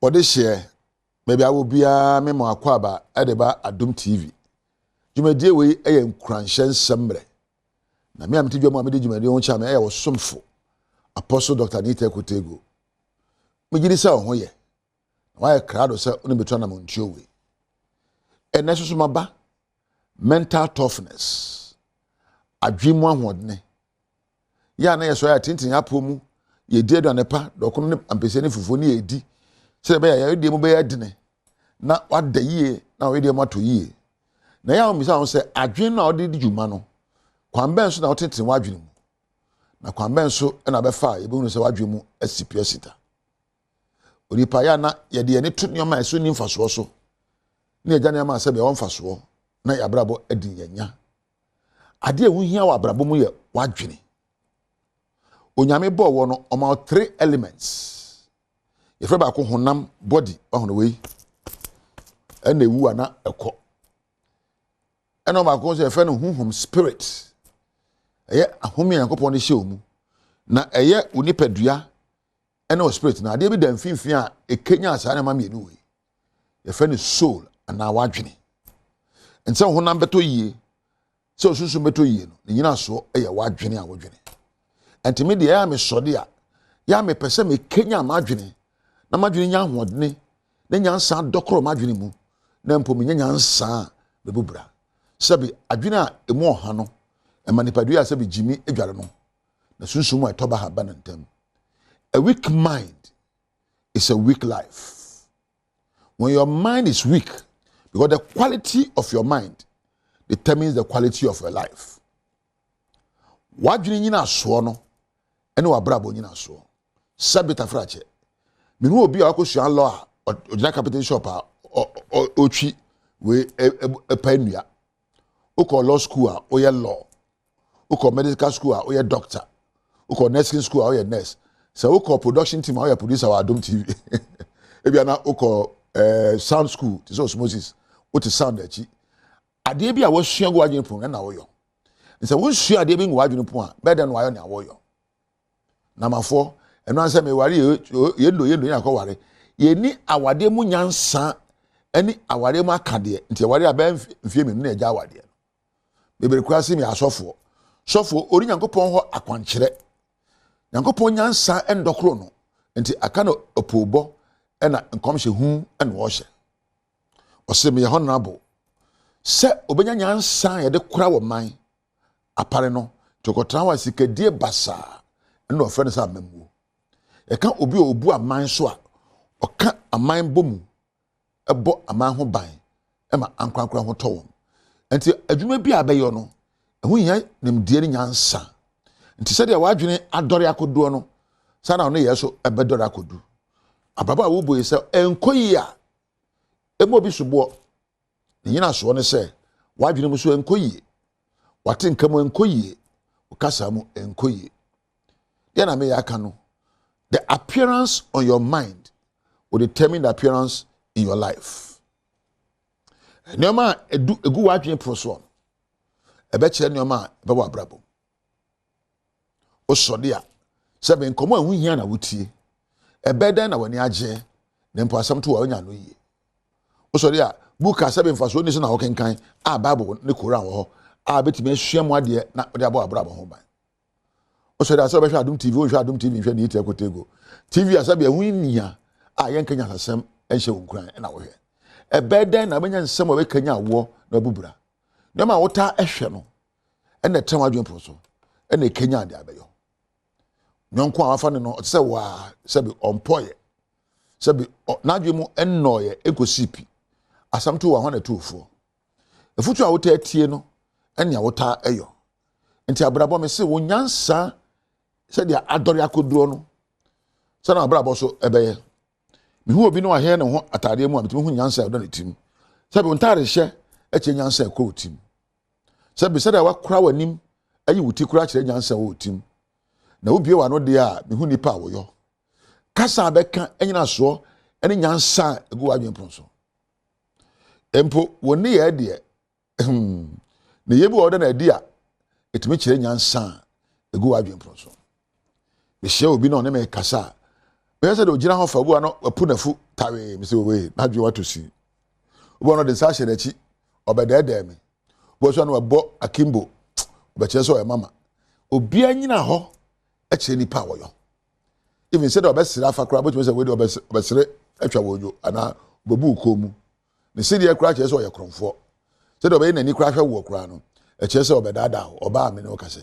Ode share maybe I will be a memo akwaba edeba Adom TV. Jumedie we eye nkranhye sembre. Na me amtidwa mu amede jumedie ho cha me eye wosomfo. Apostle Dr. Nita Kutego. Migiri sa ho ye. Why crowd say oni betu na montio we. Ene so maba mental toughness. Adwemu ahodne. Ya na ye so ya tintin apomu ye die do nepa dokun ne ampese ne fufu ne edi. Se be ya die mu be ya dine. Na wada yie na we die mato yie. Na ya omisa on se adwen na odi djuma no. Kwamben so na otintin wadwen mu. Na kwamben so na be fa ye be hu se wadwen mu asipia sita. Onipa ya na ye de ne to nyoma eso ni mfaso so. Na agya ne ma se be won mfaso na ya brabo adi yanya. Ade ehu hia wa brabo mu ye wadwen. Onyame bo wo no o ma 3 elements. If ba ko honam body ahono we ena ewu ana ekọ ena ba ko se fe no honhom spirit eye ahome yankopon ne hye omu na eye unipadua ena o spirit na ade bi da mfimfin a ekenya asa na ma mienu we ye fe no soul ana wadwene nse honam beto yie se osusu beto yie no ne nyina so eye wadwene a wodwene entimi de ya me sode a ya me pese me kenya ma adwene na madwene nya hodne na nyansa dokoro madwene mu na mpo me nyansa bebubra sabi adwene a emu oha no emanipadu ya sabi jimi edware no na sunsumu etoba haba na ntam. A weak mind is a weak life. When your mind is weak, because the quality of your mind determines the quality of your life. Wadwene nyina so no ene wabrabo nyina so sabi tafrache minu obi akosua law a ojina capital shop a otwi we epanua uko law school a oye law uko medical school a oye doctor uko nursing school a oye nurse so uko production team a oye producer wa Adom TV ebia na uko sound school tiso osmosis uti sound echi ade bi a wasua go adwene pon na woyo nse wonsua ade bi ngo adwene pon a better no ayo na woyo na mafo eno anse me ware yendo yakọ ware ye ni awade mu nyansa ani awade mu akade nti ware aba mfie me na eja awade me bere kwase me asofo sofo ori nyankopon ho akwankyere nyankopon nyansa endokro no nti aka no opobo na nkomhye hu na wo hye ose me honorable se obenya nyansa ye de kora wo man apare no tokotra wa sikadie basa na ofre sa mamu eka obi obu aman so a oka aman bomu ebo aman ho ban ema ankrankra ho towom enti adwuma bi abeyo no ehu hia nimdie ni nyansa nti se de wadwene adore akodo no sana no yeso ebedore akodu ababa wo boye se enkoyi a emo bi sobo nyina so ne se wadwene mu so enkoyi watenkam enkoyi ukasa mu enkoyi yana me yaka no. The appearance on your mind will determine the appearance in your life. Neoma egu wadwen proso. Ebe kire neoma ebe wa brabo. O sode a sebe nkomo ehu hia na wotie. Ebe den na wani age ne mpo asam to wa onya no yie. O sode a buka sebe mfaso ni so na wokenkan a bible ne Quran wo ho a betime ahwam ade na ode abo abrabo ho ban. So that's why Adom TV, Adom TV, nhwe ni ite kotego. TV asabe ehu nia a yenkanya asem enhye wonkran na wo hwe. Ebeden na benya nsem wo bekanya wo na bubura. Nema wota ehwe no. Ene tem adwen proso. Ene kenya ade abeyo. Nyonko afa ne no se wa sabe ompoye. Sabe na adwen mu ennoye ekosipi. Asam to wa hwana tufo. Efutu a wota atie no ene wota eyo. Nti abrabo me se wo nyansa se dia adore akoduro no se na abrabo so ebeye me hu obi no ahye ne ho atade mu amtimi hu nyansa do ne tim se be ntare hye eche nyansa ko tim se be se da wakora wanim ayi wuti kura kire nyansa wo tim na obie wa no de a me hu nipa woyo kasa beka enyina so ene nyansa egu wadwen pronso empo woni ye de ne yebu oda na di a etimi kire nyansa egu wadwen pronso be hye obi no ne me kasa me say do gina ho fa bu ano apu nafu tawe me say we na dwe what to see obo no de sa hye nachi obedede me bo so no bo akimbo obeche so e mama obi anyina ho e kire nipa wo yo even say do obesira afa kra bo me say we do obesire atwa wojo ana bobu komu ne se de kra kire so ye kronfo say do be na ni kra hwe wo kra no e kire so obedada oba me no kasa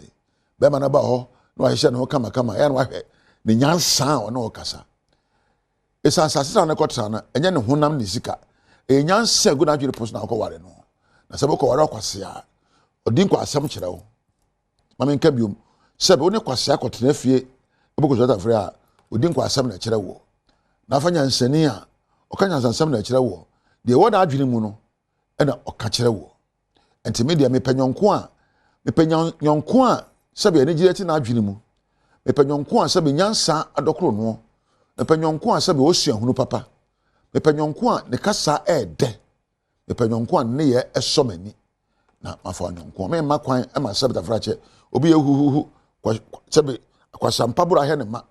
be ma na ba ho no ahye no kama ya no ahwe ne nyansa ono okasa esa asase na kotra na enye ne honam ne sika e nyansa gu na adwere post na akọware no na sebe ko ware akwase a odin kwa asem kire wo mama nka biom sebe wo ne kwase akotena fie eboko jota fre a odin kwa asem na kire wo na afanya nsani a okanya nsam na kire wo de wo da adwene mu no e na oka kire wo enti media mepanyonko a sebe ne gire ti na adwene mu mepanyonko a sebe nyansa adokro no mepanyonko a sebe osuahunu papa mepanyonko a ne kasa ede mepanyonko a ne ye esomani na mafanyonko me makwan e ma sebe tafrache obi ehuhuhu sebe akwasampa bura he ne ma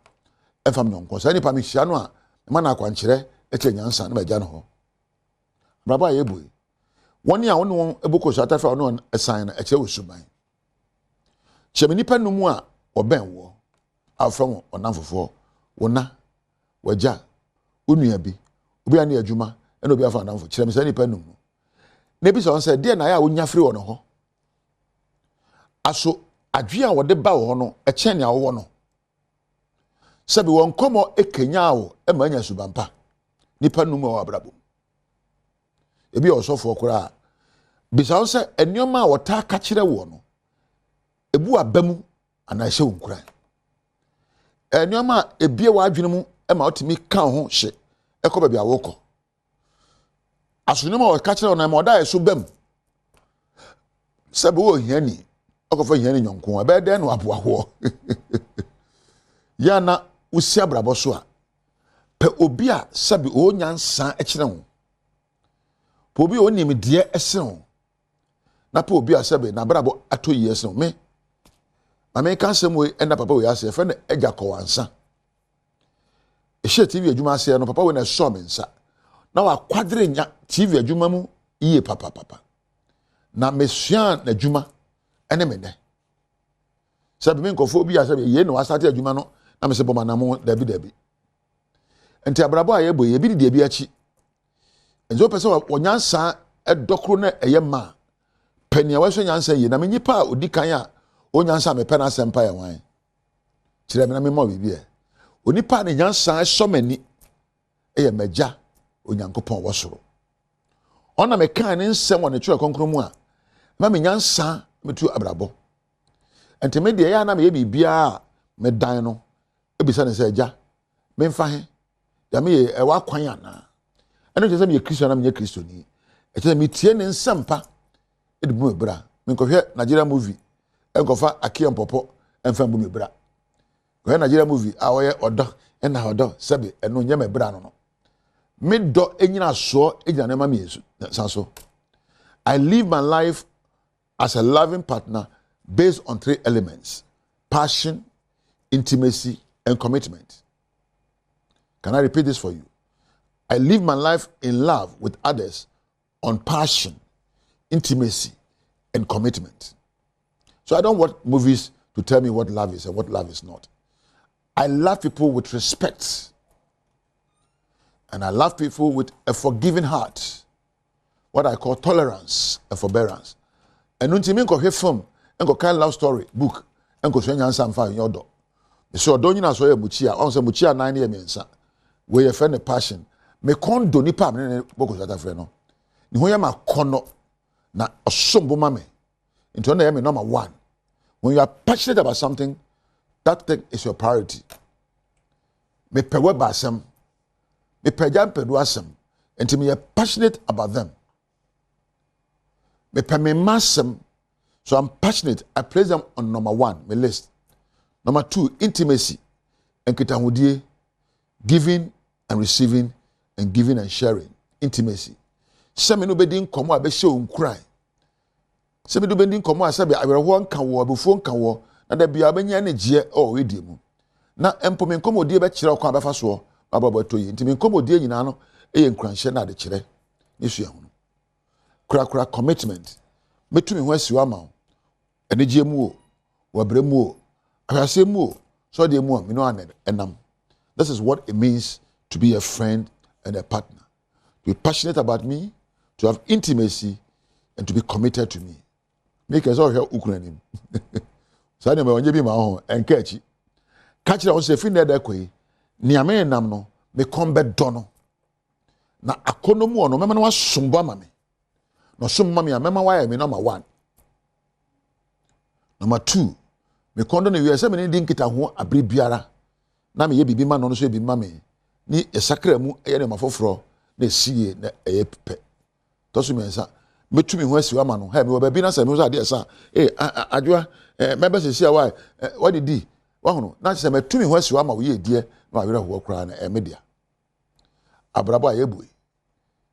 efam nyonko sa nipa me hia no a ma na akwankyere eche nyansa na bagya no ho braba ye boy woni a woni eboko so atafa no esan na eche osuban cheme nipa numu a oben wo afram onamfofo wona waja onua bi obi ani adwuma ena obi afa ndamfo kire me sa nipa numu na bi so on say de na ya wonya free wono ho aso adwe a wode ba wo no e chen ya wo no sabi won komo ekenya wo e ma nya subampa nipa numu wa abrabo ebi osofo kora bi so on say enioma wota ka kire wo no ebu abamu ana hye wonkura enioma ebie wa adwene mu e ma otimi kan ho hye ekọ ba bia wokọ asonema o ka kire na ma oda eso bam sabi wo hiani okofo hiani nyonko ba de no aboaho ya na usi abrabo so a pe obi a sabi o nyansa e kire ho pe obi o nim de ese ho na pe obi a sabi na brabo ato yi ese ho me ame kan sem we enda papa we ase fe na eja kowansa ehye TV adwuma ase no papa we na so me nsa na wa kwadre nya TV adwuma mu iye papa na mesua na adwuma ene me ne sabi me nkofo bi ase ye no asate adwuma no na me se boma na mo dabi enti abrabo aye boye bi de bi achi enzo pese onyansa edokro na eye ma pania we so nyansa ye na me nyipa odikan a onyansa me pena sempa ya wan kire me na me mo bibi e onipa ne nyansa somani eye magya onyankopon wosoro ona me kan ne nsem won ne twa konkro mu a ma me nyansa metu abrabo enti me de ya na me ye bibia me dan no ebisa ne se agya me mfa he ya me e wa kwan ana eno je se me kristo na me kristo ni e je me tie ne nsempa edibu ebra me nkohwe Nigeria movie enkofa akia mpopo emfa mbu mebra ko Nigeria movie a oye odo sebe eno nya mebra no me do enyina so egyina na ma me yesu sanso I live my life as a loving partner based on 3 elements: passion, intimacy, and commitment. Can I repeat this for you? I live my life in love with others on passion, intimacy, and commitment. So I don't want movies to tell me what love is and what love is not. I love people with respect. And I love people with a forgiving heart. What I call tolerance and forbearance. And when you go film and go kind love story book and go share answer and find your door. So don't you know so muchia on some muchia 9 years mensa. Where you find a passion. Me kondo ni pa me boko jata frɛ no. Ni ho ya ma kono na osombo mame. Into na me number 1. When you are passionate about something, that thing is your priority. Me pewe basem. Me pejam pedu asem. And me are passionate about them. Me pe me masem. So I'm passionate. I place them on number 1, my list. Number 2, intimacy. And kitahudie, giving and receiving and giving and sharing. Intimacy. Some no bedin komo abe show cry. Some no bedin komo asabe awerho nka wo abufo nka wo na da bia benya na gie o wedi mu. Na empo me komo die be kire kwa befa so ababa to yi ntimi nkomodie nyina no eye nkranhye na de kire ne sua hu kura commitment metumi ho asiwa ma wo enegye mu o wabre mu o ahwase mu o so de mu o me no enam. This is what it means to be a friend and a partner, to be passionate about me, to have intimacy, and to be committed to me. Make us all here Ukrainian. So I never want to be my own and catch it. Catch it on say fin that way. Niame nam no me combe dono. Na akono mu ono mema no asumba mame. No sumba me mema why me number 1. Number 2, me kondo ne wiase me ne din kita ho abri biara. Na me ye bibi ma no so bi ma me. Ni esakra mu eye ne mafoforo na esiye na eye pepe. To so me nsa metumi ho asiwa ma no ha me oba bi na se me so ade esa adwa mebe se sia why what did di wa hono na se metumi ho asiwa ma wo ye die na awere ho kra na media abrabo ayebu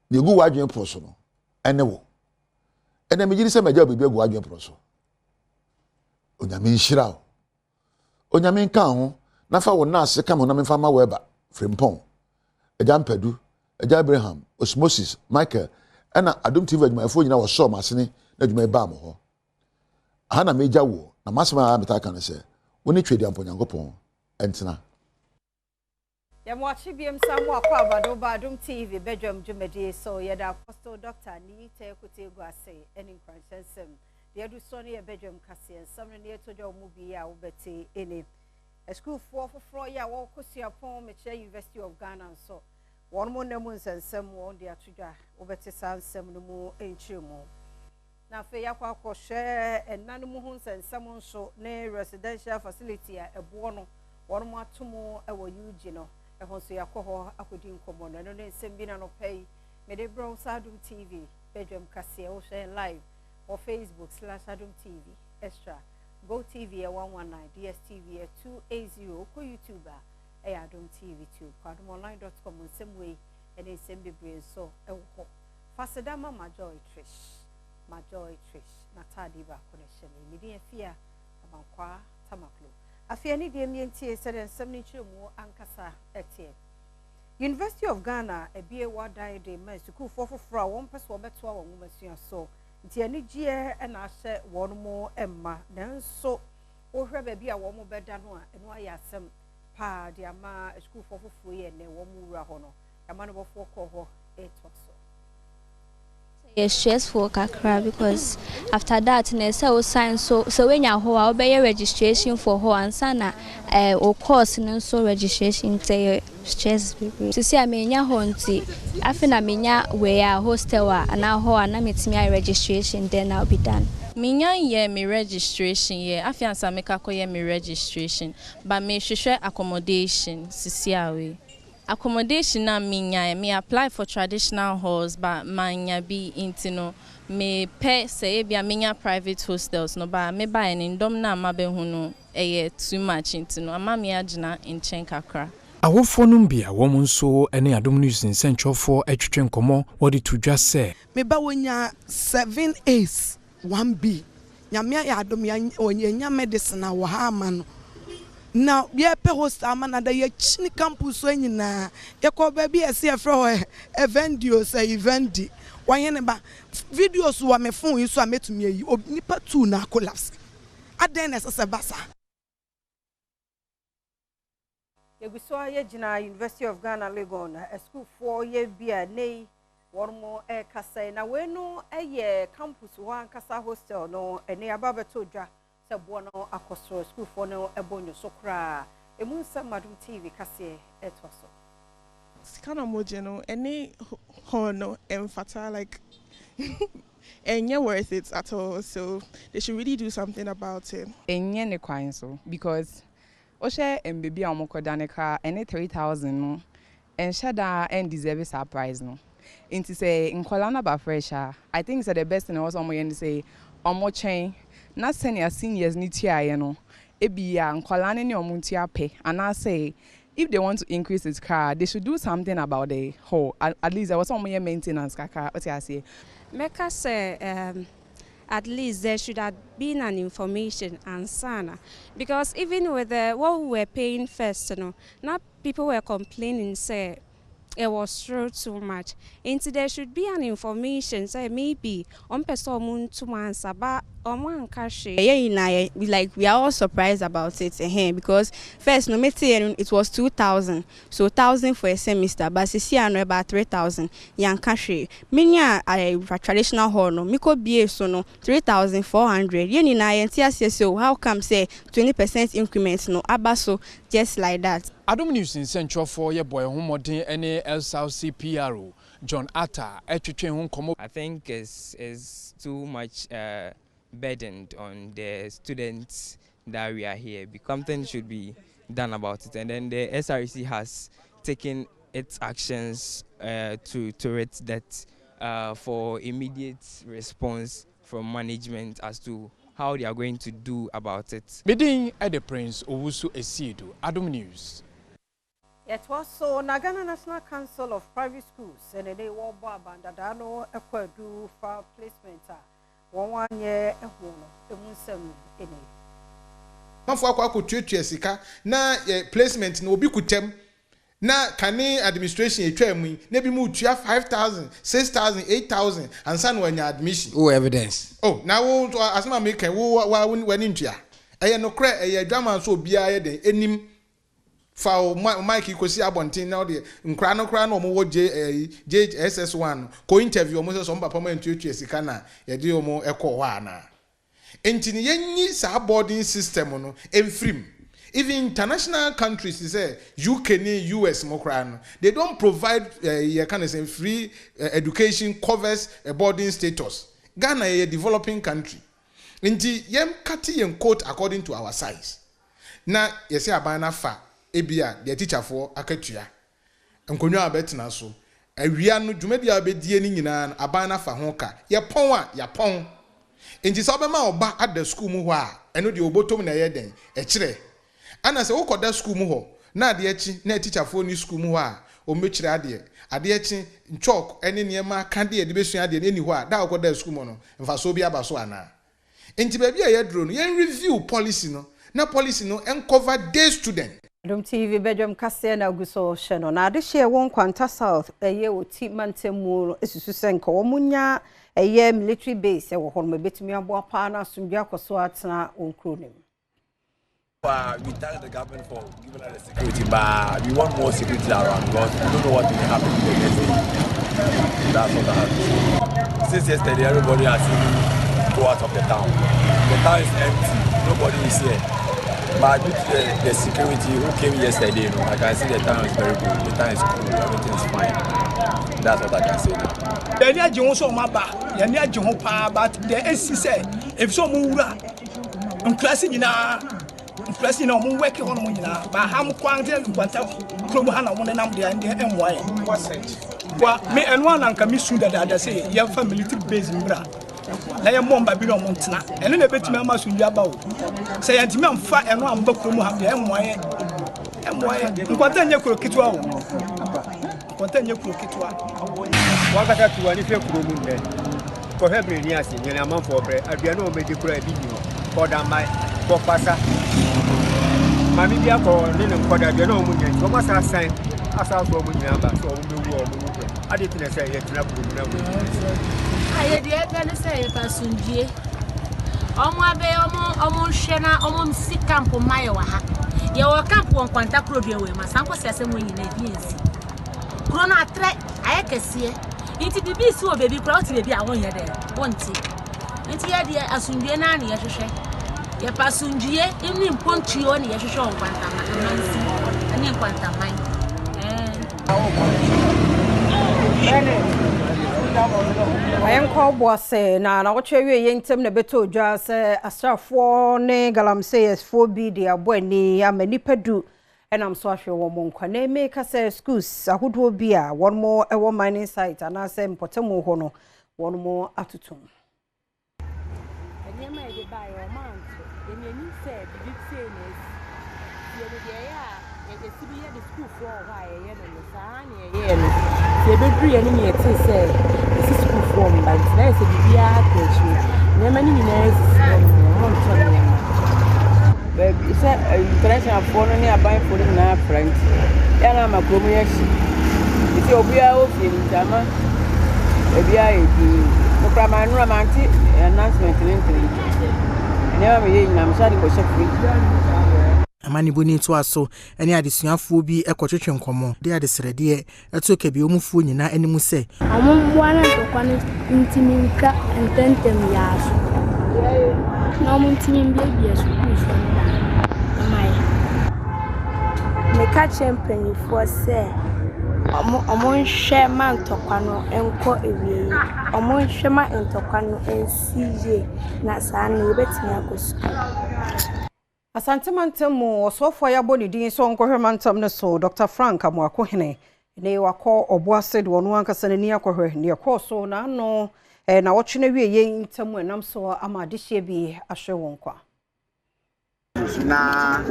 ni gu wadwen proso no ene wo ene me giri se meja bibi gu wadwen proso onyame nhira o onyame nka ho na fa wo na ase ka mo na me fa ma weba frimpon eja mpadu eja Abraham Osmosis Michael ana Adom TV adwumayefo nyina wo show masene na adwumay ba mo ho aha na meja wo na masema ametaka no se woni twedi amponyankopon entena ya mwachi biem samu akwa abado Badom TV Badwam dwumadi so ye da Apostle Dr. ni te kutegwu ase eni nkranchensem de du so ne ye Badwam kase ensam ne ye tojo mu bi ya wo beti ene school for ya wo kosiapon meche University of Ghana so one mo na mu nsensem wo de atodwa wo beti sansem no mu enchiremu na fe yakwa kwhwe enanu mu hu nsensem nso ne residential facility a ebo no one mo atomo e wo UG no e ho so yakho akodi nkomo no ne nsem bi na no pay me de bro Adom TV Badwam kase wo share live or Facebook/Adom TV extra Go TV 119, DSTV 280, ko YouTube Adom TV 2, adomonline.com on same way and in same brain so Fasadama Majoy Trish Natadiba connection media fear amankwa tamaklo afia ni de mientie said and 72 mu ankasa etie University of Ghana e bie wa dai de men school for one person obeto wa mu masua so nti ani gie na ahye won mo emma nanso wo hwe ba bia wo mo beda no a eno ayasem pa de ama school for fufu ye ne wo mu wura ho no ama no bofo ko ho etokso. It's stressful kakra because after that na say sign so when you ho a obey registration for ho ansana o course no so registration say stress people to see amenya ho nti afi na menya we a hostel a na ho na metimi registration then I'll be done. Minya ye me registration ye afi ansa meka koye me registration but me hwehwe accommodation sisiawe accommodation na minya me apply for traditional halls but manya be intino me pay say bia minya private hostels no ba me buy en ndom na mabehu no eye too much intino ama me agina nchen kakra awofo no bia wo nso ene Adom news nsentwofo atwetwe nkomo wodi to dwa se me ba wonya 7A's 1B nyame ya Adom ya onyanya medicine wo ha ama no now ye pe host amana da ye chini campus so nyina ye ko ba bi ese e fro evendio say evendi wanye ne ba videos wa me phone yi so ametumi yi nipa 2 na collapse aden na sese basa ye guso ye jina University of Ghana Legon a school for ye bia nei wormo e kasa na we no ye campus wa kasa hostel no ene ababeto dwa se bono akosoro school for no ebonyo so kra emunsa Adom TV kase etwaso kana moje no any hono emfata like enye worth it at all, so they should really do something about it. Enye ne kwan so because oshe embebi a omokoda ne ka ene 3,000 no enshada and deserve a surprise no inti say nkola na ba fresher I think say the best thing was omo yen say omo chen na senior seniors ni tiaye no ebia nkola ne omo ntia pe and I say if they want to increase its car they should do something about the whole at least there was some maintenance kaka what I say meka say at least there should have been an information and sana. Because even with what we were paying first, now people were complaining, say, it was true too much. And there should be an information, say maybe on person to answer, but on one cash. Yeah, we are all surprised about it because first no matter it was 2,000, so 1,000 for a semester, but see about 3,000. Yan cash. Many a traditional hall no, miko be so no 3,400. Yen na so how come say 20% increments no abaso just like that. Adom News in Central for your boy Homodin any LSC PRO John Atta I think is too much burdened on the students that we are here. Something should be done about it, and then the SRC has taken its actions to it that for immediate response from management as to how they are going to do about it. Bidding at the Prince Owusu Esidu, Adom News. It was so Nagana National Council of Private Schools and they were bandadano equadu for placement. 1 year a home, the Muslim in it. Manfo akwa tuetua sika na placement na obi kutem na kane administration etwa mu na bi mu tua 5,000 6,000 8,000 and san wanya admission. Oh, evidence. Oh, na wo asema make wo wani ntua eye no kra eye adwama so obia ye den enim fa Mike ikosi abontin na de nkra no kra na omo JSS1 ko interview omo so papa ma ntuetua sika na ye de omo ekọ wa na entini yenyi sa boarding system no emfrim. Even international countries say UK ni US mokra, they don't provide free education covers a boarding status. Ghana a developing country. Inti yem kati yen quote according to our size. Na yesi abana fa ebia the teacher for akatua. Nkonyo abetina so. Awia no dwumadi abedie ni nyina abana fa hoka. Ye pon. Inti so obema oba at the school mu ho a eno de obotom na ye den e kire. Ana se wokoda school mu ho na ade echi na teacher for ni school mu ho a o mechire ade echi nchok ene niema ka de besu ade eni ho a da wokoda school mu no mfa so bi aba so ana enti ba bia ye dro no yen review policy no na policy no encover day student. Adom TV Badwam kase na guso hye na ade hye won kwanta south eye oti mantemu esusu senko wo munya eye military base e wo ho no betumi abo apa na asundwa akoso atena onkro nim. We thank the government for giving us the security, but we want more security around because we don't know what will happen the next day. That's what happened. Since yesterday, everybody has seen go out of the town. The town is empty. Nobody is here. But due to the security who came yesterday, I can see the town is very good. The town is cool. Everything is fine. That's what I can say now. The SC said, if someone classing Pressing on moon working on Munina, but how quantity but Clubhana one and I'm the idea and why. Well, me and one and commission that I say, young family base in Bra. Lay a mom by Bill Montana, and then a bit members with your bow. Say, and me, I'm fat and one book from have the MY. What then you could get well? What then you could get well? What I got to one if you're cool. For every year, and a month for bread, I be no medical video for that my. Pasa Mami bia ko ni nkoda de no munye so ma sa sign asa so munye aba so o mewu o mu ade tine say ye tira buru na we aye de e kan say e pasundie omo abe omo hwe na omo si camp mai wa ha ye wo camp won kwanta kro de we ma san ko se asem yin na bi ensi kro na atre aye kese inti bibi si o bebi kro o ti bebi a won ye de wonti inti ye de asundie na na ye hwehwe ye pasunjie ini mponchio ni yehwehwe onkwanta mansi ani nkwanta man ayen ko boase na wotwe ye ntem na beto odwa se asrafo ne galamsey fo bi de aboni amani padu enam so ahwe wo monkwa na eme ka se schools ahodo bi a won mo ewo mining site ana se mpotemu ho no won mo atutum enye ma ede ba yo man Any said, did say this. The other day, the city had the school for a while, and the sun, the baby, and me, say, this is school form, but there's a BR. Nemani ni baby, say international phone ni aban phone na friend. Ya na makromu ya shi. Iti obi a o fi ntama. Ebi a edi. Mo kra ma nura ma anti announcement ni ntiri. Ene ma ye nyina msa di ko chef. Amani boni to aso ene adesuafuo bi ekotwetwe nkomo de adesrede eto kebi omufuo nyina animu se amumwa na dokwane ntiminka ententem yaso na omuntimi mbia school so amai me ka champion for se omon hwe ma ntokwa enko ewie omon hwe ma ntokwa ensije na saa na obetimi akosu Asantemantemu osofo ya boni din so nkohwemantam ne so Dr. Frank Amwakohene ne wako oboase de wonu ankasa ne akohwe ne ekoso na no na wochene wie ye ntamu enam so amadehye bi ahwe wonkwa na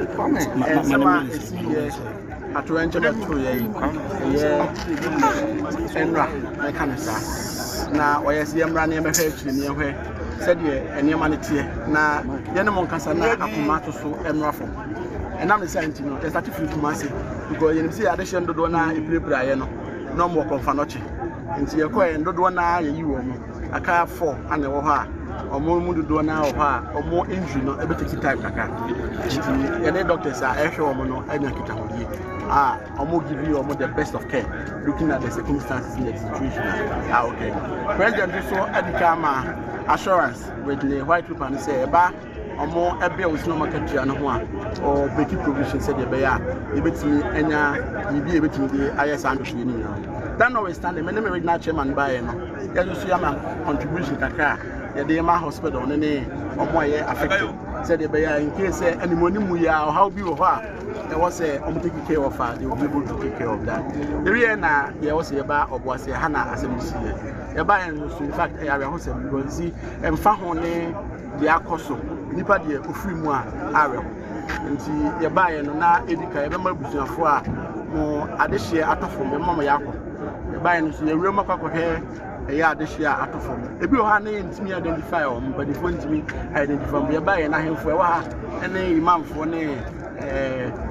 ensema esiye atoenche beto ye enra mekanisa na oyesi emra ne mehwe akiri ne ehwe sede enema ne tie na yene monkasa na akoma to so emrafo enam ne science no e start free kumase because yene say adehye ndodo na epirepira ye no no mo konfa noche nti ye ko ndodo na ye yiwo no aka 4 ana wo ha omo mu dodo na wo ha omo injury no e beteki time kaka nti yene doctors a ehwe omo no anya kita hodie omo give you omo the best of care looking at the circumstances in the situation okay president so edikama assurance with the white people and say ba omo ebe o sino market ya no ho a or breaking provision said the bear e betimi enya bibi e betimi de ayes and hwe ni that no we stand the regional chairman by no ya so ya ma contribution kakra ya de ma hospital no ne omo ye affected said the bear in case anybody mu ya how be ho a there was a take care of they will be able to take care of that the real na there was a ba oboase hana assemblity eba en so in fact area ho sem because see emfa ho ne de akoso nipa de ofiri mu a awe nti eba en no na edika ebe ma busuafo a mo adehye atofo me mama yakọ eba en so yewure makwakohwe eya adehye atofo ebi o ha na ntimi identify o but the phone ntimi identify eba en na hemfo e wa ha ene imamfo ne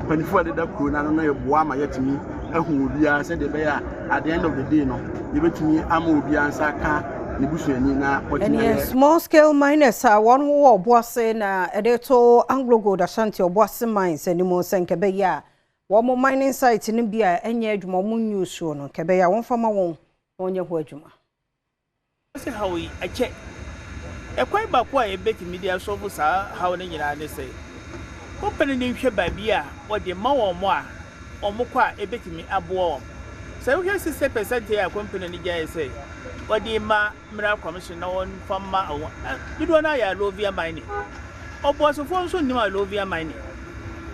panifo de da kuro na no eboa ma yatimi ehun obia se de be ya at the end of the day no yebetumi ama obia nsa ka ne busuani na any small scale miners one wo oboase na edeto Anglo Gold Ashanti oboase mines animo senke be ya wo mo mining site ni bia enye adwuma mo news no kebe ya won fama won onye ho adwuma say how we ache ekwai ba kwa ebetimi dia so fu sa how ne nyina ne say company ni hwe ba bia wo de ma wo mo a omukwa ebetimi aboa say we 60% ya company ni jay say wadi ma mira commission na won fama dido na ya lovia mining obosofo nso ni ma lovia mining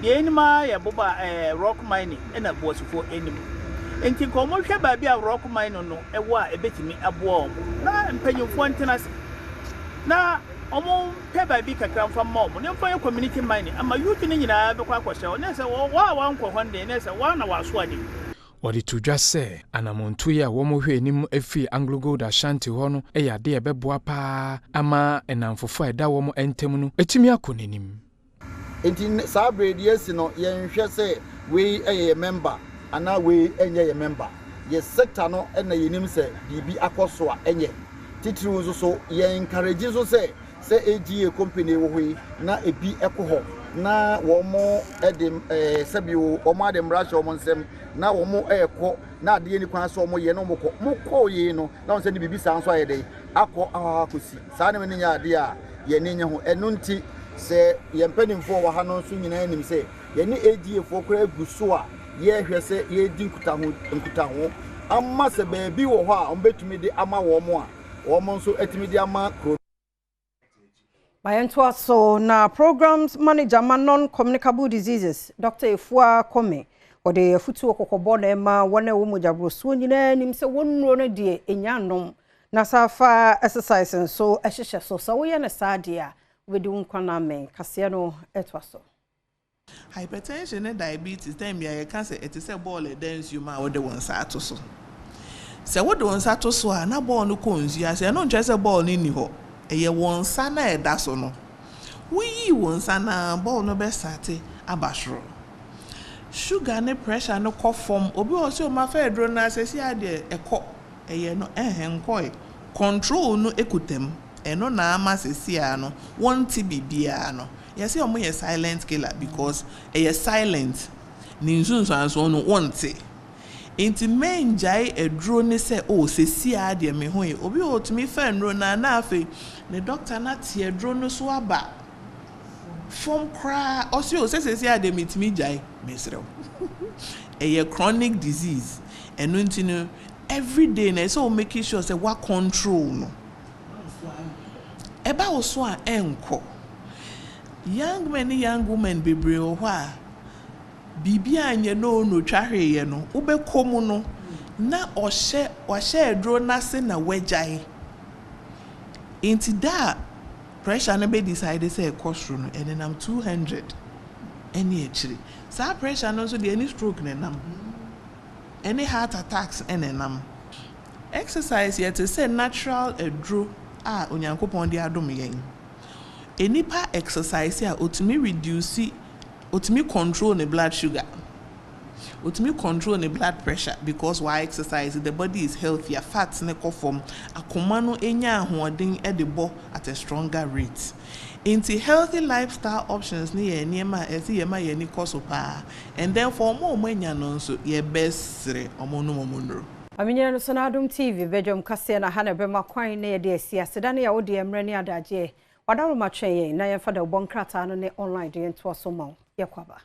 ye ni ma ya boba rock mining na obosofo enim enti ko mo hwe ba bia rock mining no ewo a ebetimi aboa na mpanyofo ntenase na omo peba bi kakra fama omo ne mfa community mining ama youth ni nyina be kwa akwhye ne se wa nkọ honde ne se wa na waso ade Wadi tudwa se anamontu ya womo hwe nim efi Anglo Gold Ashanti ho no eyade ebeboa pa ama enamfofo eda womo entem no etimi akonenim enti sa bredies no yenhwe se we eye member ana we enye ye member ye sector no na yenim se bibi akoso a enye titiri nso so ye encourage so se AGA company wo hwe na ebi ekoho na womo edim sabio omo adem rasha omo nsem na womo ekọ na ade ni kwan so omo ye no mokọ ye no na won se ni bibi san so ayede akọ akosi sa ne nya ade a ye ni nya ho enu nti se ye mpanimfo wa ha no so nyina anim se ye ni AGA fo kora guso a ye hwe se ye di nkuta ho amma se ba bi wo ho a ombetumi de ama womo a womo nso etimi de ama Bayantua so na programs manager man non-communicable diseases Dr. Efua Kome or the futu okokobo na ema wana wo mojabro so nyina nim se wonro no de enyanom na safa exercise so ehhehye so wo ye na saade a we di nkwana men kase no etwa so hypertension and diabetes time ya cancer it is a ball dance you ma wo de won sa to so se wo de won sa to so a na ball no konzu ya se no nche se ball ni ho ɛyɛ wɔn nsa na ɛda so no woyi wɔn nsa na ball no bɛsate aba soro sugar ne pressure no kɔ fam obi wɔ sɛ ɔma fa aduro na asɛsi adeɛ ɛkɔ ɛyɛ no nkɔe control no ekutam ɛno na ama sɛsi a no wɔnte bibia no yɛsɛ ɔmo yɛ silent killer because ɛyɛ silent ne nsunsuanso no wɔnte nti menjae aduro ne sɛ o sɛsi adeɛ me ho yɛ obi wɔ tumi fa aduro na afei ne doctor na te aduro no so aba from cry also sɛsi adeɛ metumi gyae mesrew ɛyɛ chronic disease ɛno nti no every day na so make sure say what control no eba oso a enko young men young women bebre o hɔ a bibia anye no twahweye no wobɛkɔmu no na ɔhyɛ aduro na se na wagyae inti da pressure na be decide say ekɔsoro no enenam 200 any actually sa pressure no so de any stroke na nam any heart attacks enenam exercise yet to say natural aduro a onyankopɔn de adom yɛn enipa exercise a otumi reduce otumi control the blood sugar otumi control the blood pressure because why exercise the body is healthier fats ne kɔ fam akoma no enya ahoɔden de bɔ at a stronger rate into healthy lifestyle options ni yɛ nneɛma ɛsi yɛ ma yɛ ni kɔ so paa and then for ɔmo anya no nso yɛ best sere ɔmo no ɔmo nro Aminya no so na Adom TV Badwam kase na ha na bema kwan na ye de asia seda na ya wo de emre ne adaje wadaro matwen yen na ye fa da bon krata no ne online de nto so ma ye kwaba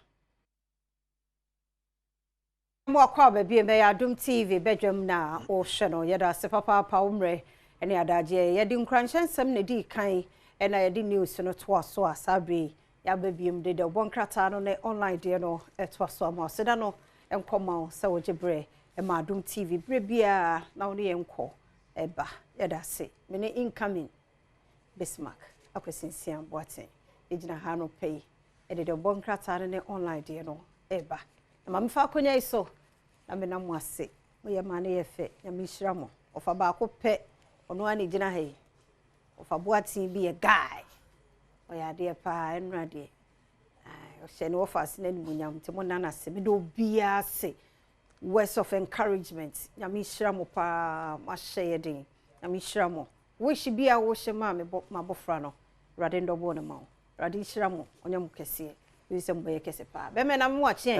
mo akwa ba bi me ya Adom TV Badwam na o hwe no ye da se papa pa umre ne adaje ye de nkranchensem na di kan na ye de news no to so asabe ya ba biem de bon krata no ne online de no to so ma seda no enkoma se wo gibre Adom TV brebia na woni enko eba yeda se mene incoming Bismarck akwesinsian boaten ejina ha no pay de bon krata ne online de no eba na mamfa akonya iso na me na mo ase mo ye ma na ye fe ya me hira mo ofa ba ko pe ono ani jina ha yi ofa boaten bi ye guy o ya de pa enra de o hye ne ofa ase na ni munyam te mo na se me do bia se words of encouragement nyame hira mo pa ma hye den nyame hira mo wo shi bia wo hye ma me ma bofra no rade ndobo ne ma rade hira mo onyam kese wi se mo ye kese pa be me na mo ache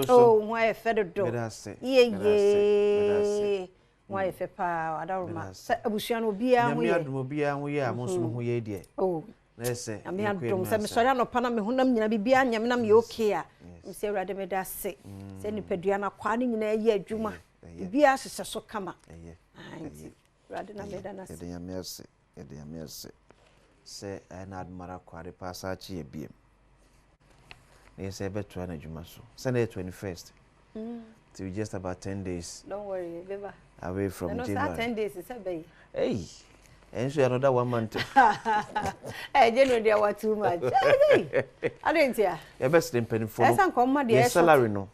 oh ho e fe do ye mo e fe pa adaruma abusua no bia ho ye nyame adum bia ho ye a mo so ho ye de oh nese nyame adum se me sori no pa na me honam nyina bibia nyame na me okay a mse urade me da se se ni padua na kwa ni nyina ye adwuma bibia hyehyɛ so kama anti urade na me da na se de nyame ase se na admara kware pasa chi ye biem ne se beto na adwuma so se na 21st to just about 10 days don't worry beba away from January 10 days is be hey and so another 1 month eh January they were too much I didn't hear your best in penny for your salary no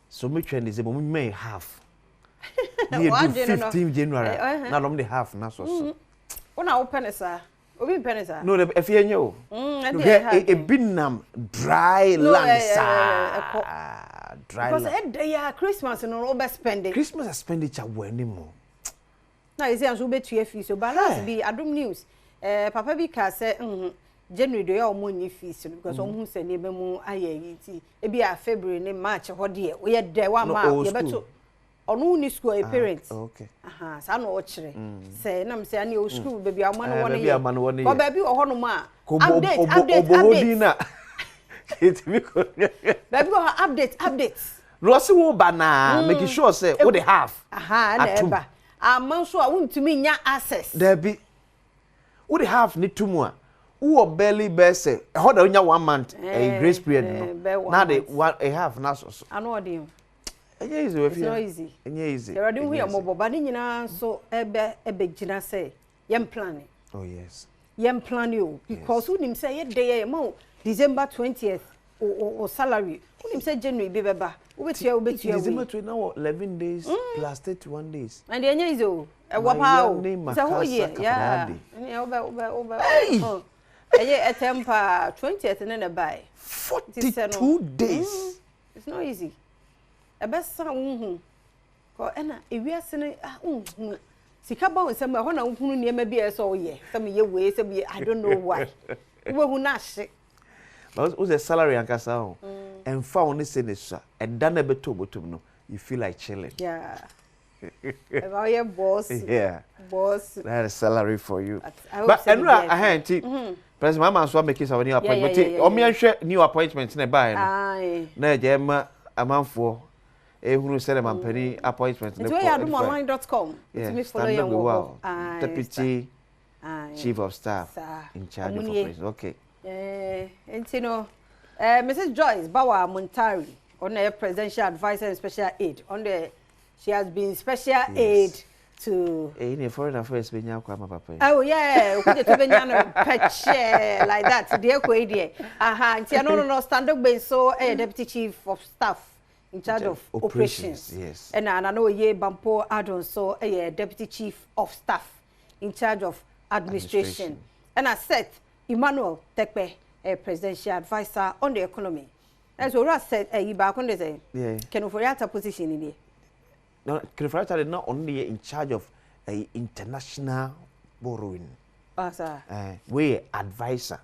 so me trend is me may half near 15 January na long the half na so una open sir obi penny sir no if you know a binam dry land sir dry because day Christmas no over spending Christmas expenditure we anymore na you say an so betu fees so balance be Adom news papa bi ka say January do ya omonyi fees because omu se ne be mu aye ti e bi a February ne March ho de we ye de wa ma ye beto onu ni school a parents okay aha sa no o kire say na me say ani o school baby amano won ye ko baby o ho no ma update na baby go update Rossi wo bana make sure say what they have aha na eba amanso a wuntumi nya access there be what they have need to more who barely best how da nya 1 month a grace period no now they a half na so ano odin easy we feel easy easy there are we amobo ba ni nyina so ebe gina say yem planning oh yes yem plan you because unim say ye day ye mo December 20th o salary unim say January be beba ubetua we December 20 now 11 days plus 31 days and the enya is o e wapa o say whole year yeah oba eye etempa 20th na buy 42 days it's not easy e be san unhu ko ena ewiase ne unhu sika ba won sem ho na unhu ne ma bi e so ye sem ye we sem ye I don't know why we hu na hye but what's the salary and kasa ho and found this in this and done a bit bottom no you feel like chilling yeah about your boss yeah boss that is salary for you but and I had President Mama so make some new appointment o me hwe new appointment na buy no na je ma amanfo ehunu say man pani appointment na ko adomonline.com to me follow your deputy chief of staff in charge of operations okay Entino, Mrs. Joyce Bawa Montari, on the presidential advisor and special aid. She has been special aid to. In foreign affairs, oh yeah, patch like that. Dear Quadia, no, stand up being so a deputy chief of staff in charge of operations. Yes, and I know ye Bampo Adon, so a deputy chief of staff in charge of administration. And I said. Emmanuel Tekpe, a presidential advisor on the economy. As Ora said, you back on the say, can Oforiata position in here? No, Oforiata is not only in charge of international borrowing. We advisor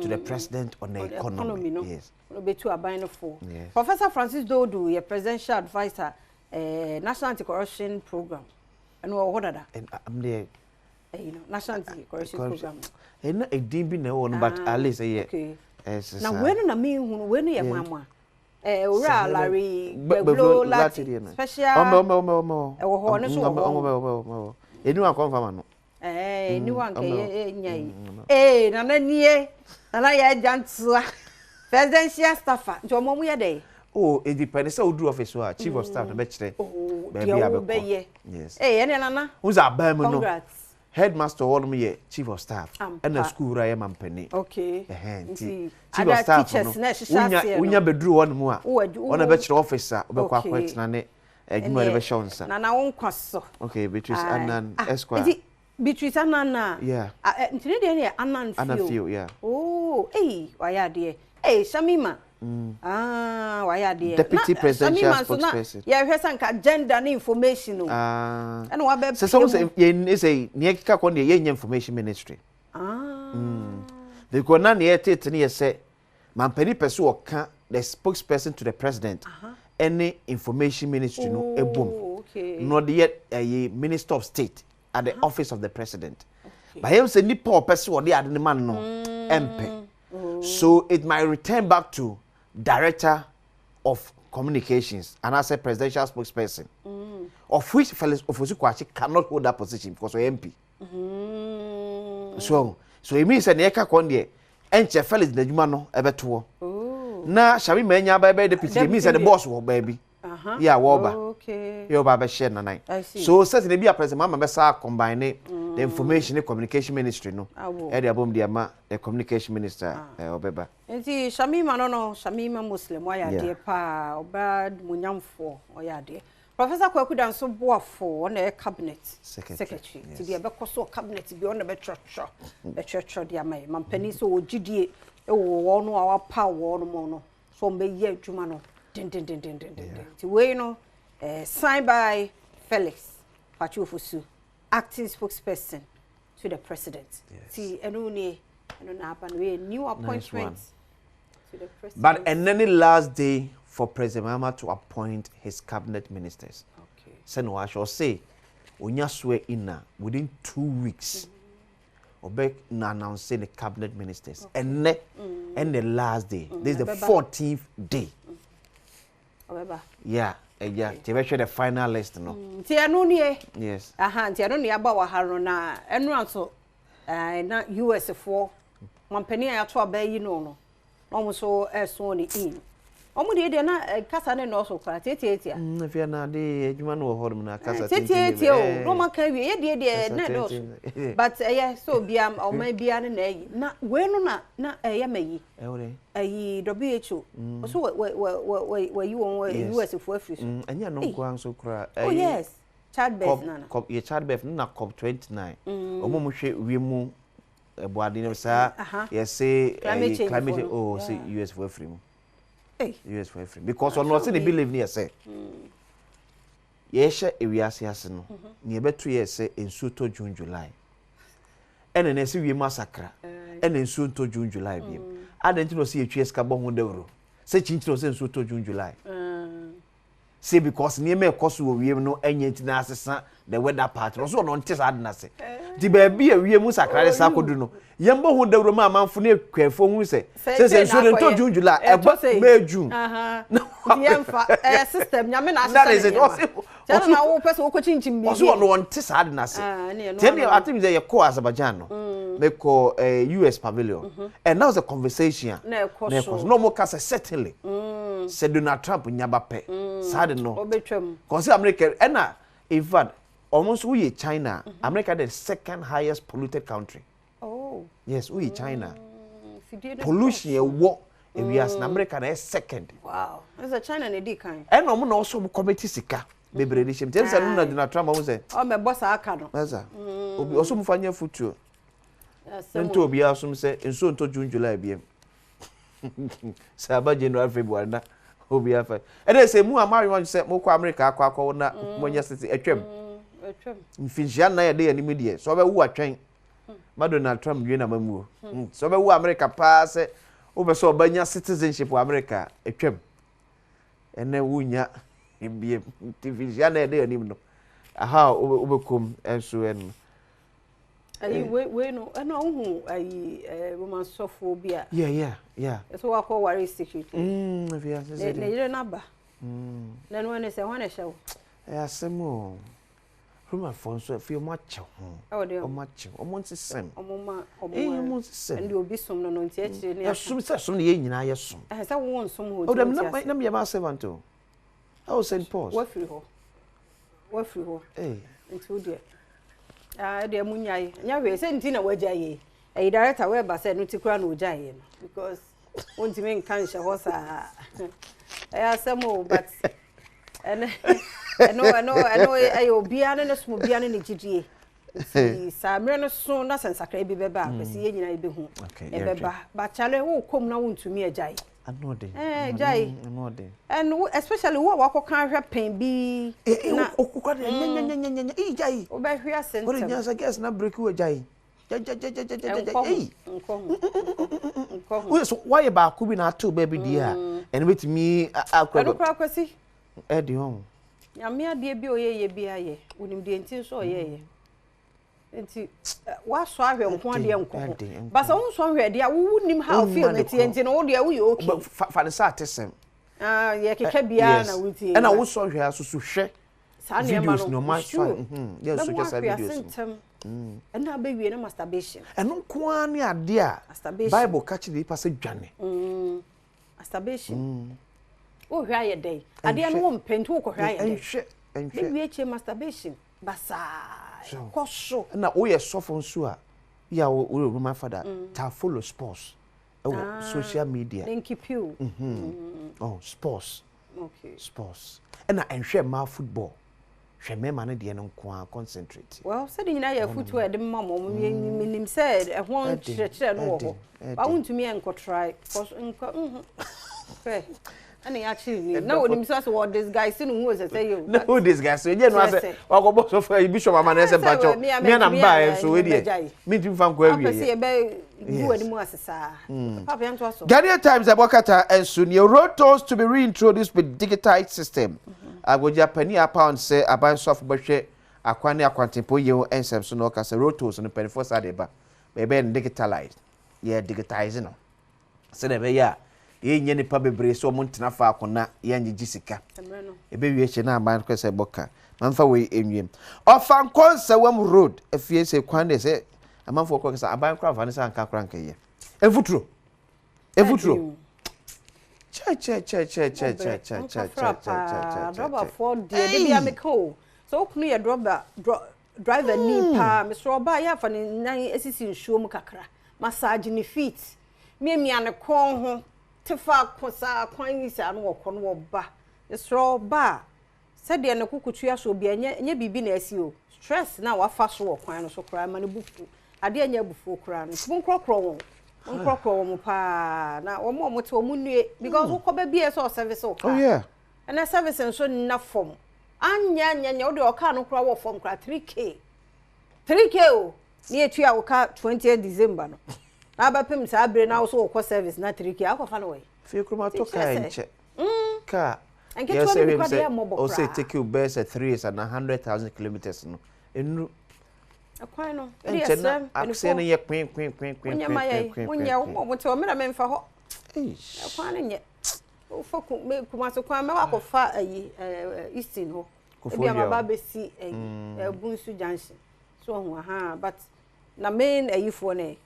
to the president on the economy. No? Yes. Be to a buying for. Yes. Professor Francis Dodu, a presidential advisor, National Anti-Corruption Program. And what are that? And I'm there. National Anti-Corruption Program. And a DB no, but at least a year. Now, when I mean, when you mamma, Larry, Latin, special, anyone come from anyone can, Nana, and I had dance presidential staffer, to a moment day. Oh, it depends. So, do office chief of staff, the bachelor. Oh, baby, yes. Eh, Nana, who's a Bama? Congrats. Headmaster all me chief of staff and the school I am ampany. Okay. Chief of staff. Unya bedru one more. On a bachelor officer, quite nane. You never shown sir. Nana won't cross. Okay, Beatrice Annan Esquire. Beatrice Annan. Yeah. Annan few, yeah. Oh, why are dear? Shamima. Why are dear? Deputy presidential spokesperson. Yeah, here's some agenda information. And what so some say near Kakon the information ministry. The Konan yet near say Mampeni Pesu the spokesperson to the president. Any information ministry no a boom. Okay. Not yet a minister of state at the office of the president. But him say ni poor person or the other man no MP. So it might return back to Director of Communications and as a presidential spokesperson, of which Felix Ofusukwachi cannot hold that position because of MP. So it means that Neka Konde and Felix the Jumano ever na shall we menya by deputy it means that the boss will baby. Yeah, Woba. Okay. Your Baba share na. So certainly be a president mama besa combine the information and communication ministry no. Edi abom dia ma the communication minister obeba. Enti Shamima no Shamima Muslim why ade pa obad munyamfo oyade. Professor Kwaku dan so boafo on the cabinet secretary. Ti be bekoso cabinet bi on the betrotro dia mai. Mampani so ogidie e wo no awa pa wo no mo no. So mbe ye adwuma no. Ti we no signed by Felix Pachufosu, acting spokesperson to the president. See, enuni na happen we new appointment to the president. But and then the last day for President Mahama to appoint his cabinet ministers. Okay. So I shall say, onya swear in within 2 weeks. Obek na announce the cabinet ministers. And the last day. This is the 14th day. Yeah. Yeah, the final list no. Ti anu nie. Yes. Ti anu nie aba wa haro na enu anso na US for mampani ya to aba yi no. No so so ni in. omo de na kasa ne no so kwa tietia afia na de adwuma no ho na kasa tietia o no man kan wie ye de na do but yeah so bia o man bia ne na yi na we no na ye mayi ore ayi WHO so we you on US for free so anya no kwa so kura oh yes childbirth na ye childbirth na COP 29 omo mo hwe wie mu eboade ne sa ye say climate oh say US for free mu US for free because on what they believe near say yes ewiase ase no ne beto ye say ensu to June July ene na se wie massacre ene ensu to June July bi adenti no se etwe ska bo ho dawro se chinchiro se ensu to June July say because ne me ekoso wo wiem no anya ntina asesa the weather pattern so no ntisa adna se di ba bia wie mu sakra sa kodu no yembo ho dawro ma amanfo ne kwafo hu se ensu to June July May June yemfa system nyame na asesa tell na wo person wo ko chinchim bi so no ntisa adna se tell me atim say ye ko Azerbaijan no me ko US pavilion and that was a conversation na ekoso no mo ka say certainly said Donald Trump nyaba pe sad no obetwam cause America ena in fact almost we China America the second highest polluted country yes we China pollution wo we as America na second wow is a China na di kan ena omo na also committee sika bebre di shem tell say no na Donald Trump omo say o me boss aka no eza obi also mu fanya futuo nto obi asum say enso nto June July biem Saba January February na obi afa ene say mu amari wan say mo ko America akwa na monya city etwem mfinjia na ye de anim de so be wu atwen ma Donald Trump dwe na mamuo so be wu America pa say obe so banya citizenship wa America etwem ene wunya ibiem mfinjia na ye de anim no aha obe kom enso en ayi we no eno hu ayi woman sophobia yeah so wa ko worry security yeah ne yire na ba na no ne se ho na hyew asemo Roma fonso fi mo ache ho o ma che o mo nsesem o mo nsesem ndi obi som no nti akire ne ya som ne ye nyina ye som se wo nsom ho o dem na me ma servant o I was St. Paul's wa free ho nti o de de munyai nya we se nti na wajaye e director we ba se no ti kura na ojaye no because won't me kan she ho sa asemo but no ayo bia ne so bia ne gidie sa mre no so na sensakra bi beba kwesi ye nyina ibe hu e beba ba chale wo kom na wontumi ajaye anode jai anode and especially wo wakokan hwe pen bi na okukwa nya jai wo ba hwe asente wo nya sa guess na break wo jai so why ba ku bi na to baby dia and with me akwa kwesi e di hon nyame ade bi oyeye bi aye wonim de ntin so oyeye enti wa so ahwe nko ade nko ba sa won so ahwe de wo nim how feel meti enti no wo de wo ye okay fa ne sa atesem ye keke bia na wuti na wo so ahwe asusu hwe sa ne ma no ma yes so just videos and na be wie na masturbation eno nko ani ade a Bible catch the pass dwane masturbation o hwa ye dey ade no wo mpento wo ko hwa ye dey enhwe wie che masturbation basa koso na wo ye sofo nso a ya wo my father ta follow sports social media then keep you oh sports okay sports na enhwe ma football hwe me ma ne de no nko concentrate well said nyina ya footwear de mama mo minim said e ho chire no wo ho ba wontumi enko try cause enko and actually now when you say what this guy seen who was say you no this guy so you know say wa go so for bishop mama na say pacho me na mba so we dey me tim fan ko awie say be gu animu asesa papa yanto so Ghanaian Times abokata enso ne road tolls to be reintroduced with digitized system agoja pani pound say aban soft behwe akwane akwantempo ye ensem so no ka say road tolls no penny for sade ba be digitalized digitize no say de be ya ye nye nipa bebre so mo ntena fa akona ye nyegi sika ebe wie che na aban kwese boka manfa we enwiem ofan konsa wam road afie se kwan de se amanfo kwesa aban kwa fa ne sa anka kra nka ye evutro Rubber for dear, they be a meko. So clear driver ni pa, Mr. Oba ya fa ni nan esisi nsuo mu kakra. Massage ni feet. Me ana kon ho. Tefa kosa kwan yi sa no wokɔ no oba. Mr. Oba. Said de na kukutu ya so bi enye bibi na asi o. Stress na wafa so wokwan no so kra ma ne bufu. Ade enye bufu kra no. Bun krokro won. Nkrokro mo pa na omo te omu nue because wo koba bi so service o ka. Oh yeah. And a service nso na form. Anya wo de o ka no kra wo form kra 3k. 3k o. Ni etua wo ka 20 December no. Na ba pem sa abre na wo so wo service na 3k akofa no we. Fi kroma to ka enche. Ka. And get you ni kwa de mobo kra. O say take you best at 3 and 100,000 kilometers no. Enu akwan no akse no ye kwin munya wo te o mera memfa ho akwan no nye o foku me kuma so kwan me wakofa ayi eastin ho ebi amaba besi bunsu junction so ho ha but na main ayifo ne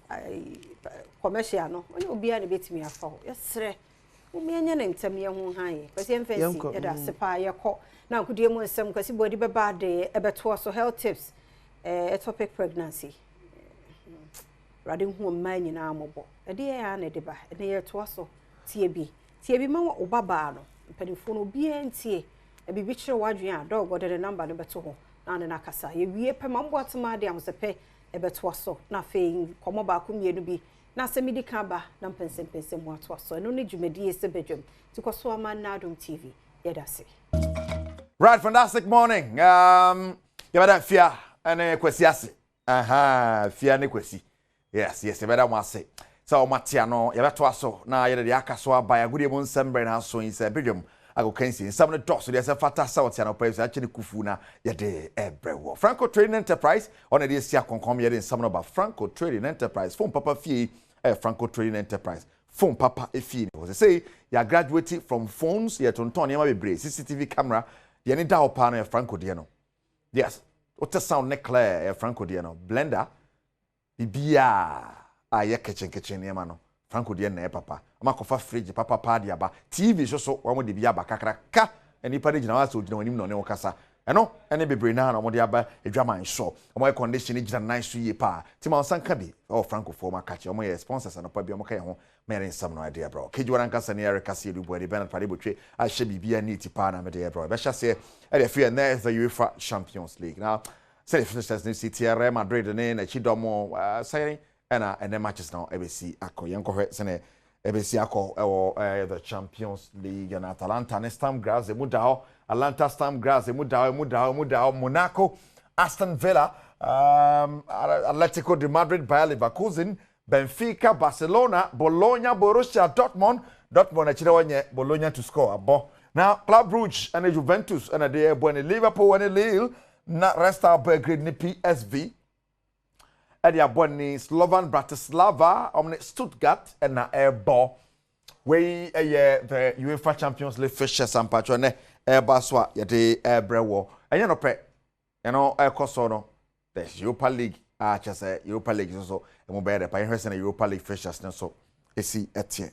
commercial no onye obi a ne betimi afa ho yesre wo me anya na ntam ye ho ha ye kwase emfesi e da sepa ye ko na nkudie mu nsem kwase body beba de ebeto so health tips ectopic pregnancy radin hu man nyina amobo ede ya na de ba ede ye to so tie bi ma wo baba no mpanifo no bi entie e bibi kire wadwen a dog de number no beto ho na na kasa ye wie pe ma mbo atema de amsepe e beto so na fe komo ba ko mienu bi na se medika ba na mpensempense mu ato so no ne dwumadi ese bedwam tikoso ama na Adom TV yedase. Right, fantastic morning. Yabada fia ane kwesi ase. Fia ne kwesi. Yes, yabada mo ase. So matia no yabeto aso na yede de akaso aba ya gudie mo nsembre na so yin se bedwam agokansi nsam ne doso de se fata sa otia no praise ache ne kufu na yede ebrewo. Franco Trading Enterprise on de sia konkom yede nsam no ba Franco Trading Enterprise phone papa fie Franco Trading Enterprise phone papa efie was say you graduating from phones you tonton yema bebre CCTV camera ye ni da opa no Franco de no. Yes, what the sound ne clear Franco de no blender bibia aye kitchen yema no Franco de na papa amakofa fridge papa pa dia ba TV so wo mo de bia ba kakraka eni pa de gina wa so gina wanim no ne wokasa eno ene bebre na na mo de aba edwaman so mo e condition gina nice so ye pa ti ma sanka bi Franco for ma catch mo ye sponsors na pa bi mo ka ho mere nsam no ade bro keji waran kasa ne yare kasa edu bo de Bernard pare botwe a hye bibia ni ti pa na me de bro be hye se e de fe na the UEFA Champions League now say finishes ni City Real Madrid ne na chidomo saying and matches now ebesi akọ yenkohwe se ne ebesi akọ the Champions League and Atalanta ne Stamford Grass emudao Atlanta Stamford Grass emudao Monaco Aston Villa Atletico de Madrid Bayer Leverkusen Benfica Barcelona Bologna Borussia Dortmund achire wonye Bologna to score abo now Club Brugge and Juventus and the Liverpool and Lille na Resta Belgrade ni PSV Edia Bonni Slovan Bratislava omne Stuttgart and na Airbo we the UEFA Champions League fixtures and patron Airbaswa yede Ebrewo enye no pre ekoso no the Europa League chese Europa League so e mo be pa hwese na Europa League fixtures so esi etie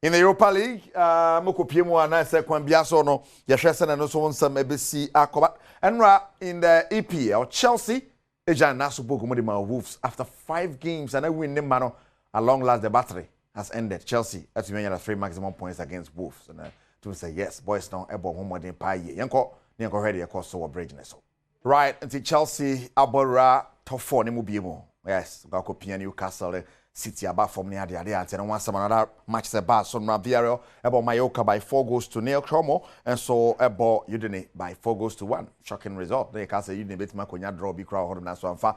in the Europa League mokopie mu ana se kwan bia so no ye hwese na no so nsam ebesi akoba enra in the EPL Chelsea Ejan Nasu Bogumo de Wolves after 5 games and a win the mano along last the battery has ended. Chelsea at the 3 maximum points against Wolves and to say yes boys now ebo homo de pa ye yanko ready across so bridgeness. Right until Chelsea abora top 4 ne mu biemo. Yes, ga ko pia Newcastle City aba from near the ade and one some another match the bar so Villarreal about Mallorca by 4-0 Cromo and so about Udine by 4-1. Shocking result. They can say Udine bet makonya draw bi crowd hodom na so amfa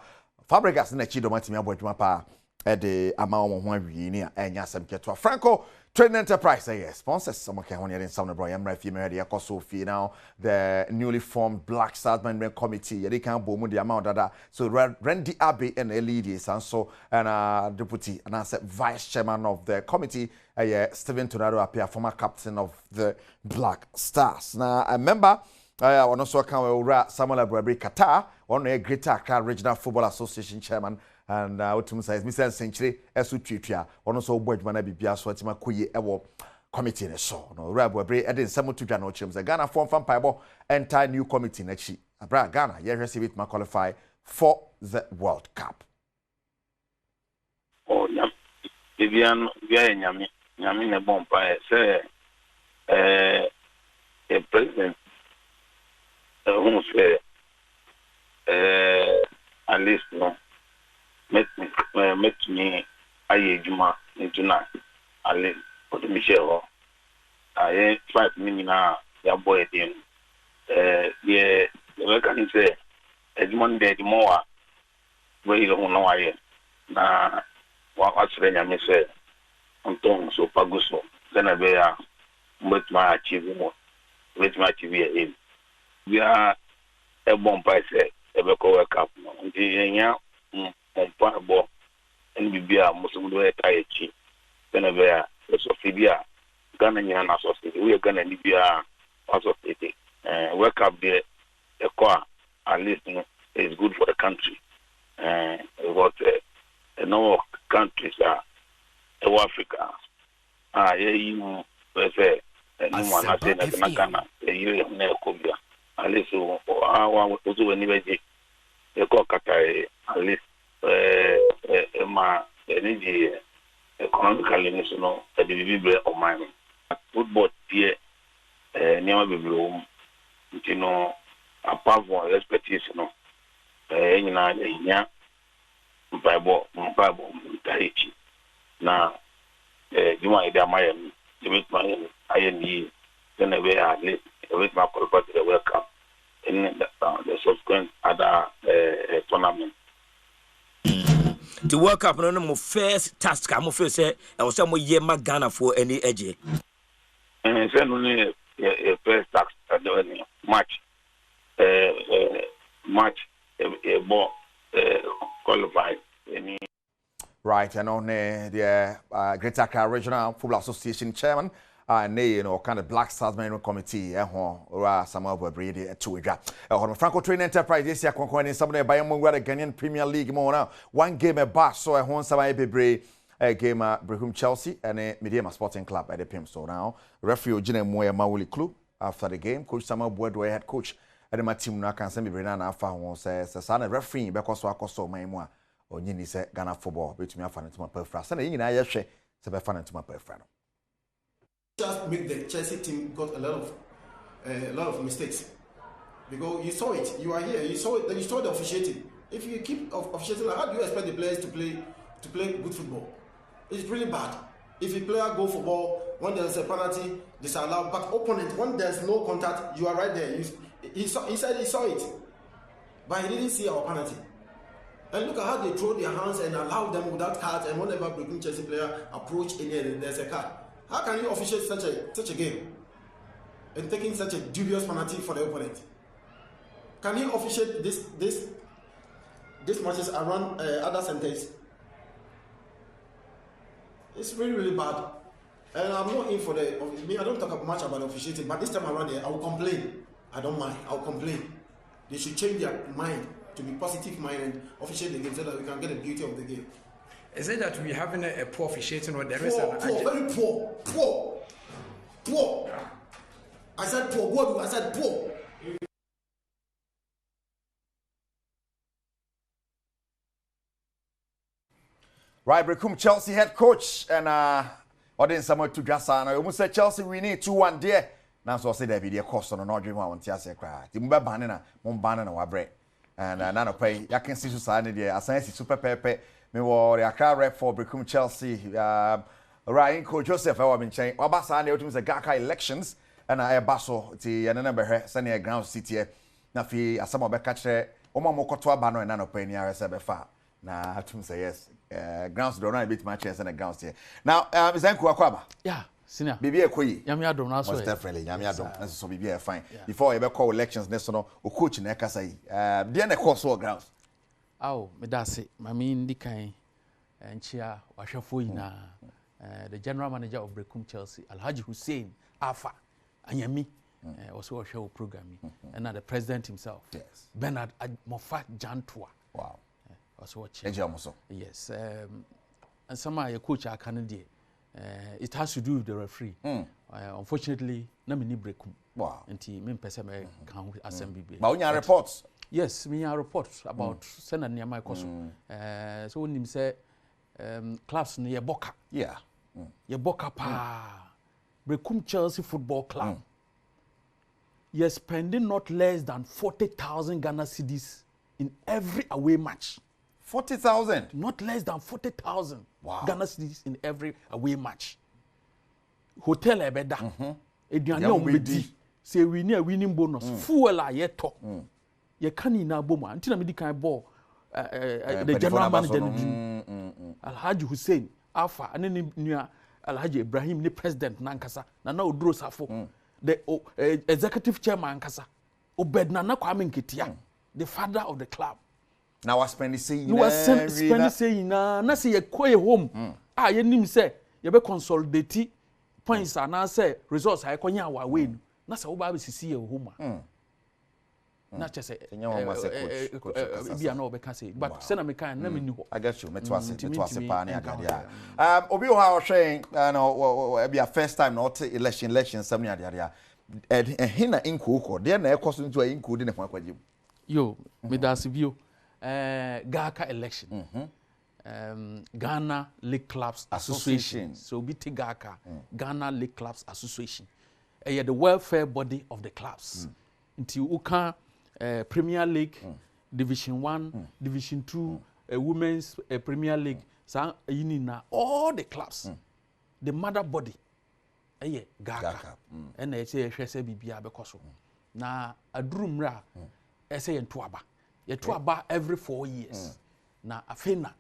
Fabregas na chido matimi abodwuma pa e de ama omo ho awie ni anya asem keto Franco Trading Enterprise yes sponsors some can honya den some bro yamra fi me de yakoso fi now the newly formed Black Stars Management Committee they can bo mu the amount dada so Randy Abbey and ladies and so and deputy and as vice chairman of the committee Steven Tornado appear former captain of the Black Stars now I remember on also account Samuel Abubakar Qatar one a Greater Accra Regional Football Association chairman and what to say Mr. Century esu twetwa ono so bodwuma na bibia so atima koye ewo committee ne so no rabo bre e de nsam to dwa no chim say Ghana form fan paibo enter new committee na chi abra Ghana ye receive it ma qualify for the World Cup. Oh yeah, Vivian via nyame ne bompa say a president who say at least no met me aye juma into na at least for the Michelle I 5 minutes na ya boy dem yeah we can say ejuma de more we don't know why na wa srenya me say onton so paguso then be ya mbet ma achieve mo mbet ma achieve e we are a bomba say e be ko World Cup no ndi nya bomba bo nbibia musumu do etayechi then be ya so fibia Ghana nyina na so say we Ghana ni bia also say World Cup there at least is good for the country what no countries are Africa you say no one has said that Ghana you na Kobia at least our also anyway Qatar at least ma energy economically no the bible of mine football here never be blow you know apart from expertise no nyina nya bible taichi na juma ida mayem debit mayem ayeni then we at least with my qualify to the World Cup in the subsequent other tournament. The World Cup no mo first task am first say e was say mo ye ma Ghana for any edge say no ni first task the match qualified any right and on the Greater Accra Regional Football Association chairman you know kind of Black Stars Management Committee or Samuel Bobrede to Edra Franco Training Enterprise this year concurring some of the Ghanaian Premier League more now one game a bar so I want some bebre game Brehum Chelsea and Mediama Sporting Club at the Pim so now referee Jine Moya Mawuli Club after the game coach Samuel Bobrede head coach and my team now can send me Brena na afa won says sana referee because so akoso man mu a onyini se Ghana football betumi afa ntoma perfra sana yin na yehwe se be fa ntoma perfra no just make the Chelsea team got a lot of mistakes because you saw it, you are here, you saw it, then you saw the officiating. If you keep officiating, how do you expect the players to play good football? It's really bad. If a player go for ball when there's a penalty, disallow, but opponent when there's no contact, you are right there. He said he saw it, but he didn't see our penalty. And look at how they throw their hands and allow them without cards, and whenever breaking Chelsea player approach in there, there's a card. How can you officiate such a game and taking such a dubious penalty for the opponent? Can you officiate this matches around other centers? It's really bad. And I'm not in for I don't talk much about officiating, but this time around I will complain. I don't mind. I'll complain. They should change their mind to be positive mind and officiate the game so that we can get the beauty of the game. Is it that we having a poor officiating or there is very poor? I said poor. What? I said poor. Right, Brehum Chelsea head coach and audience someone to Gasana. You must say Chelsea we need 2-1 there. Now so say there be the cost on no dream want to say cry. The mba banana, mon banana wa bread. And nano pay ya can see society there. Asan si super pepe. Me wo the Accra rep for Brehum Chelsea. Right, coach Joseph I wa been chain. Obasa na otum say Gaka elections and I baso ti na number he send a ground city na fi asamo be catch omo mokoto aba no na no pay ni arese be fa. Na otum say yes. Grounds don't know bit match and the grounds here. Now, is that Kwaba? Yeah, senior. Bibi Ekoi. Yami Adom na so. Most definitely, Yami Adom. So Bibi fine. Before you ever call elections next no, o coach na ka say. Dey na course for grounds. Aw, me da say, mami ndi kan enchia wahwefo yina. The general manager of Brehum Chelsea, Alhaji Hussein Afa Anyami, also a show program. And the president himself. Yes. Bernard Mofa Jantua. Wow. Also watching. Yes. And some of your coach are Canadian. It has to do with the referee. Unfortunately, na me ni breakum. Wow. Nti me pese me kan assembly be. But when you reports? Yes, me reports about send na niam ikoso. So when him say clubs ni ye boka. Yeah. Ye boka pa. Brekum Chelsea Football Club. You're spending not less than 40,000 Ghana cedis in every away match. 40,000? Not less than 40,000 Ghana cedis in every away match. Hotel ebeda. Eduane omedi. Say we need a winning bonus. Fuel a yeto. Ye kani na boma. Until me di kan ball. The general manager Alhaji Hussein Alpha and then Alhaji Ibrahim the president nankasa na oduro safo. The executive chairman kasa Obed Nana Kwame Nketia, the father of the club. Now I spend saying you are spending saying na say you go home. Ye nim say you be consolidate points and na say results I konya wa we no. Na say wo ba be sisi ye home. Na che say coach bi na obeka say but say na me kan na me ni ho. I get you. Me to ase pa na agadia. Obi o ha o hwen no be a first time no election some na agadia. Hina inko de na ekoso ntu a inko de ne ho akwajem. Yo, me da sibio. GACA election. Ghana League Clubs Association. So BT GACA, Ghana League Clubs Association. The welfare body of the clubs. Until Uka Premier League, Division 1, Division 2, Women's Premier League, all the clubs. The mother body. GACA. And I say BBA because na adrumra say entuaba. Yetuaba every 4 years. Na afena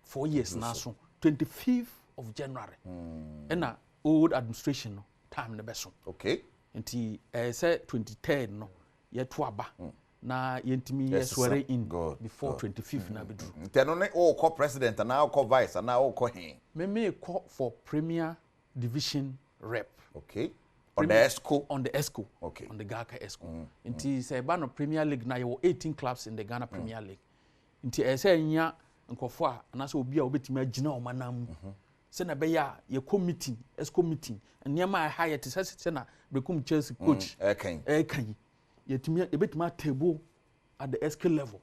4 years na so 25th of January. And na old administration no time ne beso. Okay. Nti say 23rd no yetuaba. Na yentimi swear in before 25th na bedru. Nti no ne o call president and now call vice and now call him. Me call for Premier Division rep. Okay. On the ESCO? On the ESCO. Okay. On the GACA ESCO. Inti say Bano Premier League na you 18 clubs in the Ghana Premier League. Inti say nya nkofo a na so obi a obetimi agina o manam. Se na be ya ye committee, ESCO meeting. Nyama a high to say na Brekum Chelsea coach. Kan. Yetimi ebetimi table at the ESCO level.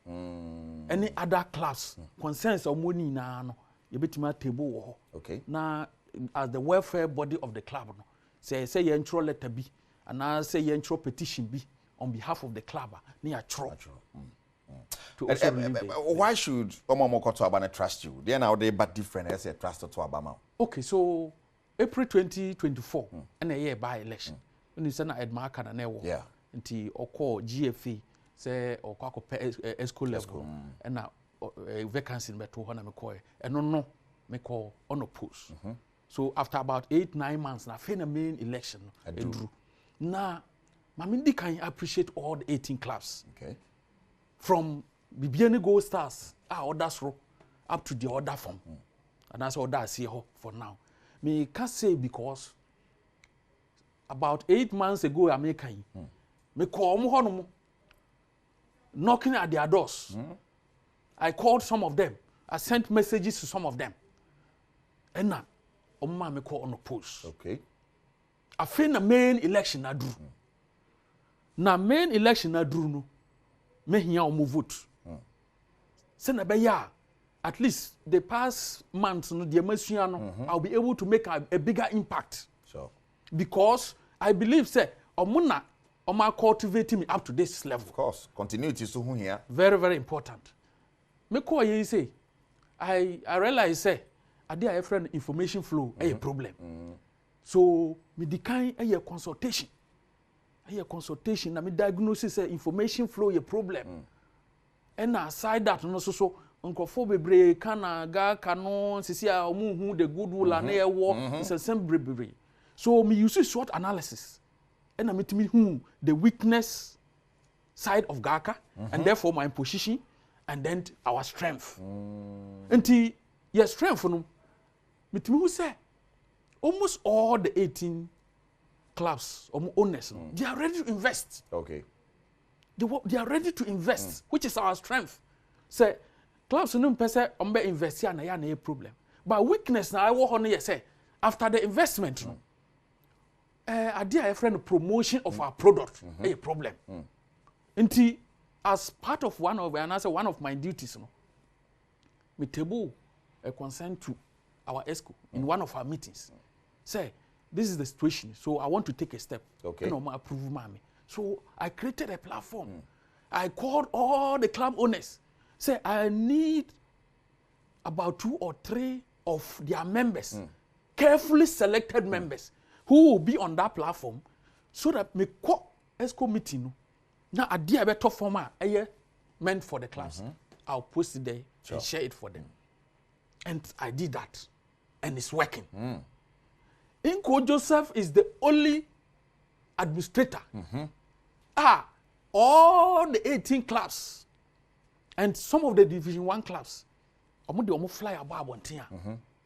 Any other clubs concerns or money na no yebetimi table wo. Okay. Na as the welfare body of the club no. Say you intro letter B, and I say you intro petition B on behalf of the club. Near true. Why should Omomo to Abana trust you? They are now they but different as a trust to Abama. Okay, so April 2024, and a year by election. When you send a Edmark and an yeah. Until or call GFA, say or call ESCO level, and now vacancy in Beto Hana McCoy, and no, me call on a post. So after about 8-9 months, na fena main election, I drew. Now, Mamindi can appreciate all the 18 clubs. Okay. From Bibiani Gold Stars, others row, up to the other form. And that's all that I see for now. Me can't say because about 8 months ago, I make me call knocking at their doors. I called some of them. I sent messages to some of them. And now, me call on a post. Okay. I think the main election I drew. Na main election I drew no. Me here on vote. Say na be ya. At least the past months no the no, I'll be able to make a bigger impact. Sure. Because I believe say omuna cultivating me up to this level. Of course. Continuity so here. Very very important. Me call you say I realize say there a friend information flow a problem. So me decline a consultation. A consultation na me diagnosis information flow a problem. And aside that no so nkofo bebre kana ga kano sisi a omu hu the good will and e wo is a bebre. So me use SWOT analysis. And I meet me who the weakness side of GACA and therefore my position and then our strength. Until your strength no me who say almost all the 18 clubs owners they are ready to invest. Okay. They are ready to invest, which is our strength. Say clubs no pese ombe invest na ya na problem. But weakness na I wo ho no say after the investment idea a friend promotion of our product a problem nti as part of one of my duties no me table a consent to our ESCO in one of our meetings say this is the situation so I want to take a step approve mommy so I created a platform I called all the club owners say I need about 2 or 3 of their members carefully selected members who will be on that platform so that me call ESCO meeting now idea better format meant for the class I'll post it there and share it for them and I did that and it's working Inko Joseph is the only administrator all the 18 clubs and some of the division 1 clubs I'm fly about one thing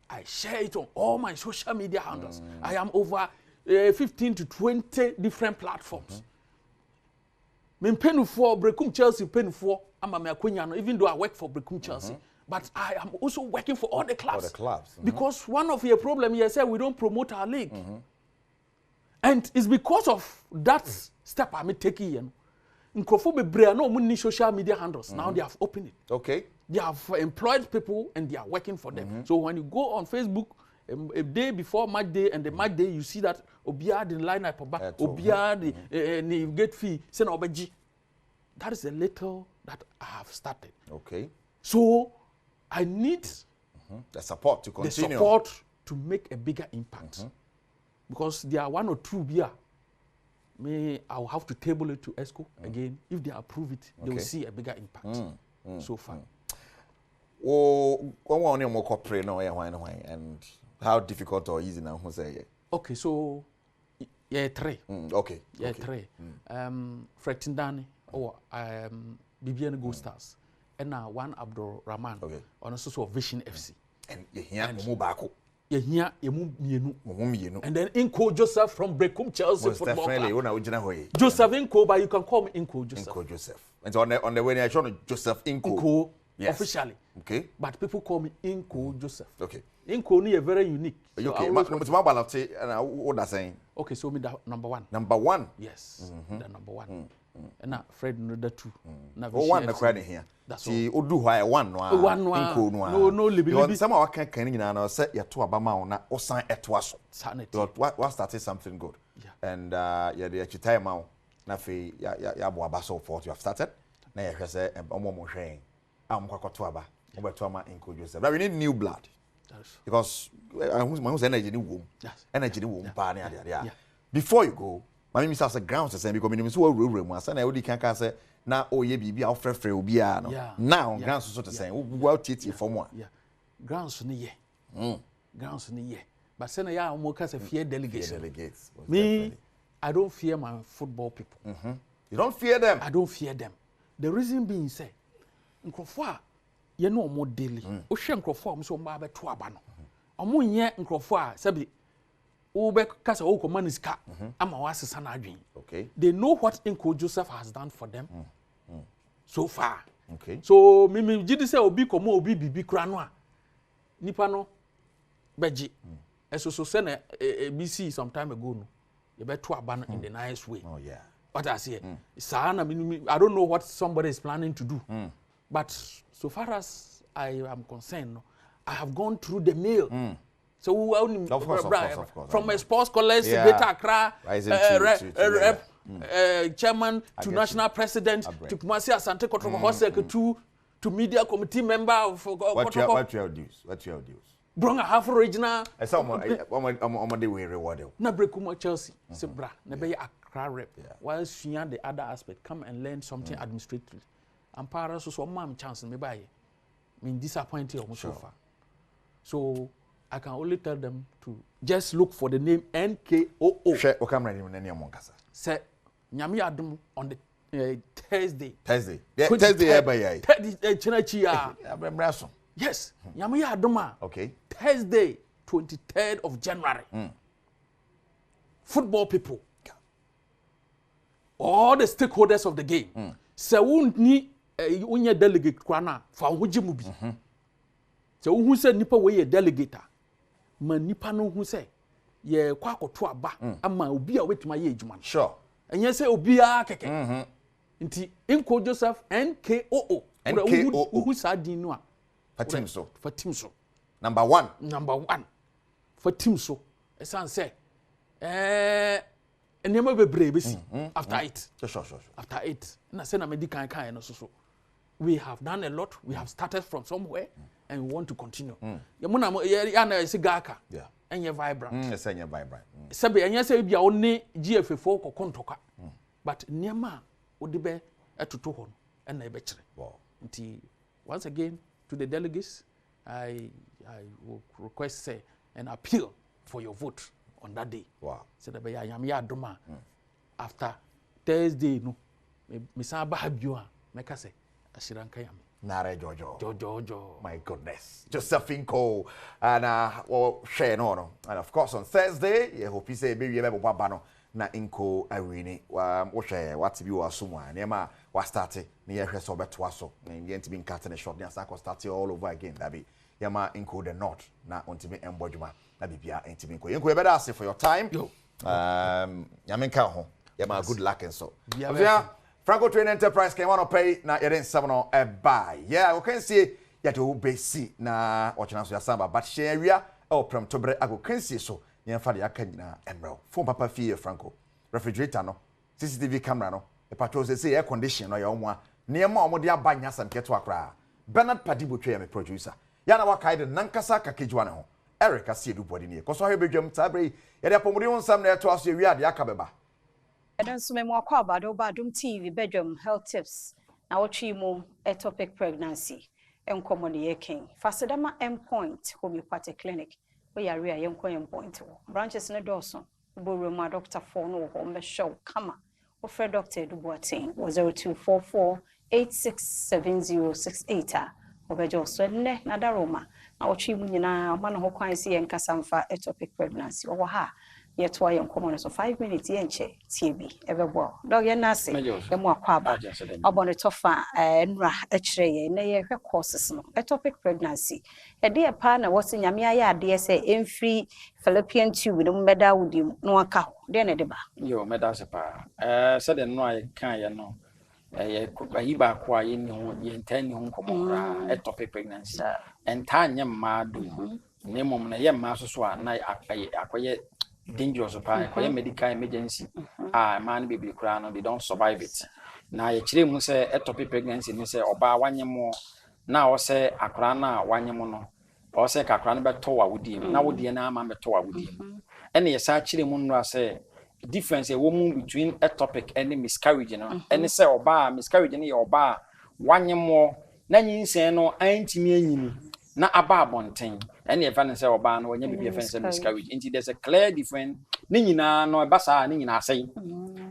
I share it on all my social media handles I am over 15 to 20 different platforms me pay for Brekum Chelsea pay for even though I work for Brekum Chelsea but I am also working for all the clubs because one of your problem here say we don't promote our league and it's because of that step I'm taking here Nkrofo bebre no mo need social media handles now they have opened it okay they have employed people and they are working for them so when you go on Facebook a day before match day and the match day you see that obia the line up obia the gate fee say na obeji that is a little that I have started okay so I need the support to continue the support to make a bigger impact because there are 1 or 2 beer I will have to table it to ESCO again if they approve it they will see a bigger impact so far one more corporate no and how difficult or easy now say okay so yeah 3 okay yeah 3 Fretindani or Bibian Go Stars and now one Abdul Rahman on a sort of Vision FC and here Mubako here mienu and then Inko Joseph from Brekum Chelsea football club Joseph Inko but you can call me Inko Joseph and on the way I show Joseph Inko officially okay but people call me Inko Joseph okay Inko ni very unique so okay what are saying okay so me the number 1 yes the number 1 and now Fred number 2 now one na here see odu why one no Inko no libi some of can nyina na say ya to aba ma na osan eto aso what started something good and ya the time ma na fe ya bo aba so for you have started na ya hwese omo hwen am kwakoto aba obeto ama Inko Joseph but we need new blood because who's energy ni wom energy ni wom pa na ade before you go my miss as a ground say because me so we mu asa na odi kan say na oye bibi a ofrefre obi a no now ground so to say we titi form one grounds ni ye but say na ya mo ka say fear delegates me I don't fear my football people you don't fear them I don't fear them the reason being say nkrofo a ye no mo daily o hwe nkrofo a mo so mba be to aba no omo nye nkrofo a sabi o be kasa o ko maniska ama wa sesa na adwen okay they know what Inko Joseph has done for them so far okay so me gidi say obi komo obi bibi kura no a nipa no beji so say na BC some time ago no you be to aba no in the nice way oh yeah what I say sana I don't know what somebody is planning to do but so far as I am concerned no, I have gone through the mail so we only of course. From a sports college Greater Accra chairman to national president to Kumasi Asante Kotoko Hosek to media committee member of Kotoko. What your dues Bronga half original some they will reward you na Brekum Chelsea se bra na be Accra rep while Suyan the other aspect come and learn something administratively and para so mam chance me buy me disappointed almost so far so I can only tell them to just look for the name NKOO. Share o camera ni name monkasa. Say nyame adum on the Thursday. Yeah, Thursday by yai. Chinachi ya. Abremraso. Yes, nyame adum a. Okay. Thursday 23rd of January. Football people. All the stakeholders of the game. Say wunni unye delegate kwa na fa hoje mu bi. Say who say nipa we delegate ma nipa no hu say ye kwa akoto aba ama obi a wetima ye ejuma sure enye say obi a keke nti Inko Joseph NKOO who sa din no a fatim so number 1 fatim so esan say enema bebre besi after it sure after it na say na medical kan no so we have done a lot we have started from somewhere and we want to continue ya muna ya na sigaka enye vibrant yes enye vibrant sabe enye say bia oni GF4 kokontoka but niema odibe etoto ho na ebe kire nti once again to the delegates I will request say an appeal for your vote on that day so that ya yam ya doma after Thursday no me san ba bio a meka say ashiranka yam Nare Jojo. My goodness. Josephine Cole. And share no. And of course on Thursday, you hope you say baby ebe bano na Inko Irene. Share what you are someone. Nema was started near her sober twaso. And yet to be cut in a short. Then start all over again. That be Yama Inko the North. Na ultimate embodiment. That be Pia Intiminko. Inko better ask for your time. Yaminka ho. Yama good luck and so. Franco Train Enterprise came on to pay na yeren 7 a buy. Yeah, we can see yet you besi na ochana so yasamba but share area or from tobre ago can see so yen fa de akanyina emerald. Phone papa fie Franco. Refrigerator no, CCTV camera no, e patrol say air condition no ya omwa. Niema omo de abanya sam keto akra. Bernard Padibo twa me producer. Ya na wakai de nankasa kakejwa ne ho. Eric asiedu body ne. Koso he bedwam tabre ye de pomodi wonsam na eto aso wi ade akabeba. Adom so memo akwa Badwam TV Badwam health tips na wotwi mu a topic pregnancy enkomo de yeken fasedama endpoint homeopathic clinic we yare a yenko endpoint branches ne doso boru ma doctor for no ho me show kama wo fre doctor Duboatin 0244867068 obejo so ne na daroma na wotwi mu nyina ma no ho kwan si yenkasamfa a topic pregnancy wo ha yet why am common so 5 minutes yenche TB everbo dog yen nase dem akwaba obon tofa nra akire ye na ye hwe courses no a topic pregnancy e de pa na wose nyame aye ade se emfree Philippine tube no meda wudi no aka ho de na de ba yo meda se pa se de no aye kan ye no ye yi ba kwa ye ni ho ye ntan ni ho komora a topic pregnancy enta nya ma do ne mom na ye ma so a na akoye dangerous for medical emergency man baby cry no they don't survive it na ye kire mu say a topic pregnancy ni say oba wanyemo na o say akra na wanyemo no o say kakra no beto wa wodi na wodi na ama beto wa wodi ene ye sa kire mu no say difference e wo mu between a topic and miscarriage no ene say oba miscarriage ni oba wanyemo na nyinsen no antimi anyini na aba abonten any fan say oba no nya bibia fan say miscarriage until there's a clear difference ni nyina no eba sa ni nyina say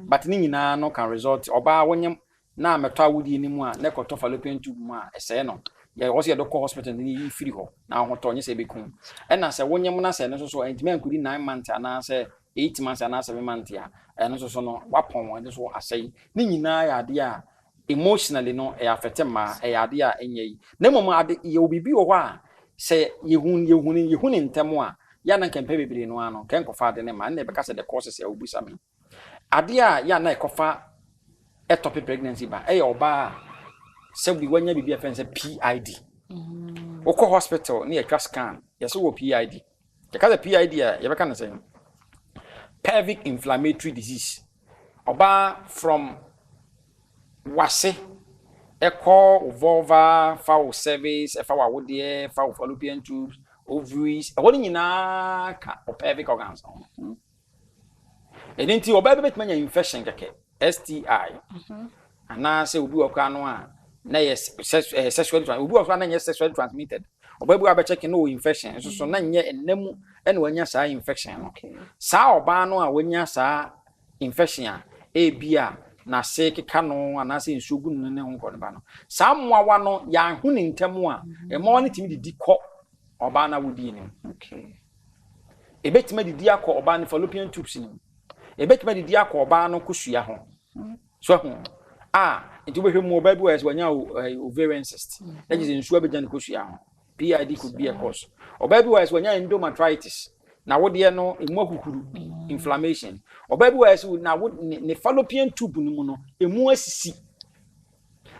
but ni nyina no can result oba wonyem na meto awudi ni mu a na ekoto fallopian tube mu a ese no ya wo se doctor hospital ni free ho na ho to nye se bekum e na se wonyem na se no so entiment kudi 9 months ana se 8 months ana 7 months ya eno so no wapon won so asay ni nyina ya de a emotionally no e affect ma e ade a enye na mom ade ye obibi wo a se yehun ntemo a ya na nkempe bebere no ano ken kofa ade ne ma na be ka se the causes ya obusa me ade a ya na ekofa ectopic pregnancy ba e oba se bi wanya bibi afen se PID oko hospital ni e scan yes wo PID ke ka se PID a ye be ka na se pelvic inflammatory disease oba from wase echo vulva foul cervix efa wodie foul fallopian tubes ovaries woni nyina ka pelvic organs edinti oba betuma nya infection keke STI ana se obi okra no a na yes sexually obi okra na yes sexually transmitted oba bu abe check no infection so na nya enemu ene wanya saa infection saa oba no a wanya saa infection a ebia na se keka no anase nsugu ne ho ko ne ba no saa moawa no ya hu ne ntemu a e mo ne timi didi kɔ oba na wodi ni ebetima didi akɔ oba ne fallopian tubes ni ebetima didi akɔ oba no kusua ho so ho nti wo hwɛ mu oba bi wɔ wanya ovarian cyst that is nsuwa be jan kusua ho PID could be a cause. Or baby wise when you're endometritis. Now what do no inflammation. Or baby wise now what the fallopian tube no emuasi.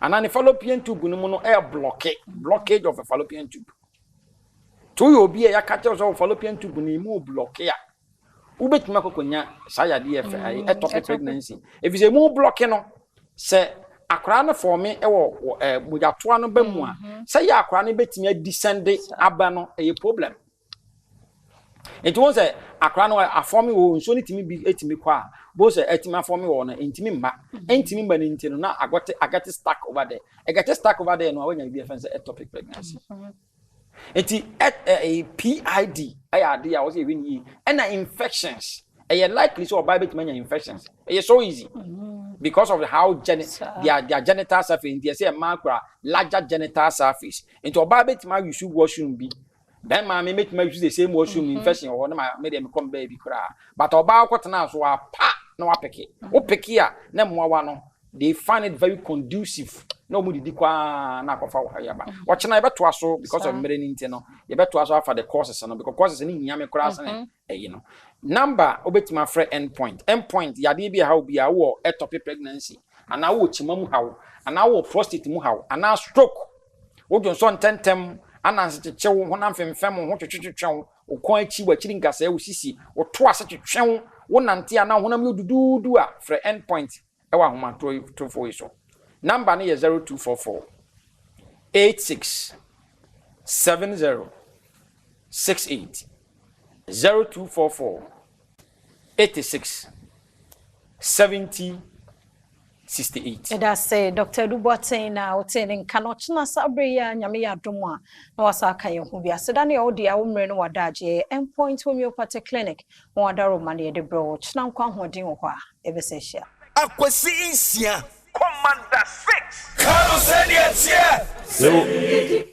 And then the fallopian tube no air blockage of a fallopian tube. To you be a catcher of fallopian tube no blockade. Ubet makokonya saya DFI ectopic pregnancy. If it's a more blocking no say akra no for me ewo mujatoa no bamu a say ya akra no betimi descend aba no e problem. It was a akra no aform wo nso ni timi bi etimi kwa bo say etimi aform wo no entimi mma entimi mba ni ntino na agate stack over there. E get stack over there no awanya bi efense ectopic pregnancy. Eti a PID ayade a was even yi and infections a likely so by many infections it's so easy because of how their genital surface they say macra larger genital surface into a bit my you should washroom be then my make me use the same washroom infection or my made them come baby cry but about what now so pa no apeke o pekia na mo no they find it very conducive. Nobody did na kofa wahayaba. Watch na beto aso because of many nti no. You beto aso for the courses no because courses ni nyame class na you know. Number obetima free endpoint. Endpoint yade bi how bi a wo ectopic pregnancy. Ana wo chima mu hawo. Ana wo prostate mu hawo. Ana stroke. Wo jonso ntentem ana nsecheche wo honam femfem ho twetwetwe wo kon achi wachiri nkasa wo sisi wo to ase twetwe wo nante ana honam yodudu a free endpoint. Ewa homa to for iso. Number ni 0244 86 70 68 0244 86 70 68. Eda say Dr. Dubotin na otenin kanochna sabre ya nyame ya domwa na wasaka ye hu bia seda ne odi a womre no wadaje endpoint homeopathy clinic wadaro mane de bro chna nkwa hodin ho a ebese hia akwasi insia Commander 6 Kano Senior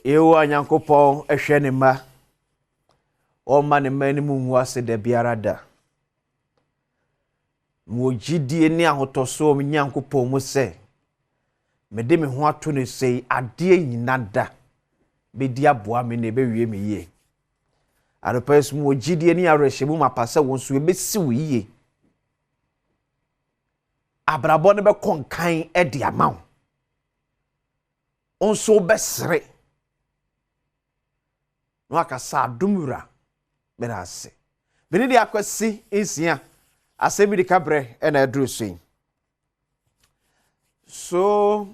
Yo anyankopon ehwe ne ma o ma ne ma ni mu hu ase da biara da mo gidie ni ahotoso o nyankopon mu se me de me ho ato ne sei ade nyina da be di aboa me ne be wie me yie aropes mo gidie ni arehye mu mapase won so e be si wo yie abrabo ne be konkan e di amaw onso besre no akasa dumura berase beni di akwasi insia asemi di kabre e na aduru so so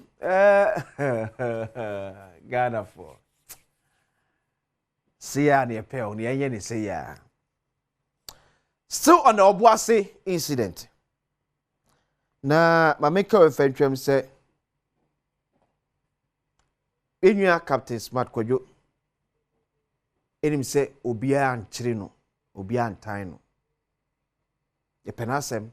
Ghana for sia ne pe on ye ne say ya still on the Obuasi incident na mameka ofentwem se enua Captain Smart Kojo enim se obia ankyere no obia antan no ye penasem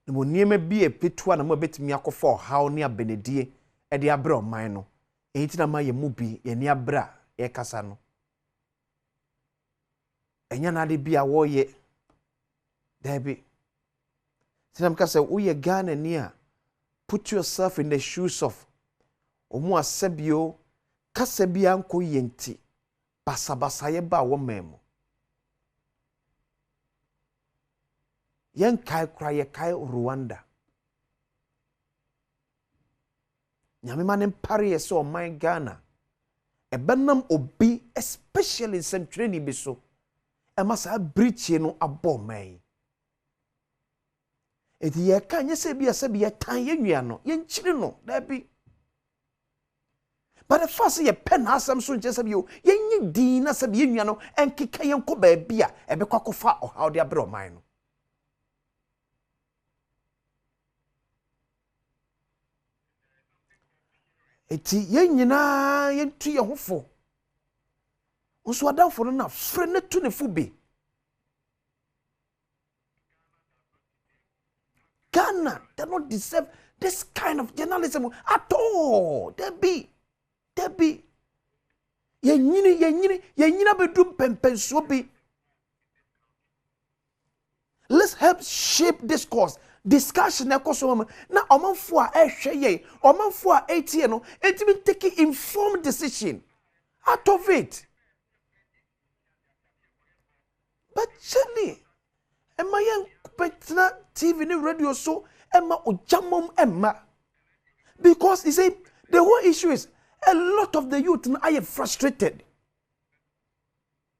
no niema bi epetua na mo betimi akofo haw ne abenedie e de abra oman no enti na ma ye mu bi ye ne abra ye kasa no enya na de bia wo ye Debbie. Sinam kase uye Ghana niya. Put yourself in the shoes of omu asebio kasebia anko yenti. Basa ye ba wo memo. Yen kai kra ye kai Rwanda. Nyame manem pari ye so my Ghana. Ebenam obi especially some training biso. Emasa brichi no abo mai. Eti ye ka nye se bia tan ye nwia no ye nchiri no da bi but the first ye pen asam so nche se bi o ye nyi din na se bi nwia no enkeka ye nko ba bia e be kwakofa o how de abro man no eti ye nyina ye ntu ye hofo nso adafo no na fre ne tu ne fu bi Ghana does not deserve this kind of journalism at all. Debbie. Ye nyina bedum pempenso bi. Let's help shape discourse. discussion na koso na omanfo a ehwe ye omanfo a etie no etimi take informed decision out of it. But Charlie, Emma young Petra TV ni radio so Emma ojamom Emma. Because he said the whole issue is a lot of the youth are frustrated.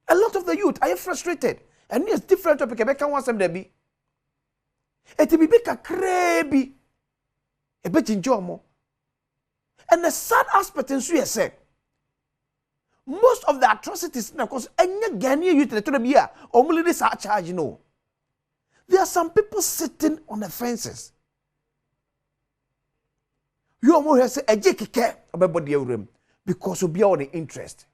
A lot of the youth are frustrated. And it's different topic. I can want some there be. It be big a crabby. A bit in Jomo. And the sad aspect in Suya most of the atrocities, of course, any Ghanaian youth to be here, only this are charge, you know. There are some people sitting on the fences. You almost say a jake care about the room because you be on the interest.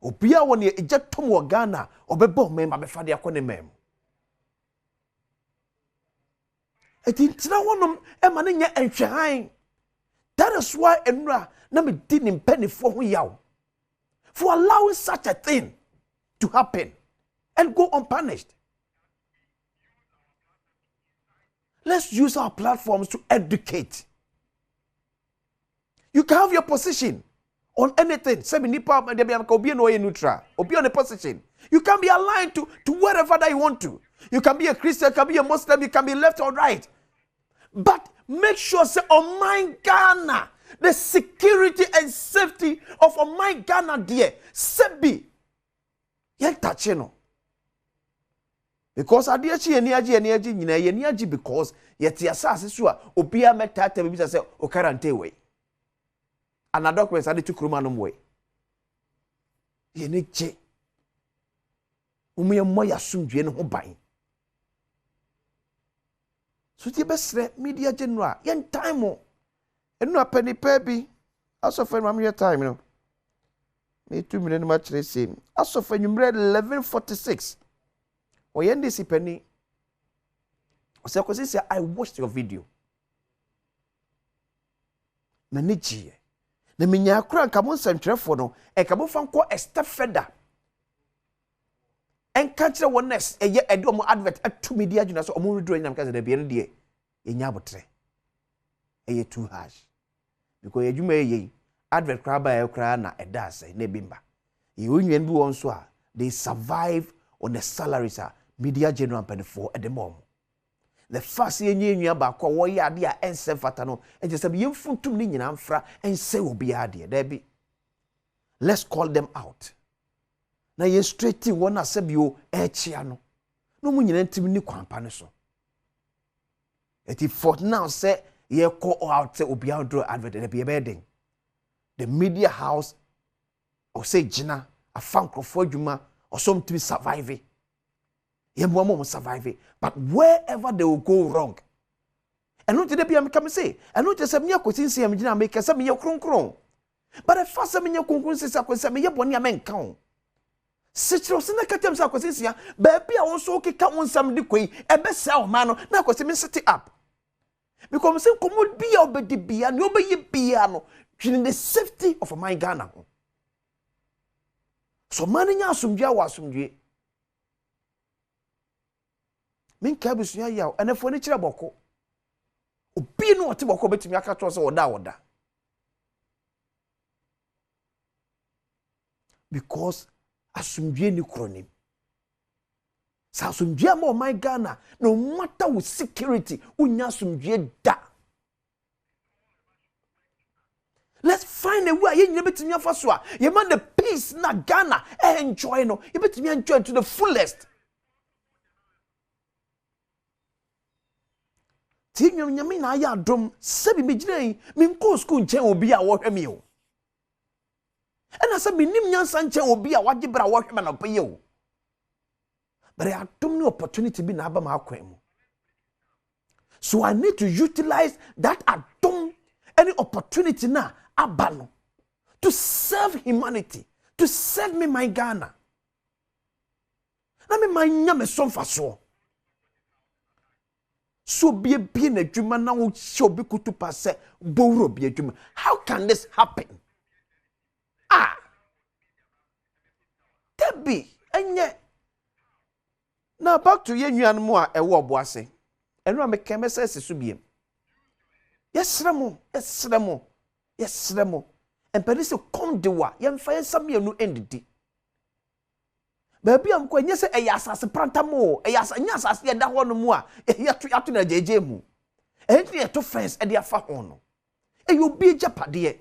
Obia woni ejetom wo Ghana obebo member be fade akone mem etintina wonom e ma nya enhwehan. That is why enura na me di ni mpanifo ho yaw for allowing such a thing to happen and go unpunished. Let's use our platforms to educate. You can have your position on anything. Neutral. Or be on a position. You can be aligned to wherever that you want to. You can be a Christian, you can be a Muslim, you can be left or right. But make sure, say, on my Ghana, the security and safety of my Ghana, dear, Sebi. Yen tacheno. Because adiachi eniaji because yeti asase so a obia metata be say o karante we. And a documents are the 2 Krumanum way. Ye need che. Umia moya sum due no ho ban. So the best media general, yen time o. Enu apeni pebi. Aso fe mam time no. Me 2 million much the same. Aso fe number 1146. O yen this penny. O say ko say I watched your video. Manage na minya akura nka mo nsɛntwerɛfo no ka mo fa nkɔ estep feda enka kyerɛ won next eye ede mo advert atu media juna so omo redro nyam ka sɛ da bia no de enya abotre eye too harsh because edwuma eye advert kra ba e kra na eda asɛ na bimba ye onwen bi won so a they survive on the salaries a media general for at the moment. The first year you about what you are and self fatano, and just a young foot to me in Amfra and say will be idea. Debbie. Let's call them out. Now you're straight in one as you chiano. No one you enter me so. It is for now say ye call out say will be out advert and be a bedding. The media house or say Gina, a funk of Juma or something surviving. Yemwamo survive, but wherever they will go wrong. And not today, I'm coming say, and not just a mere question, say, I'm going to make a some your cron. But a fast some in your conclusions, I could say, me upon your men count. Citrus in the Catam Sacosia, baby, I also come on some liquid, a best sell man, now because me set it up. Because some commode be over the piano, nobody piano, in the safety of my Ghana. So, money, some jawa, some ye. Min kabusua yaw anafo ni kire boko obi no ote boko betimi aka to so oda because asumdwe ni kronim sa asumdwe ma my Ghana no matter with security unya asumdwe da. Let's find a way you betimi afa so a ye man the peace na Ghana enjoy no you betimi enjoy to the fullest. Tinyo nyame na ya dom sebi mejinai min ko school nchen obi a wo hweme o ena se minim nyansa nchen obi a wage bra wo hweme na peye o but I don't know opportunity bi na aba ma akwan mu. So I need to utilize that atom any opportunity na aba no to serve humanity, to serve me my Ghana. Na me manya me so mfaso. So be a being a dreamer now show be kutu passe boro be a dreamer. How can this happen? Ah, Debbie, and yet now back to ye new animal a war boise. eno a mekeme sese so biem yesremo empani se kom de wa yemfa yensam ye no endidi baabi am ko nyese asase prantamo nya asase ye da ho no mu a yeto na jeje mu enti yeto fence e de afa ho no obi japade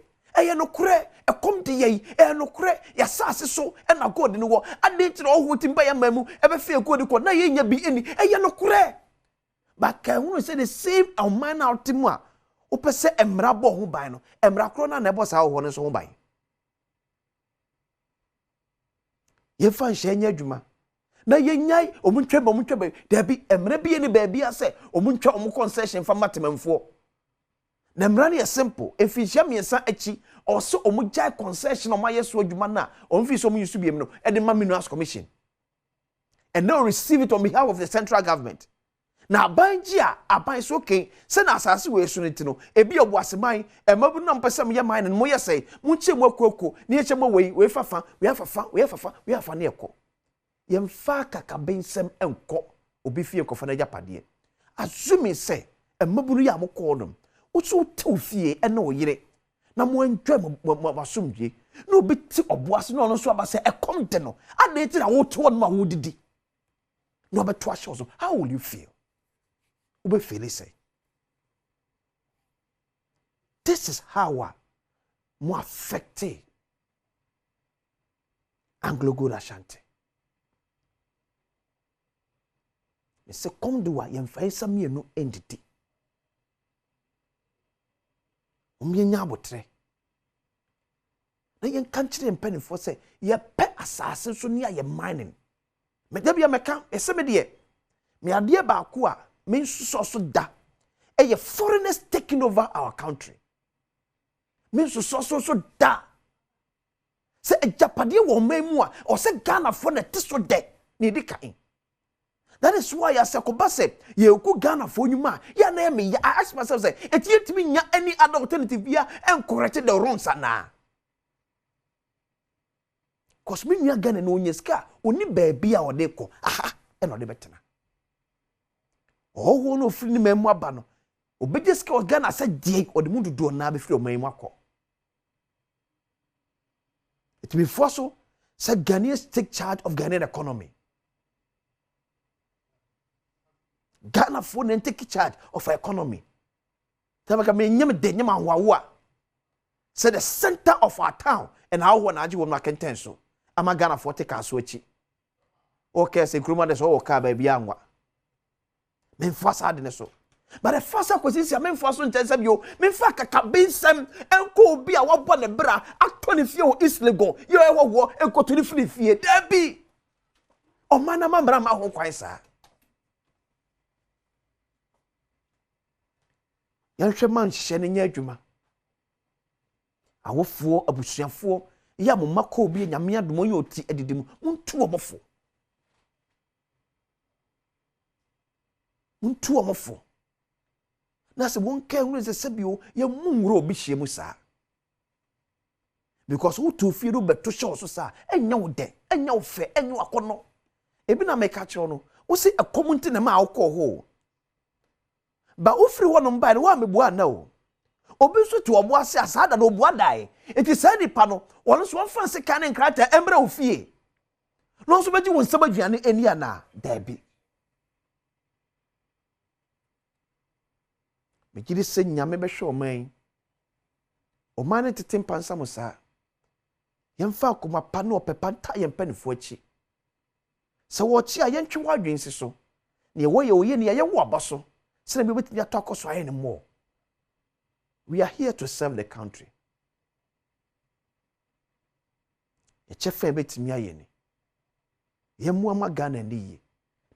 no kure kom de ye no kure ya asase so na god ni wo ade tire oho timba ya mamu be fe god ko na ye nya bi eni no kure ba ka hu say the same man out mu a opese emra bo ho ban no emra kro na ebo sa ho no so ho ban ye fan shenya adwuma na ye nyai omuntweba dabi emra bi ni ba bi ase omuntwa concession fa matemamfo na emra ne simple efihia miensa achi also omujai concession omayeso adwuma na omfi so omuyisu biem no e de ma minerals commission and now receive it on behalf of the central government. Na abanji a aban so okay se na asase we so nti no ebi obuaseman emabu na mpese me man no moye sei munche mu akoko ne eche mo we fafa we afa ne ekọ yemfa kaka bensem enko obi fie kofa na japade azumi se emabu ya mokọ dum utu tew fie ena oyire na mo antwa masomdwe na obi ti obuase no so abase ekom de no ade ti na wo to no ma wo didi no obeto asho so how will you feel? Ube feel say this is how more affected Anglo-Good Ashanti. Me se come do wa yemfa nsam no endidi. Nya abotre. Na yen kanchire mpanifo say ye pe asase so ne ye mining. Me da bia meka eseme de me ade ba ko a mean so da a foreigners taking over our country means so da say a Japanese woman or say Ghana for the tiso de ni dikain. That is why I say Kobase ye ku Ghana for you ma ya na me ya I ask myself say it yet me nya any other alternative here and correct the wrongs na cause me nya Ghana no nyeska oni baabi a ode ko aha e no de betena. Oh, no, free memo abano. Obejeske was Ghana said, Jake, or the moon to do na be free of my mako. It be fossil, said Ghanaians take charge of Ghanaian economy. Ghana phone and take charge of our economy. Tabaka me nyame de nyama wawa. Said the center of our town and how one aji will make intenso. Ama Ghana for take our switchy. Okay, say Kruma des all car baby angwa. Men fasa de so but the fasa kwesisi men faso ntensem yo men fa kaka bensem enko obi a wabo ne bra atoni fie o islegon yo ewo enko tuni fie dabi o mana mambra ma ho kwan sa yan hwe man hye ne nya adwuma awofuo abusuafo ya mo mako obi nyame adom yo ti edidim muntu omofo muntu omofo na se won ka hu se sebio ye munwuro obi hye mu sa because who to feel beto show so sa enya wo de enya wo fe enya akono ebi na meka kire no wo se akomunti na ma akọ ho ba ofri wo no mba ne wa mebu ana o obi so to obo ase asada na obu adai eti sa nipa no won so fanse kan ne nkrata embra ofie no so beji won saba duane eni ana dabi megiri se nyame be hwe oman tete mpansa musa yemfa akoma pa na opepa nta yempanifo achi se wo chi a yentwe wadwensi so ne wo ye oye ne ye wo abaso se na bi betimi atakoso aye ne mo. We are here to serve the country. Echefe betimi aye ne yemu ama Ghana ndi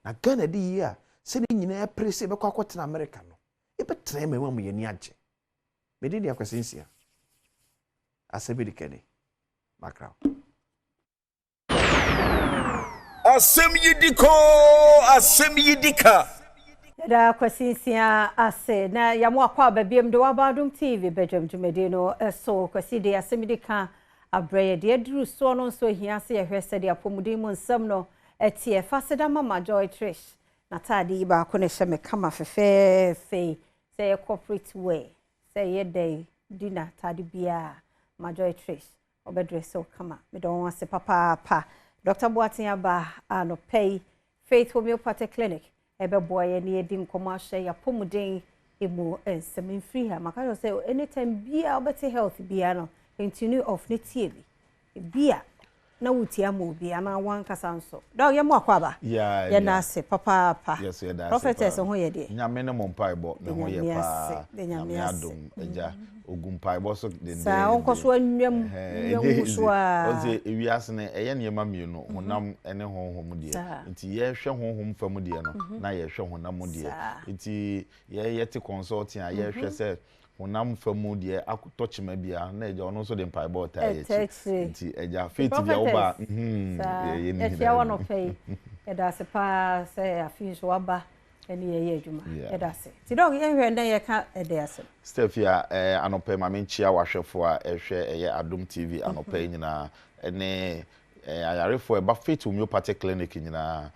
na Ghana di a se ne nyina prese be kwa kwotena America no ebe treme mu ye ni age me di akwasensia asebi kene background asem yidika da kwasinsia ase na yamu akwa babiem de Badwam TV Badwam dwumede no so kwaside asemidika abreye de duru so no so hia se yehwese de apomudin mu nsam no etie faseda mama Joy Trish na tade ba ko ne hye me kama fefefe say corporate wear say ye day dinner tade bia Majoy Trish obedress so kama me don want se papa Dr. Boatin aba no pay Faith Homeopathic Clinic ebe boy ne edi nkomo ahye ya pomuden emu ensem free ha maka say anytime bia obete health bia no continue off ne tie bia na wutia mo bia na wan kasa nso dog ye mo akwaba ye na se papa yes ye da prophetess ho ye de nyame ne mo mpaebo ne ho ye pa nyame adom eja ogun mpaebo so de sa onko so anwam so a oze ewiase ne eye ne ma mienu honam ene honhom de nti ye hwe honhom fam de no na ye hwe honam de nti ye te consulting a ye hwe se honam famu de akotɔchima bia na eja ono so de mpaebo ta ye nti eja faith bia oba ye ni hia wono pay eda se pa se afin so aba eni ye adwuma eda se ti dog ye hwe ndan ye ka eda se Stefia anope ma menchia wahwefo a ehwe eye Adom TV anope nyina ene ayarefo eba Faith Homeopathic Clinic nyina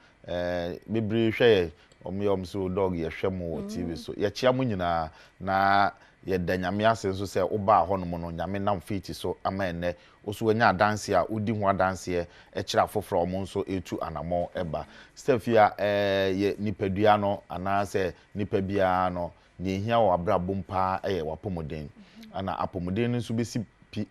bebre hwe omyom so dog ye hwe mo TV so ye chia mo nyina na ye danyame ase so se oba ho no no nyame nam Faith so ama ene oso anya adanse a odi ho adanse e kira foforo mo nso etu anamo eba Stefia ye nipadua no ana se nipabia no ni hia wa brabo mpa wapomoden ana apomoden nso besi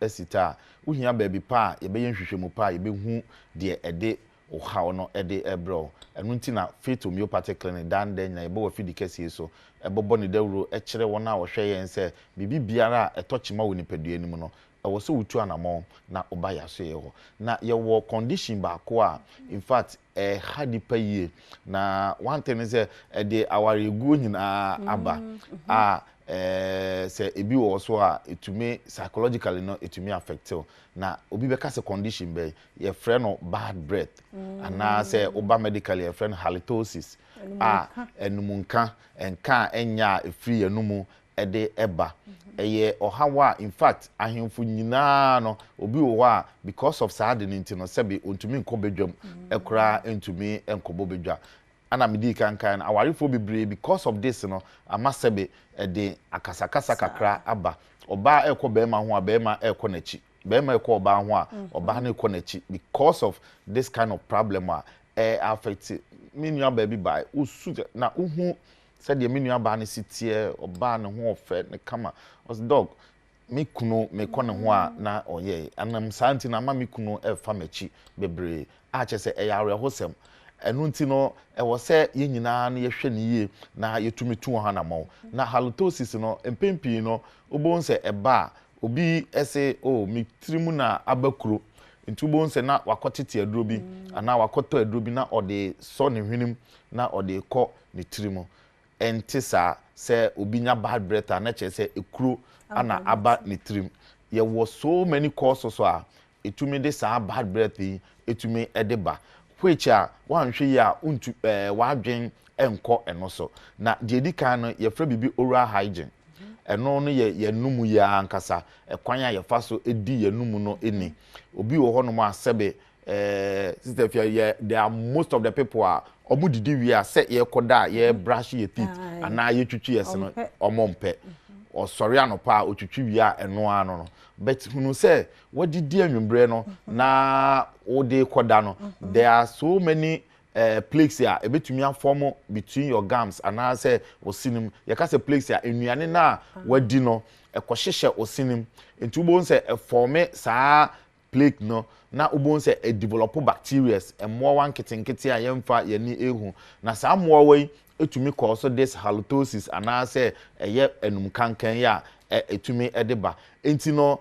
esita wo hia baabi pa ye be nhwehwemu pa ye be hu de ede ohaw no ede ebro enu nti na Faith Homeopathic Clinic dan den na ye bo afidi kese so ebobo ne dawro e kire wona wo hwe yen se bibi biara etochima wo nipadua nim no ewo so wutu anamo na oba ya so ye ho na ye wo condition ba ko a in fact hadipa yie na one thing is de aware egu nyina aba se ebi wo so a etumi psychologically no etumi affect na obi be ka se condition be ye friend no bad breath ana se oba medically ye friend halitosis enumunka enka enya efiri enumu ede eba eye ohawa in fact ahemfu nyina no obi wo a because of sad ninti no sebe ontumi nkobedwam ekura entumi enkobobedwa ana medi kankan awarefo bebre because of this no amasebe ede akasakasa kakra aba oba ekobema ho abema ekonachi bema ekoba ho a oba na ekonachi because of this kind of problem affect minua baby by usu na uhu said the minua ba ne sitie oba ne ho ofe ne kama was dog me kuno me kone ho a na oye anam santi na ma me kuno fa machi bebre a che se eyare hosem enu nti no wo se ye nyina na ye hwe ne yie na yetumi tu ha na mo na halitosis no empempi no obo nse eba obi ese mi trimu na abakuro nti obo nse na wakotete aduro bi ana wakoto aduro bi na ode so ne hwenim na ode ko ne trimu entisa se obi nya bad breath na che se ekuro ana aba ne trim ye was so many causes so a etumi de sa bad breath etumi edeba which a wanhwe ya untu wadwen enko eno so na de di kan no ye fra bibi oral hygiene eno no ye numu ya ankasa ekwan a ye fa so edi ye numu no eni obi wo ho no ma sebe sister fia ye there are most of the people are omudidi wi a se ye koda ye brush ye teeth ana ye twitwi yes no omompe o sorry anopa otwitwi wi a eno ano no but hunu se wadidi anwumbre no na ode koda no there are so many plaques here ebetumi form between your gums ana say osinim ye ka say plaques here enuane na wadi no ekohyehe osinim entubo nse form saa plaque no na ubon se develop bacteria emmo wan kitenkete a yemfa yani ehu na saa mo wei etumi cause this halitosis ana say eye enum kankan ya etumi edeba enti no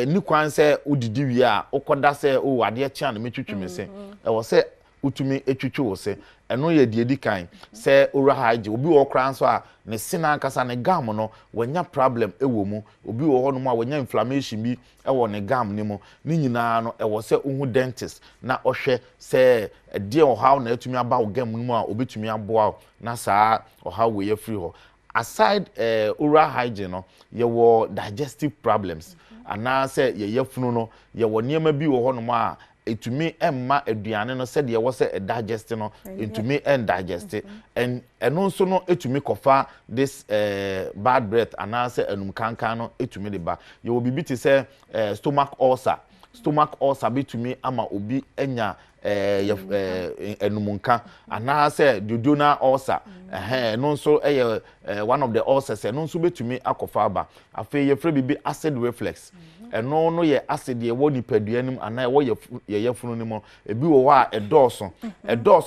ni kwan se udidi wi a ukoda se o ade chia na metwitwime se wo se utumi etwitwi wo se eno ye de edikan se oral hygiene obi wo kran so a ne sina nkasa ne gam no wanya problem ewo mu obi wo ho no mu a wanya inflammation bi ewo ne gam ni mu ni nyina no ewo se ohu dentist na ohwe se de o how na etumi aba wo gam mu a obetumi aboa na saa o how we free ho aside oral hygiene no ye wo digestive problems ana se ye yefunu no ye wo niema bi wo ho no mu a etumi emma aduane no se de wo se digest no etumi en digest and eno nso no etumi kofa this bad breath anase enum kankan no etumi de ba ye obi bi te se stomach ulcer betumi ama obi enya enumunka anase duodenal ulcer no nso one of the ulcers no nso betumi akofa aba afi ye frɛ bibi acid reflux eno no ye acid ye wo nipaduanim ana wo ye yefunu ni mo ebi wo wa edoso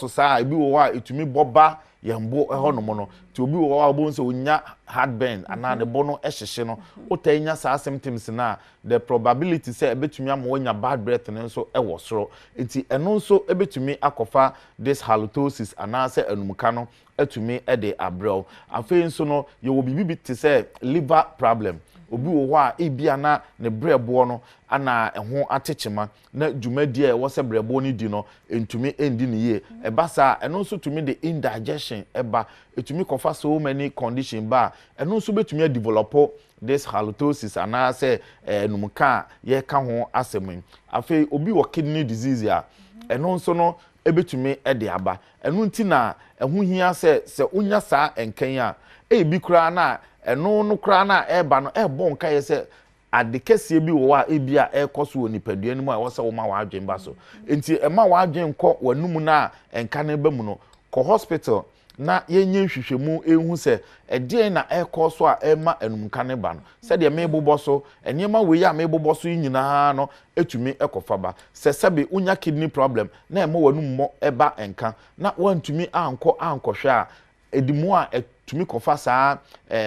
saa ebi wo wa etumi boba yambo ehonom no ti obi wo wa obo nso onya heartburn ana ne bo no ehyehye no otanya saa symptoms na the probability say ebetumi am wonya bad breath ne nso ewo soro enti eno nso ebetumi akofa this halitosis ana say enumuka no etumi ede abrel afei nso no ye wo bibi te say liver problem obi wo ho a ebia na ne brebo no ana eho atechema na dwumadi e wo se brebo ni di no entumi endi ne ye eba sa eno nso tumi de indigestion eba etumi kofa so many condition ba eno nso betumi develop this halitosis ana say enumuka ye ka ho asem afei obi wo kidney disease a eno nso no ebetumi ede aba eno nti na eho hia se unya saa enkan a ebi kura na eno no kura na eba no ebo nka ye se adekese bi wo a ebia ekoso woni paduani mu a wo se wo ma wa adwen ba so enti ema wa adwen kɔ wanum na enka na ba mu no kɔ hospital na yenye hwehwemu ehu se edien na ekoso a ema enumka ne ba no se de me bobɔ so enema we ya me bobɔ so nyina no etumi ekofa ba se sebe unya kidney problem na ema wanum mo eba enka na wantumi ankɔ hwɛ a edimu a etumi kofa saa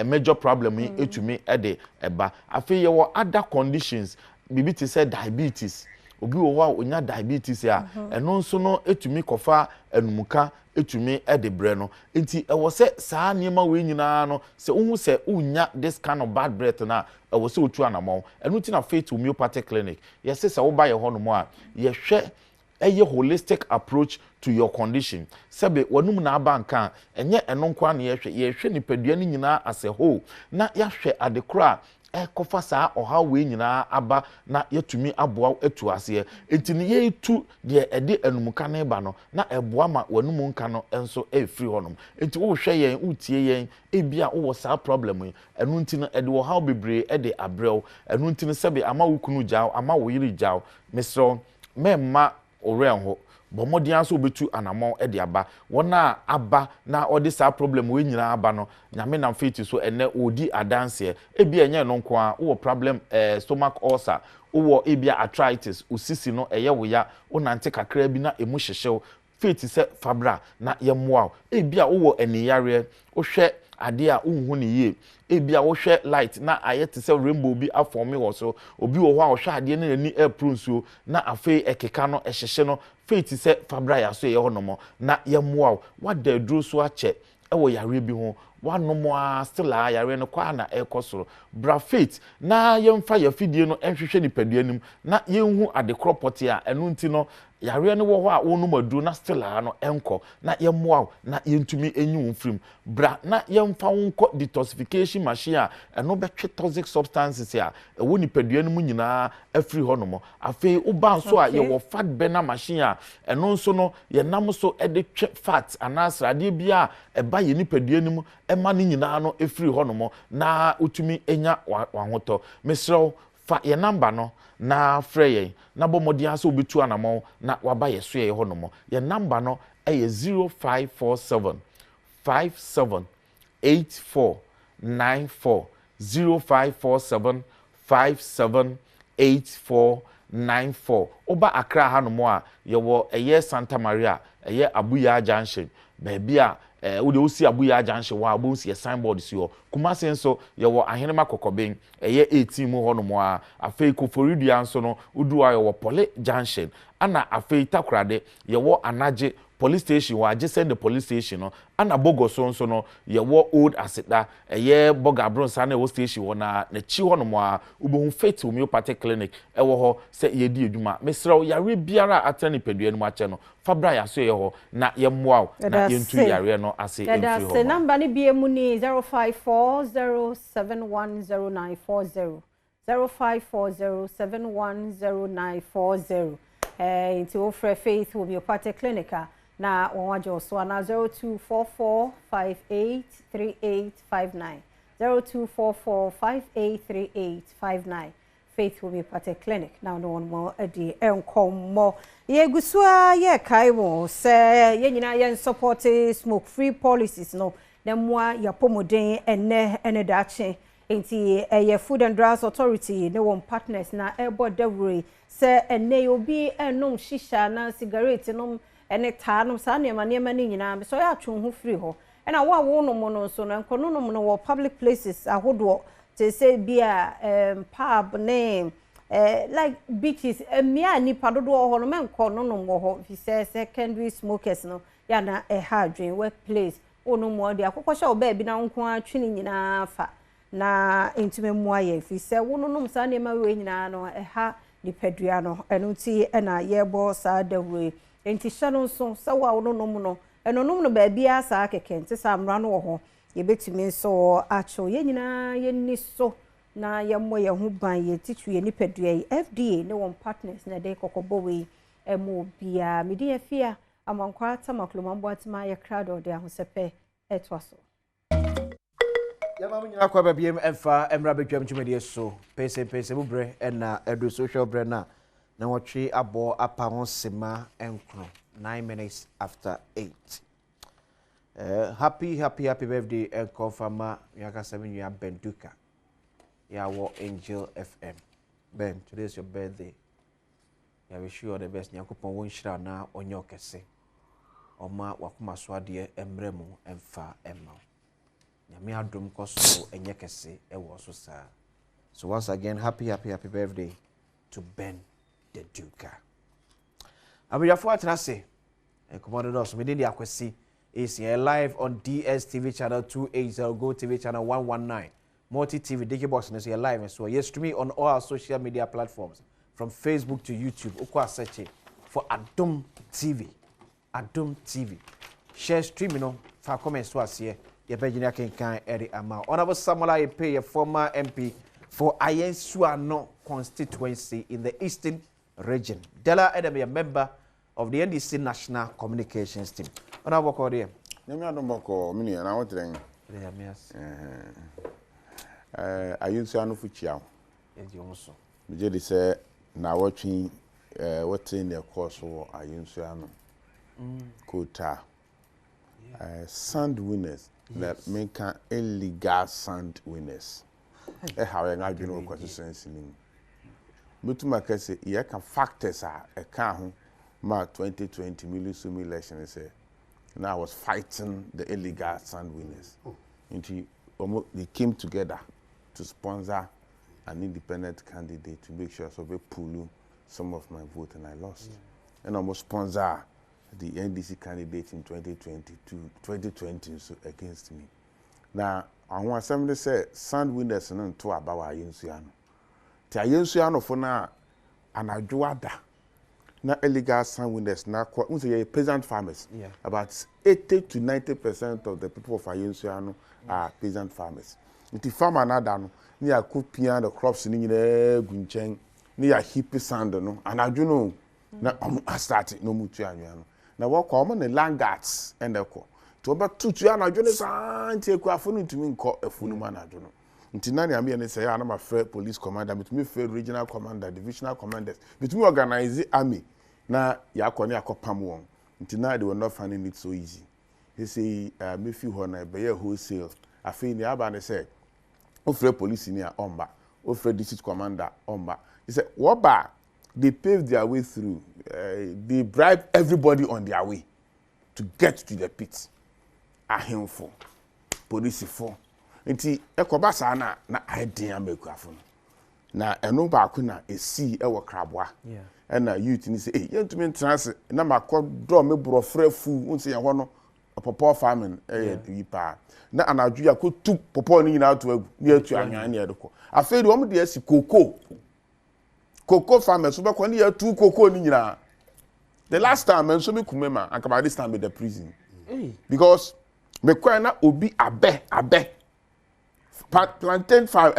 major problem etumi ede eba afei ye wo other conditions bibi te say diabetes obi wo wa onya diabetes a eno nso no etumi kofa enumuka etumi ede bre no enti ewo se saa niema we nyina no se unhu se unya this kind of bad breath na ewo se otu anamon eno ti na faith homeopathic clinic yes se wo ba ye ho no mo a ye hwe eye holistic approach to your condition sebe wanum na abanka enye eno nkwa na ye hwe nipadua ni nyina as a whole na ya hwe adekora ekofa saa oha we nyina aba na yatumi aboa etu ase enti ne ye tu de ede enumuka na ba no na eboa ma wanum nka no enso efiri honom enti wo hwe yen utie yen ebia wo saa problem enu nti no ede wo ha bebre ede abrel enu nti no sebe ama wukunu jaw ama wo yiri jaw mesro memma orenho bomodian so betu anamon e de aba wona aba na odi sa problem we nyina aba no nyame na mfeti so ene odi adanse e bia enye no nko a wo problem stomach ulcer wo e bia arthritis usisi no eye wo ya wonante kakra bi na emu hyehyew feti se fabra na yemoa e bia wo eniyare wo hwe ade a unhu ne yie ebia wo hwe light na ayete se rainbow bi aforme wo so obi wo ho a wo hwe ade na ni apron nsuo na afei ekeka no ehyehye no faith se fabra ya so ye ho no na yemoa wada aduro so ache ewo yare bi ho wanomo a still a yare no kwa na ekosoro bra faith na yemfa ya fidie no enhwehwe ni paduanim na yenhu ade kropoti a enu nti no yare no wo ho a wonu madu na still a no enko na yemoa na yentumi enyu mfrim bra na yemfa wonko detoxification machine a eno betwe toxic substances a ewo ni paduanim nyina afri honomo afei uba so a ye wo fat burner machine a eno nso no ye nam so ede twe fat anasra de bia eba ye ni paduanim ema ni nyina no afri honomo na utumi enya wahoto mesrew fa ye number no na frɛ yɛn na bomodi aso obitu anamon na waba yeso ye honomo ye number no eye 0547 578494 0547 578494 oba Accra hanomo a ye wo eye Santa Maria eye Abuya Junction baby a wo de osi Abuya Junction wa abonsi signboard si ho Kumasi nso ye wo ahenema kokoben eye 18 mu honomo a afei Koforidua nso no uduwa ye wo Pole Junction ana afei Takrade ye wo Anaje police station wa je send the police station no ana Bogoso nso no ye wo Old Aseda eye Boga Bronsa na wo station wo na chi honomo a ubohu Faith Homeopathic Clinic ewo ho se ye di adwuma mesrew yare biara atani paduanu ache no fabra ya so ye ho na ye moa na yentu yare no ase emfi ho. The number ni biemu ni 0540710940 0540710940 Into offer Faith Homeopathic Clinic na wajo so na 0244583859 0244583859 Faith Homeopathic Clinic now no one more adi enkomo ye gusua ye kaiwo se ye nyina ye support smoke free policies no na mwa ya pomoden ene dache enti ye Food and Drugs Authority ne won partners na ebo dawre se ene obi enom shisha na cigarette nom ene taa nom sa ne ma ni nyina so ya atwo ho free ho ena wo no mo no so na nkono no no wo public places ahodo to say bia pub name like beaches mia ni padodo ho no men kono no mo ho fi say secondary smokers no ya na hard drink workplace ono mo de akokosha oba bi na nko atwini nyina fa na intume mu aye fi say wono nom sa ne ma we nyina no ni pedua no eno ti na yebo sa dawre enti hya so sa wa wono nom no eno nom no ba bia sa keke nti sa mra no ho ye betumi so acho ye nyina ye ni so na ye mo ye hu ban ye titu ye ni pedua yi FDA ne won partners na de kokobo we emo bia medi afia amankwa tamaklomambo atima ye crowd de ahosepe etwaso ya ma nyina kwa babiem emfa emra bedwam dwumade so pese bubre na edu social bre na wotwe abo apa ho sema enkro 9 minutes after 8 happy birthday confirma yaka 7 year Benduka ya wo Angel FM Ben, today is your birthday. I wish you all the best. Nyakopon won shira na onyo kese oma wakuma so ade emremu emfa emma nyame adom koso enye kese ewo so sa. So once again, happy birthday to Ben the Duka. Abiyafo atrase enkomodo dos me dey akwesi is here live on DSTV channel 280, Go TV channel 119, Multi TV Digibox is here live, and so yes, streaming on all our social media platforms from Facebook to YouTube. Ukwa search for Adom TV. Adom TV. Share streaming on for comments to us here. Your Virginia can Eddie Ama. Honorable Samuel pay a former MP for Ayensuano constituency in the Eastern region. Della Edem, a member of the NDC National Communications Team. Honorable Cordia. Nyamiadomoko mini na wotren. Yes. Ayensuano fuchiao. Edi onso. Me je say na watching what's the course for Ayensuano. Kota. Sand winners that make illegal sand winners. How I do know consistency. Mutuma kase ye can factors are a can March 2020 Milusumi election say now I was fighting the illegal sand winners. They came together to sponsor an independent candidate to make sure so they pull some of my vote and I lost. And almost sponsor the NDC candidate in 2020 so against me. Now I want somebody say sand winners and to about Ayensuano. The Ayensuano for now and I do na illegal sand winners na peasant farmers. Yeah. About 80 to 90% of the people of Ayensuano are peasant farmers. Nti farmer na da no ni akopia the crops ni nyina gunchen ni ya hippie sand no and I do know na start no mutu anwa no na wo kwa the langards and the ko to ba tutu ya na dwene san tie ku afunu ntumi nko afunu ma na dwono nti na ne am ne say ya na ma free police commander betumi free regional commander divisional commanders betumi organize army na ya akọ ne akopam won nti na they were not finding it so easy. They say me fi ho na be wholesale afi ni aba ne say o free police ni a omba o free district commander omba. He said what ba they paved their way through. They bribe everybody on their way to get to the pit. Ahemfo, police for. Nti ekoba sa na idea mekuafo. Na eno ba ko na esi ewo krabwa. Yeah. And youth ni say eh yentumi trans na makodro me brofrefu unse ye ho no popo farming yipa. Na anadwu ya ko tu popo ni nyina to agu ni atu anwan ne edeko. Afei de omo de asi cocoa farmers so be ya two cocoa ni nyina. The last time and so me kumema and about this time with the prison. Because me kwa na obi abe plantain farm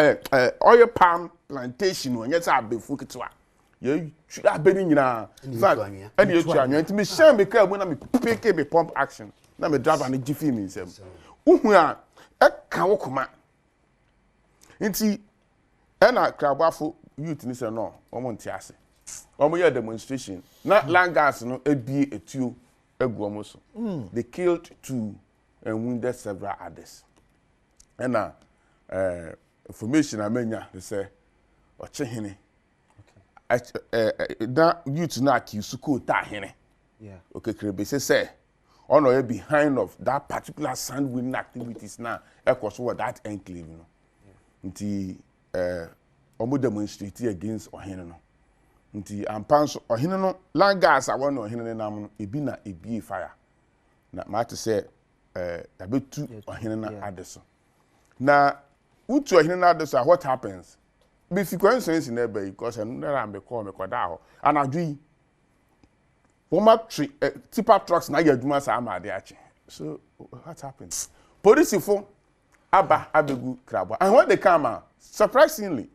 oil palm plantation no nyesa abefu kitwa ye abeni nyina fact and ye twa nwa ntimi share me car mu na me pick me pump action na me driver na gifi me nsem uhu a e ka wo koma nti e na krabafo youth ni se no omo nti ase omo ye demonstration na langas no ebie etuo egu omo so they killed 2 and wounded several others and information amenya they say ochehene that youth na accuse ko ta hene okay krebe say ono ye behind of that particular sand-winning activities now ekos what that enclave no nti omo demonstrate against ohene no nti ampanso ohene no langas awon no ohene nam no ebi na ebi fire na ma te say abetu ohene na adeso na utu ohene na adeso what happens be sequence in there because na am be call me kwada ho anadwi former tipper trucks na yaduma sa amade ache so what happens police fo abegu krabwa and when they come surprisingly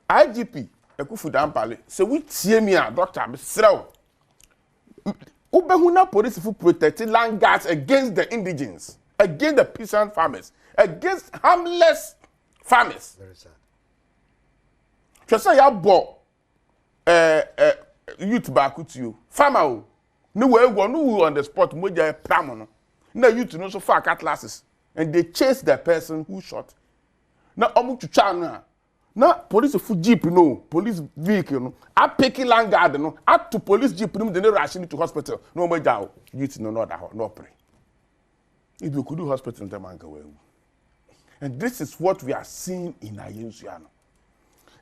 IGP Ekufu Dampale say we tie me a doctor me srew ubehu na police fo protect land guards against the indigens against the peasant farmers against harmless farmers very sad Chese ya bo youth back to you farmer o no we go no on the spot moja pram no na youth no so far cutlasses and they chase the person who shot na omu twitwa no na police fu jeep no police vehicle no a pick land guard no at to police jeep no dey rush to hospital no moja youth no that no pray if you could do hospital in Tamanka and this is what we are seeing in Ayensuano.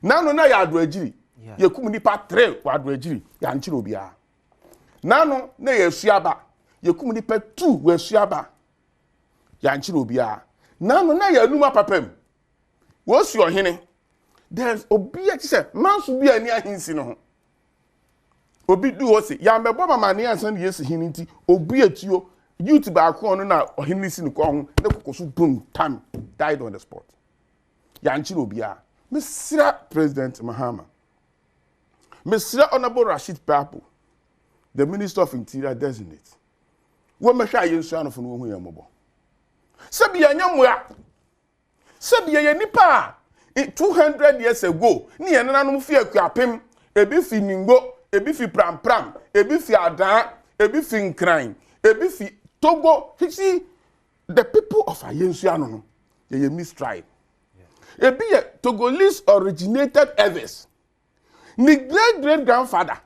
Nano na ya adwagiri ye kum nipa 3 wa adwagiri ya nchire obia nano na ye suaba ye kum nipa 2 wa suaba ya nchire obia nano na ya numa papam wo su ohene there's obia kise manso bia ni ahinsi no ho obi du ho se ya mebo mama ne ansan de yesi hini nti obi atuo youth ba ko no na ohene si ne ko ho ne kokoso boom tam died on the spot ya nchire obia Mr. President Mahama, Mr. Honorable Rashid Papu, the Minister of Interior designate. What me sha yin so for no hu yamobo. Sabi anyamwa. Sabi ye nipa 200 years ago, ni ye nananom fi akuapem, ebi fi ningo, ebi fi pram, ebi fi adan, ebi fi nkran, ebi fi Togo. You see, the people of Ayensuano no, ye mistribe. Ebi ye Togolese originated Eves. Ni great grandfather.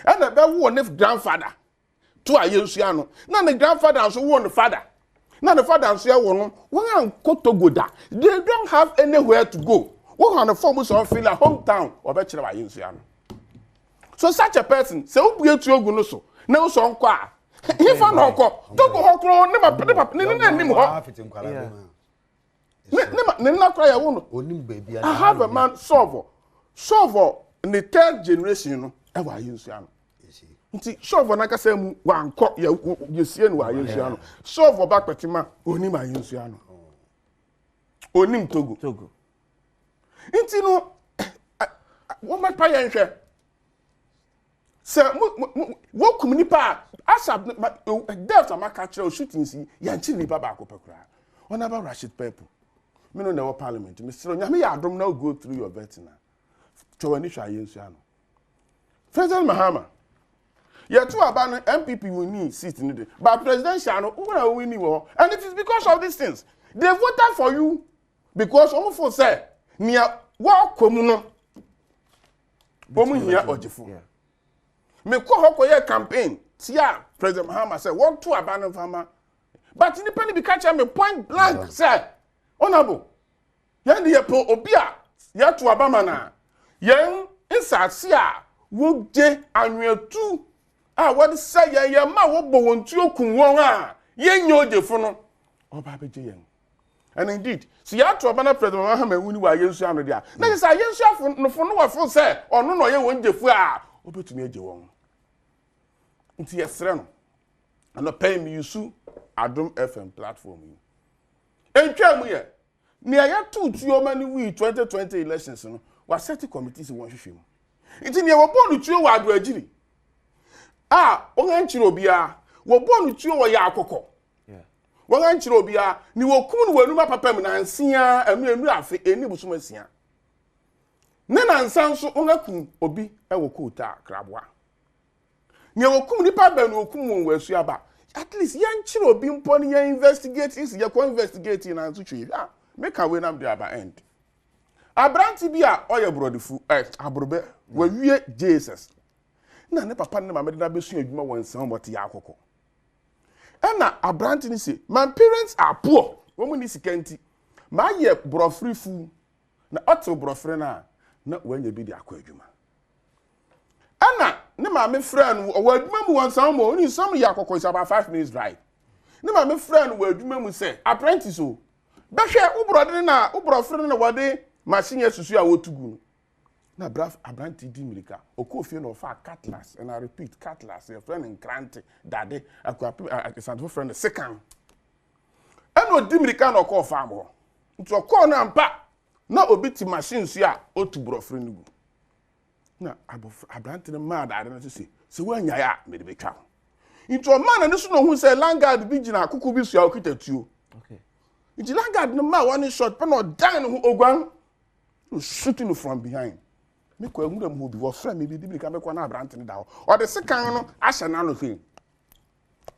And the one if grandfather to Ayensuano. Na the grandfather also one the father. Na the father also one Togo da. They don't have anywhere to go. What on the forms of feel a hometown or bachelor Ayensuano. So such a person say who be to ogu no so. Na so nkwa. If an hoko, Togo hoko never I have a man solver in the 3rd generation no ever use ano. Nti solver na ka say mu wanko you see no wa use ano. Solver back petima onim ma use ano. Onim Togo. Nti no wo ma pa yan hwe. Se wo kumni pa asab death amaka kire shooting si yan chi ni pa ba ko pekura. Honorable Rashid Pepu. Me no never parliament. Mr. Nyame ya adom now go through your vetina. Chowani hwa Ayensuano. President Mahama. Ye to aba MPP will need seat in the but presidential no who win you and it is because of these things. They voted for you because almost for say near wa komu no. Bomu hia ojefo. Me ko hokoye campaign. Tia President Mahama say want to abandon farmer. But independent be catch me point blank say honorable yan de po obia ya to abama na yan insase a wo je anwetu a what say yan ma wo bo wontu okun won a yan nyojefo no oba beje yan and indeed so ya to abana President Mahama wuni wa Ayensuano dia na say Ayensuano no fo no wa fo say ono no ye wonjefu a obetumi eje won nti yesre no ano pay me yusu Adom FM platform you. Entwa mu ye. Ni aya tutuo mani we 2020 elections no. Wa set committees won hwehwem. Iti ne wobo no tuo wa ado agiri. Ah, wonga nchiro obia. Wobo no tuo wa ya akokɔ. Yeah. Wonga nchiro obia ni wokum no wanuma papam na nsia enu afe eni busuma sia. Ne na nsan so wonga kum obi e wo kota kraboa. Ne wokum nipa ba no wokum won wasu aba. At least yan nchiro obi mpo ne yan investigate is ye ko investigate na nso twi. Ah, make away nam dey aba end. Abranti bi a oye brodifu abrobe wawie Jesus. Na ne papa ne mama de na besu adwuma won san mote ya akoko. Na abranti ni say, my parents are poor. Womu ni sikanti. Ma ye brofri fu. Na otel brofri na wanya bi de akọ adwuma. Na ne mama friend wo adwuma mu won san mo, ni some ya akoko is about 5 minutes drive. Ne mama friend wo adwuma mu say, apprentice o. Behwe wo brode na wo brofri na wode machine susu a wotugu na braf abranti di mirika okofie no fa cutlass and I repeat cutlass your friend in Krante dade akwa santo friend second eno di mirika no call farm ho nto call na mpa na obiti machine su a otubro friend nugu na abranti ma dade na se wanya ya me de betwa nto man na so no hu say landguard bi gina akuku bi su a okitatuo okay nti landguard no ma one shot pe no dan no ogwan shooting from behind. Me ko enwura mu obi wo fra me bi di ka me ko na abrante ne da ho. O de sekan no ahye na no hwe.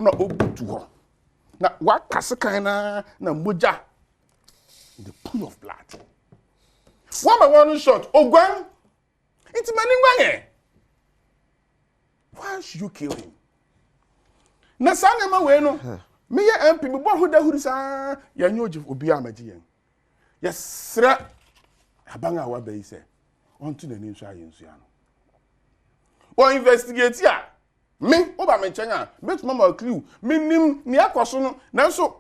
Na obutu ho. Na wa kasekan na moja. The pool of blood. One by one shot. Ogwan. It's mani ngwange. Why should you kill him? Na sana ma we no. Me ye MP me bo hoda huri sa ya nyoji obi amaji yen. Yesra abanga wa be ise onto na nsu ayensu ano wo investigate ya me oba me nkyenya bet mama clue minim ni akoso no nanso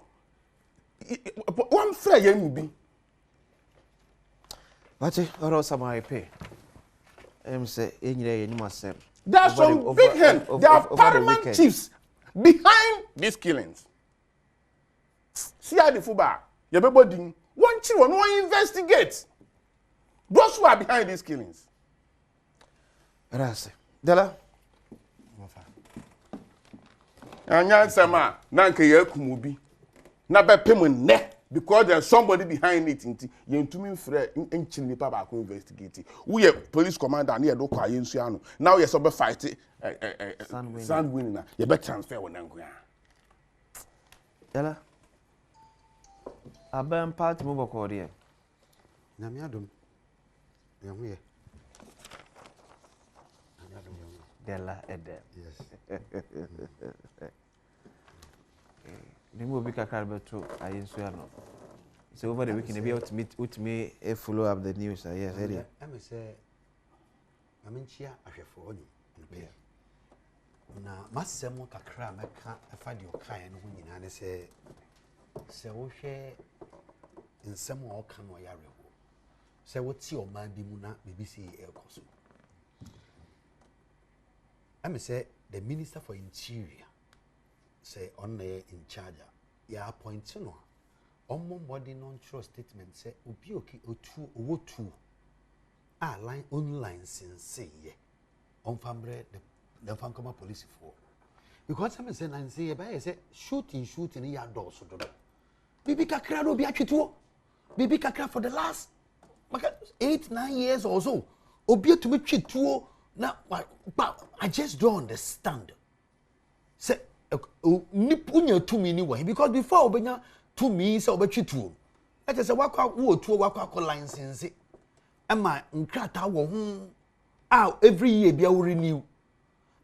wan fra ya mu bi bati oro samai pe say enyire ye nyuma sem there's some big hand there are paramount chiefs behind these killings see how the fuba ye bebo din one chief no investigate those who are behind these killings. Rase. Dela. Anya sama na nke ye kumubi. Na be pem ne because there's somebody behind it nti ye ntumi mfre enchiri nipa ba ko investigate. We police commander na ye do kwa yensu ano. Now ye so be fight Sandwin na ye be transfer won nanko ya. Dela. Abem part mo boko de. Na mi adom. Yamuye. Dela ede. Yes. Nimo bi kakar beto ayensu ya no. So over the weekend be out me follow up the news. Yes, area. I say aminchia ahwefo oni. Na masemo kakra meka afa de okan no nyina ne se wo hwe nsemo o kan o yare. Say what see or man be muna BBC Elcoso. I say the Minister for Interior say on the in charge. Ya appoint no. On body non-trust statement say Obioki O2 line online since ye. On fambre the Fankoma police for. Because some say and say by say shooting ya door so do. Bibi kakra do bi atweto. Bibi kakra for the last 8-9 years or so. Obia to me chituo na I just don't understand. Say nipunya to me anyway because before obenya to me say obechituo. Let us say wakwa wo tuo wakwa license. Ama nkrata wo ho every year bia we renew.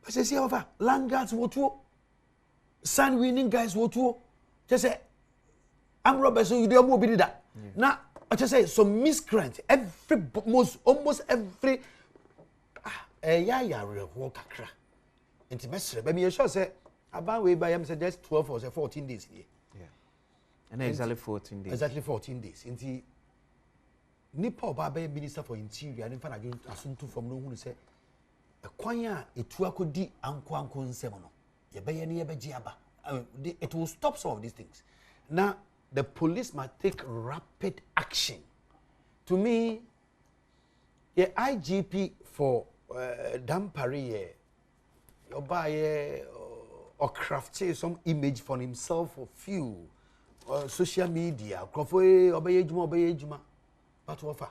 But say over land guards wo tuo. Sun winning guys wo tuo. Just say I'm robbers so you dey mo bi that. Now I just say some miscreant almost every real kakra. Intimate, but me sure say about way by say just 12 or 14 days here. Yeah. And exactly 14 days. Exactly 14 days. Inti Nipa Baba Minister for Interior and in fact again asuntu from no who say a kwanya etu akodi anko nsem no. Ye be ye ne ye be giaba. It will stop some of these things. Now the police must take rapid action. To me, the IGP for Dampare or crafted some image for himself or few social media obey juma but offer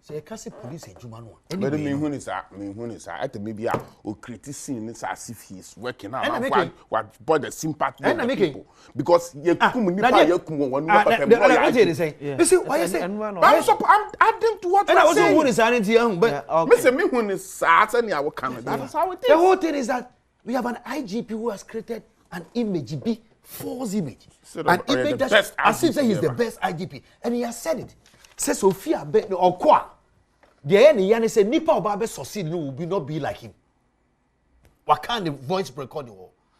so you can say police ejuma no but me who is at maybe o criticizing this as if he is working out what but the sympathy of the people because you come nipa you come one you see why you say I'm adding to what I was who is anything but me who is sad and I can that's how it is. The whole thing is that we have an IGP who has created an image false image an image that as if he's the best IGP and he has said it says Sophia or Kwa the end he say nipa oba succeed no will not be like him what kind of voice recording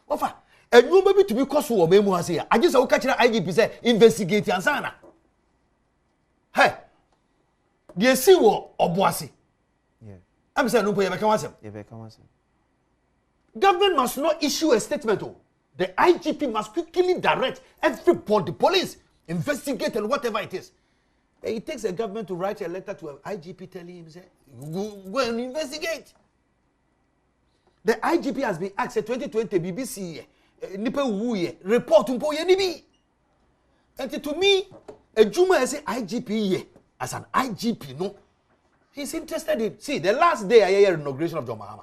offer and you maybe to be cause for memu say I just say catch IGP say investigate ansana hey the see wo oboase yeah I'm saying no boy be kan wasem government must not issue a statement the IGP must quickly direct everybody police investigate and whatever it is. It takes a government to write a letter to an IGP telling him, say, go and investigate. The IGP has been asked, 2020 BBC, Nipe Wuye, report to Mpoye Nibi. And to me, a Juma as an IGP, as an IGP, no, he's interested in. See, the last day I hear inauguration of John Mahama,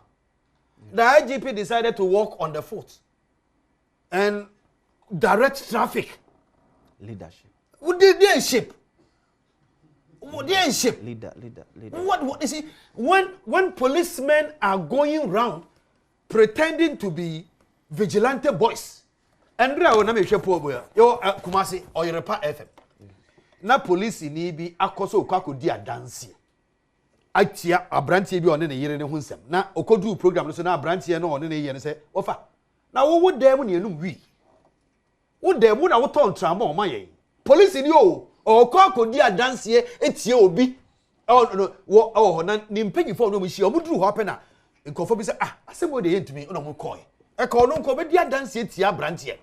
the IGP decided to walk on the foot and direct traffic. Leadership. Leadership. Leader. What is it? When policemen are going round pretending to be vigilante boys, and Kumasi or Yoruba FM. Na police ni bi akoso okako di adansi. Atia abrantie bi one ne yere ne hunsem. Na okodu program no so na abrantie no one ne yere ne say, "Ofa. Na wo dem ne enum wi. Wo dem na wo ton trama o mayen. Police ni o okako di adanse etie obi. Oh na nimpegi fo no mo hia omuduru ho pena. Nkofo bi say asemo de yentumi na mo koi. E ko no nko be di adanse etie abrantie.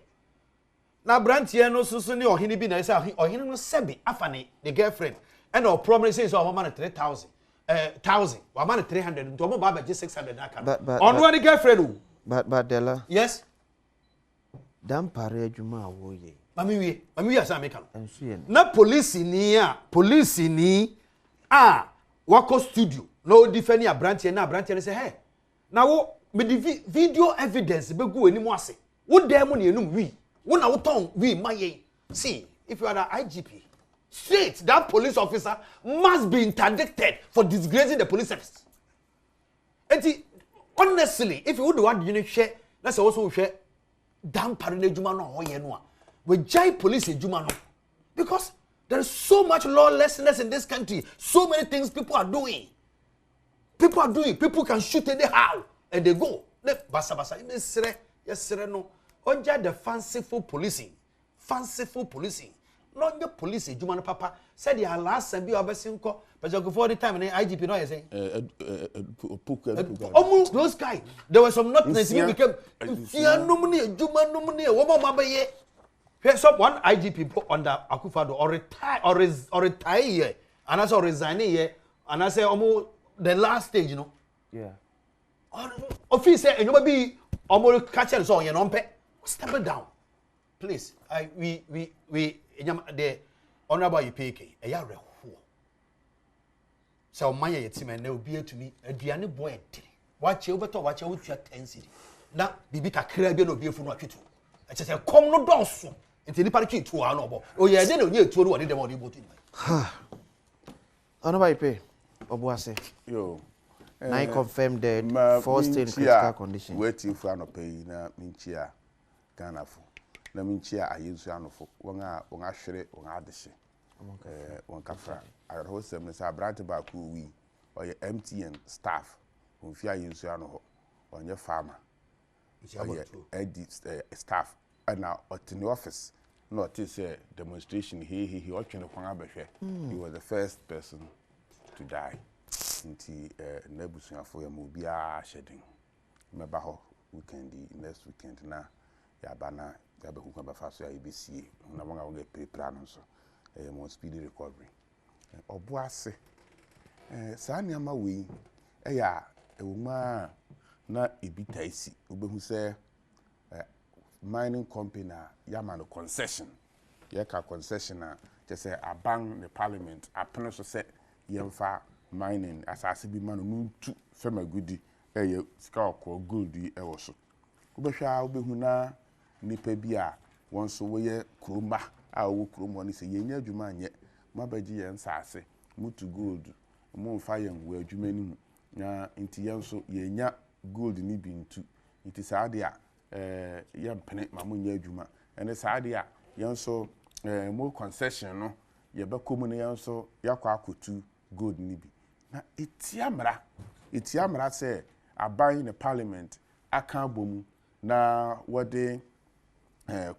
Na brantie no susu ni ohini bi na say ohini no sebi afane the girlfriend and o promise say so mama na 3,000 1,000 wa mama 300 nto mo ba be 600 na aka onu any girlfriend but Della yes dampare adwuma awo ye mami wi asa me kan na police ni wako studio no defend ya brantie na brantie say hey na wo me video evidence be go enimu ase wo dem na enum wi when I would we my see if you are the IGP straight that police officer must be interdicted for disgracing the police service. And honestly, if you would want you share, that's also share damn parade jumano or yenwa. We giant police in jumano because there is so much lawlessness in this country. So many things people are doing. People can shoot anyhow and they go. Basa. Yes, no. Onja the fanciful policing. Not the police, Jumano Papa said your last and be obsessing co, but you go for the time and IGP no say. Almost those guys. There was some notness you became Fianomuni, Jumanomuni, woman mama ye. Here's some one IGP put under Akufado or retire here, and I saw resign here, and I say almost the last stage, you know. Yeah. Office and you may be almost catching so you know. Step it down, please. We the honorable UPK. Ya reho. So my team and they will be to me a Diana boy. Watch over to watch out your 10 city. Now, Bibi Kakrabi no be for what you do. I just say, come no dance. Until the party to our noble. Oh, yeah, they don't need to do what they want to do. Honorable UPK. Obuase. Yo. I confirm the first in critical condition. Waiting for an pay na minchia. Ghana for na minchia ayensu anofo wonga hwere wonga adehye wonka fra ayro sem ne sa brand ba ku wi oye MTN staff onfi ayensu anoho onye farmer oye staff na at the office not say demonstration he otwene kwan abehwe he was the first person to die nti nebusuafo ya mo bia shedding meba ho next weekend na ya bana ya be kuka ba faso ya IBC na wonga wonga prepare no so mo speedy recovery obuase sa niama we ya ewuma na ebi taisi obehu say mining company na yama no concession yeka concession na just say aban the parliament apeno so say yemfa mining asase bi ma no ntu fema gudi eye sika okọ gold yi ewo so obehwa obehu na nipa bi a won so wo ye kromba a wo kromo ni se yenya adwuma anye mabaji ye nsase mutu gold mu fa yen wo adwuma ni mu na nti yen so yenya gold ni bi ntu nti saade a yen pene ma mu nya adwuma ene saade a yen so mo concession no ye be komu ne yen so yakwa akotu gold ni bi na etiamra se aban ne parliament aka bomu na wode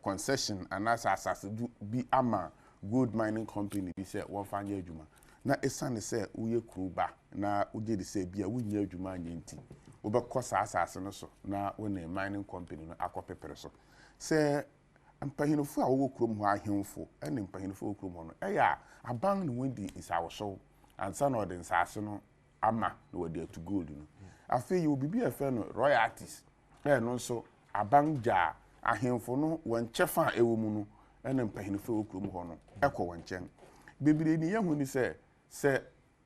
concession anasa asase bi ama gold mining company bi se won fa nya adwuma na esane se uye kruba na uje de se bia wunya adwuma anya nti wo be kosa asase no so na wona mining company no akopepere so se mpahinofo a wo krom ho ahemfo ene mpahinofo wo krom ho no eya aban no wendi isawoso ansa na ode nsase no ama na wode atu gold no afi yo bibi efe no royalties no nso abanja ahemfo no wonchefa ewo mu no ene mpahinofo wo krom ho no ekọ wonchen bibire ni yehu ni se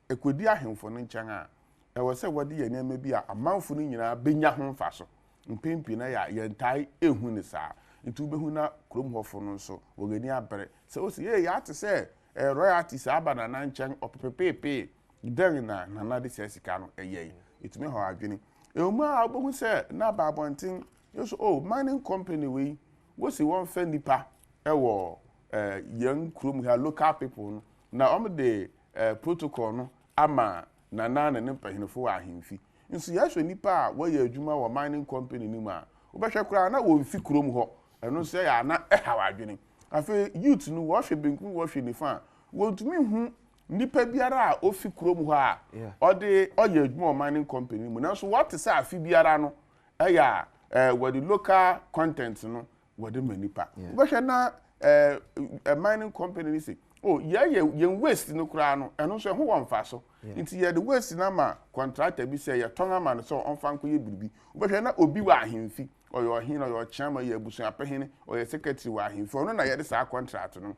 ekodi ahemfo no nchen a ewo se wode ye nema bi a amanfo no nyina benya ho mfa so mpempi na ya yentai ehu ni sa ntu behu na krom hofo no nso wogani abere se o se ye ya te se royalties abana na nchen opepepe den na de se sika no eye itumi ho adwene emu a obohu se na babontin yeso mining company we wo si won fa nipa ewo young krom ha local people no na de protocol no ama na ne mpahinfo ahemfi nso ya hwe nipa a wo ye adwuma wo mining company ni ma wo behwe kura na wo mfi krom ho eno so ya na ehawa adwene afi youth no wo hwe benku wo hwe nifa wo ntumi hu nipa biara a ofi krom ho a ode oye adwuma wo mining company mu na so what say afi biara no eya what the local content no what the manipa wo behwe na a mining company ni say ye waste no kura no eno so ho wonfa so nti ye the waste na ma contractor bi say ye tonga ma no so onfa nko ye biribi obehwe na obi wa ahemfi oyo hin oyo chama ye abusu apehene oyo secretary wa ahemfi ono na ye de sa contract no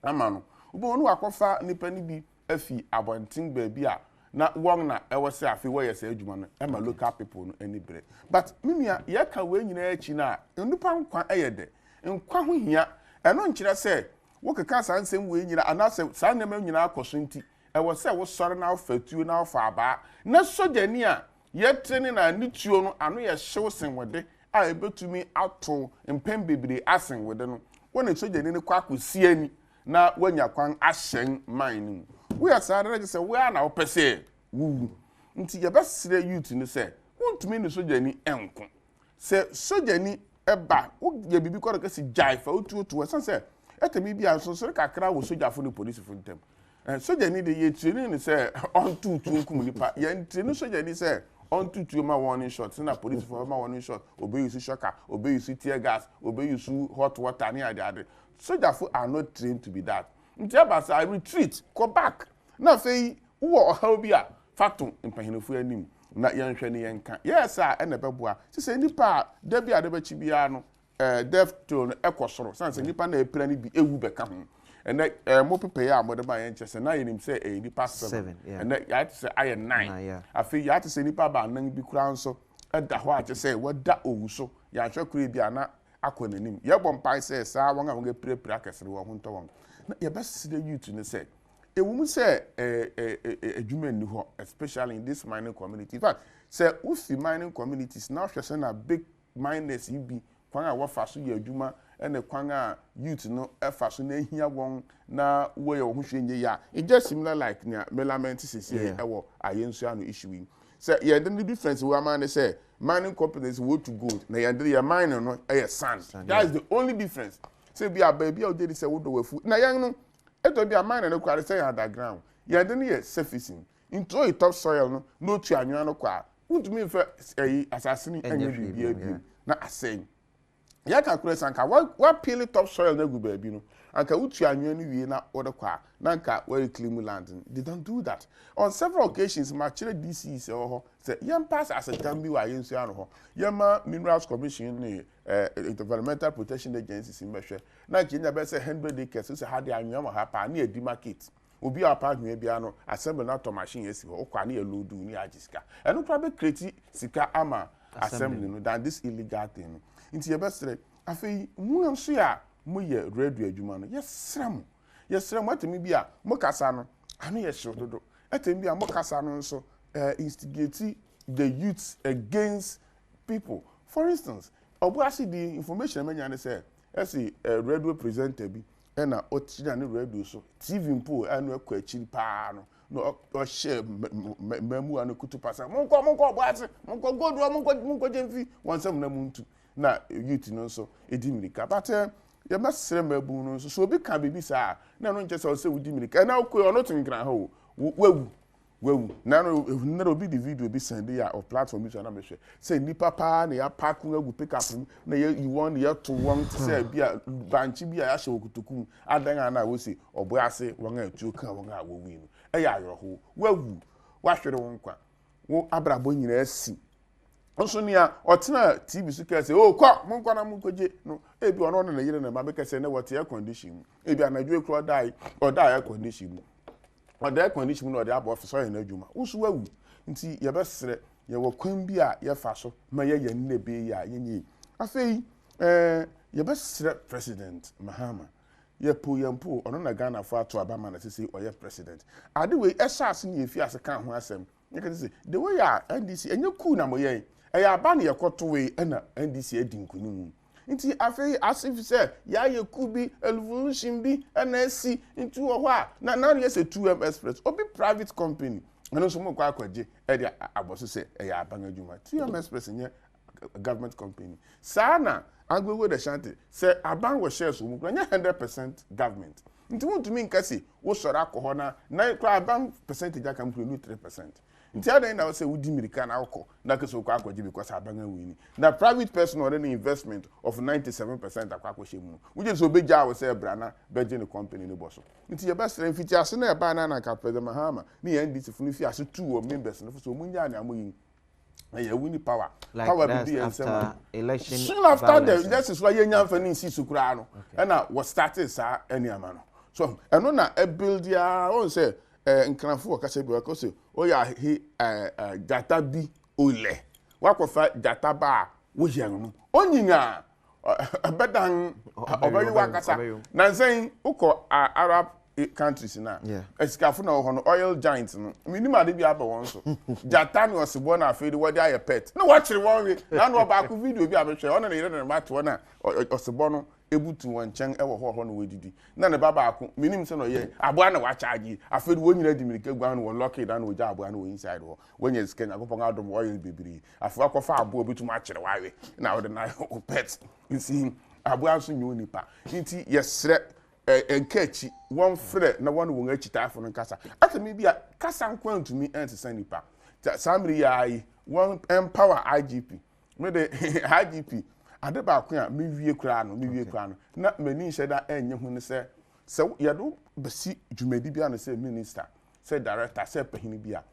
amano obo no akofa nipa ni bi afi abontin ba bi a na won na ewo se afi wo ye se adwuma no e ma local people no ani bere but mimia ye ka we nyina achi na nipa nkwa eyede nkwa ho hia eno nkyira se wo keka sansem we nyina anase san nem nyina akoso nti ewo se wo sore na fatuo na ofa aba na sojani a ye trene na nituo no ano ye hyew sen wede a ebetumi ato mpem bebere asen wede no wona sojani ne kwa akosi ani na wanya kwan ahyen mine wo ya sare na se we na opese wu nti ye besire youth ni se wontumi ne sojani enko se sojani eba wo ye bibi ko ka si jaifa otuotu san se etemi bia so so kakra wo sojafo ne police fo ntem soja ni de ye training ni say on tutu nkum nipa ye training soja ni say on tutu ma warning shot na police fo ma warning shot obey use shocker obey use tear gas obey use hot water ni ade sojafo are not trained to be that nti abasa I retreat go back na fei wo oha obi a fato mpahinofo anim na yenhwe ni yenka yes a ene beboa se nipa da bia de bachi bia no death toll ekosoro sanse nipa na epira ni bi ewu beka ho ene mo pepe ya mo de ba yen chese na yenim se nipa 7 ene ya te se aye 9 afi ya te se nipa ba nan bi kura nso eda ho a te se wada owu so ya hwe kura bi ana akonanim ye bom pai se sa won a won epira kesere wo ho nto won na ye best the youth ni se ewu mu se adwuma ni ho especially in this mining community in fact se ufi mining communities now hwe na big miners ibi kwan a wafa so ye adwuma ene kwan a youth no efa so na ehia won na wo ye wo hwe nye ya it just similar like na melament sisi ewo ayensu anu issue say ye the difference we am say mining companies want to gold na ye the mine no sand that is the only difference say be a baby o dey say wo do wafu na yan no eto be a mine no kware say underground ye the ye surfacing into a top soil no tu anwa no kwa wontumi fa asasini anya bibia bi na asen ya ka kure sanka wa peel top soil na gu baabi no anka utu anwe no wie na wode kwa na anka we claim land. They don't do that. On several occasions ma chere DC se ho say yam pass as a tambi wa yensu ano ho. Yama Minerals Commission ni Environmental Protection Agencies in mehwe. Na kinya be say 100 acres so ha de anwe ma ha pa na edi market. Obi apa hwe bia no assembly na to machine yesi ho kwa na load ni agiska. Eno probably create sika ama assembly no than this illegal thing. Inti ye bestre afei mu nso ya mu ye radio adwuma no yesram atemi bia mo kasa no anu ye hyedodo atemi bia mo kasa no nso instigate the youths against people. For instance, obuasi the information menya ne say esi radio presenter bi na otija ne radio so TV mpo anu akwa achiri pa no o share memu anu kutupasa monko obuasi monko godu monko jemfi wansam na muntu na youth no so edi mirika but ye masere mabu no so obi ka bibi sa na no nche se odi mirika na okwe ono tinkran ho wewu na no obi the video bi send ya of platform so na mehwe say nipa pa na ya pack agu pick up na you want ya to one say bia banchi bia ya hye okutukum adan na wo say oboase won atu ka won a wo wi no e ya ayoho wewu wahwere won kwa wo abrabo nyina asi onso nia otena TV so kase o kwa monko na monkoje no ebi ono na yire na ma be kase na what air condition ebi anadwo ekro dai o dai air condition o dai air condition no dey abo officer na adwuma usu wawu nti ye besere ye wakwan bi a ye fa so ma ye ye nne be ya yenyi afei ye besere president Mahama ye po ono na Ghana fo ato abama na sisi oye president ade we esase ne efi ase kan ho asem you can say the way ya NDC enye ku na moye eya aba na yekoto we na NDC edinkunim nti afei asif say ya ye ku bi evolution bi na si into ho a na ye say 2M Express obi private company eno so mo kwa akwaje e dia aboso say eya aba na adwuma 2M Express nye government company sana agwego de shanty say aban wo shares mu nye 100% government nti wontumi nkasi wo sora akọ na kwa aban percentage aka mpro 3%. Nti ada na say wudi mirika na akọ na keso kwa akwaje because aban awini na private person or any investment of 97% akwa akwhye wuje so beja wo say brana beje ne company ne boso nti ye best refiti ase na eba na ka president Mahama ni NDC funu fi ase 2 of members no so munya na amoyin na ye wini power like power be after election soon after the this is why yenya mfa ni si sukura no na what started sa any ama no so eno na e build ya on say nkranfo ka se bi wa ko se o ya he data bi ole wakofa data ba wo yan no onyinya abadan obari wakasa na nsen uko Arab countries na esikafu na ho no oil giants no minimum ade bi aba won so data no osebo na afedi wo dey pet no watch won we na no ba ku video bi abehwe ona na yire na mato na osebo no ebutu won chen ewo ho no wedidi na ne baba aku minim se no ye aboa na wa charge afedi wo nyina dimirike gwa no lock down wo ja aboa no wo inside ho wonya skenya kopon adom oil bibiri afu akofa aboa bitu ma kire wawe na wo de na pet nsi aboa so nyu nipa nti yesre enkechi won frɛ na won won achitafo no kasa atemi bia kasa nkwantu ensesa nipa samri yayi won empower IGP me de IGP ade ba ko a me wie kura no na mani hyeda enye hu ne se yedo besi dwumadi bia no se minister se director se pahini bia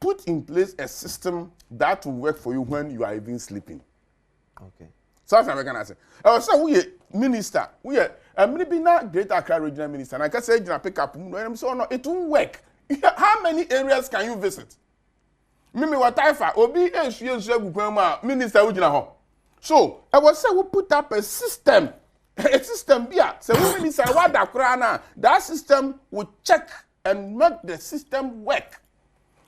put in place a system that will work for you when you are even sleeping. Okay. South African say so we minister we me be na Greater Accra regional minister na ka say gina pick up no so no it won't work. How many areas can you visit? Me what taifa obi ensu agukwan ma minister we gina ho. So I was say we put up a system bia say we minister what da kra na that system will check and make the system work.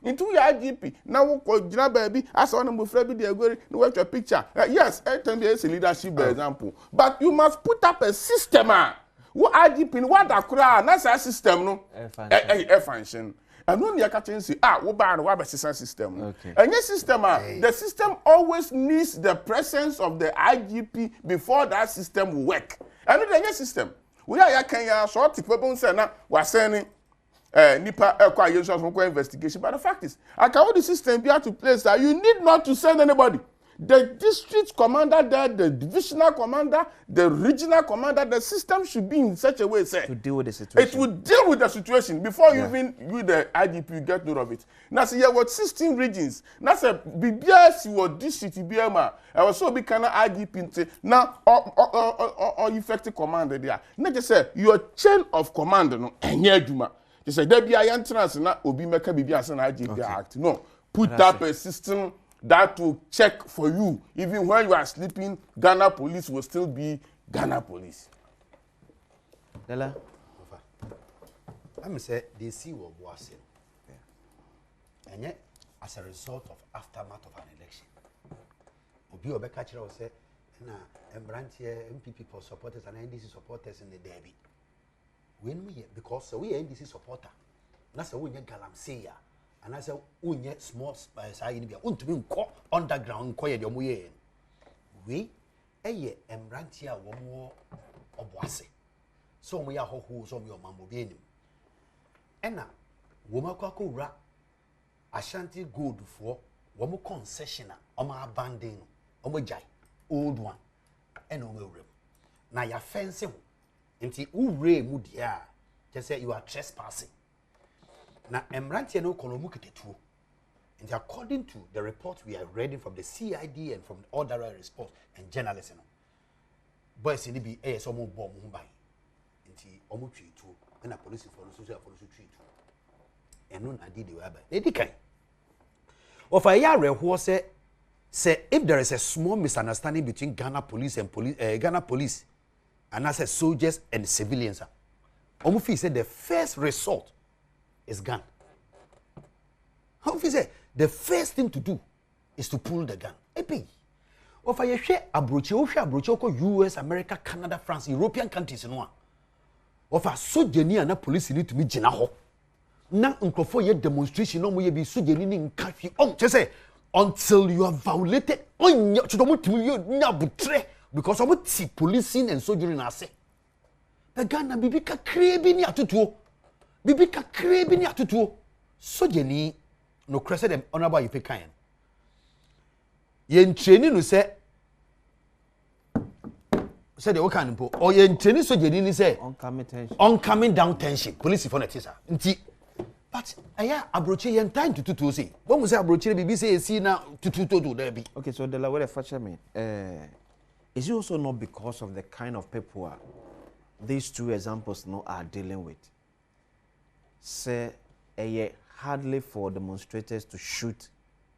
Into your IGP now wo gina baby as one mo fra bi dey agori no watch your picture yes anytime there is a leadership example but you must put up a system wo IGP no what akura na sa system no e function and when you catch say wo ba no wa be system and your system the system always needs the presence of the IGP before that system will work and the system we are kan ya so people say na wa sending nipa ekwa yesu from investigation but the fact is I can hold the system be to place that you need not to send anybody The district commander there, the divisional commander, the regional commander, the system should be in such a way, sir. To deal with the situation. It will deal with the situation before you the IDP, get note of it. Now, see, you got 16 regions. Now, say, BBS, you were district, BMA. I was so big kind of IDP. Now, or effective commander there. Not just say, your chain of command, no, and yeah, Juma. They say, there be a entrance, and that will be make a BBS and IDP act. No, put up a system that will check for you. Even when you are sleeping, Ghana police will still be Ghana police. Dela? Let me say, they see what was it. And yet, as a result of aftermath of an election, Obi Obekachira will say, na Embrantia MPP supporters and NDC supporters in the derby. When we, because we are NDC supporter, that's a winner Galamseya, and I say, unye small side, unto underground, quiet your way. We, Embrantia, one more obwase. So we are who, so we are mambo being. Ena, womakako ra Ashanti gold for womo concessioner, oma abandon, oma jai, old one, and oma rem. Na ya fencing, inti ure mudia, just say you are trespassing. Na Emrantia no kolomukete too. And according to the report we are reading from the CID and from all the reports and journalists, boys in the be a some bomb by. Inti omu tree too, and a police for the social for the tree too. And none I did the web. Lady Kai. Of a year who say if there is a small misunderstanding between Ghana police and Ghana police and as soldiers and civilians, Omufi said the first resort is gun. Omufi said the first thing to do is to pull the gun. Epi. Of a share abroach US, America, Canada, France, European countries in one. Of a sojourner and a police need to be Jinaho. Na nkofo ye demonstration no mo ye bi sujeni ni nkafi on say until you have violated on chodomutimi you nyabutre because of policing and soldiering na say the Ghana bibi ka krebi ni atutuo sojeni no crese dem honorable you kan ye training no say the okan mpo or ye training sojeni ni say oncoming down tension police for na tisa nti. But abrochi yen time to say. When we say abrochi, BB say see now to there be. Okay, so the way the fetcher me, is it also not because of the kind of people these two examples now are dealing with? Say hardly for demonstrators to shoot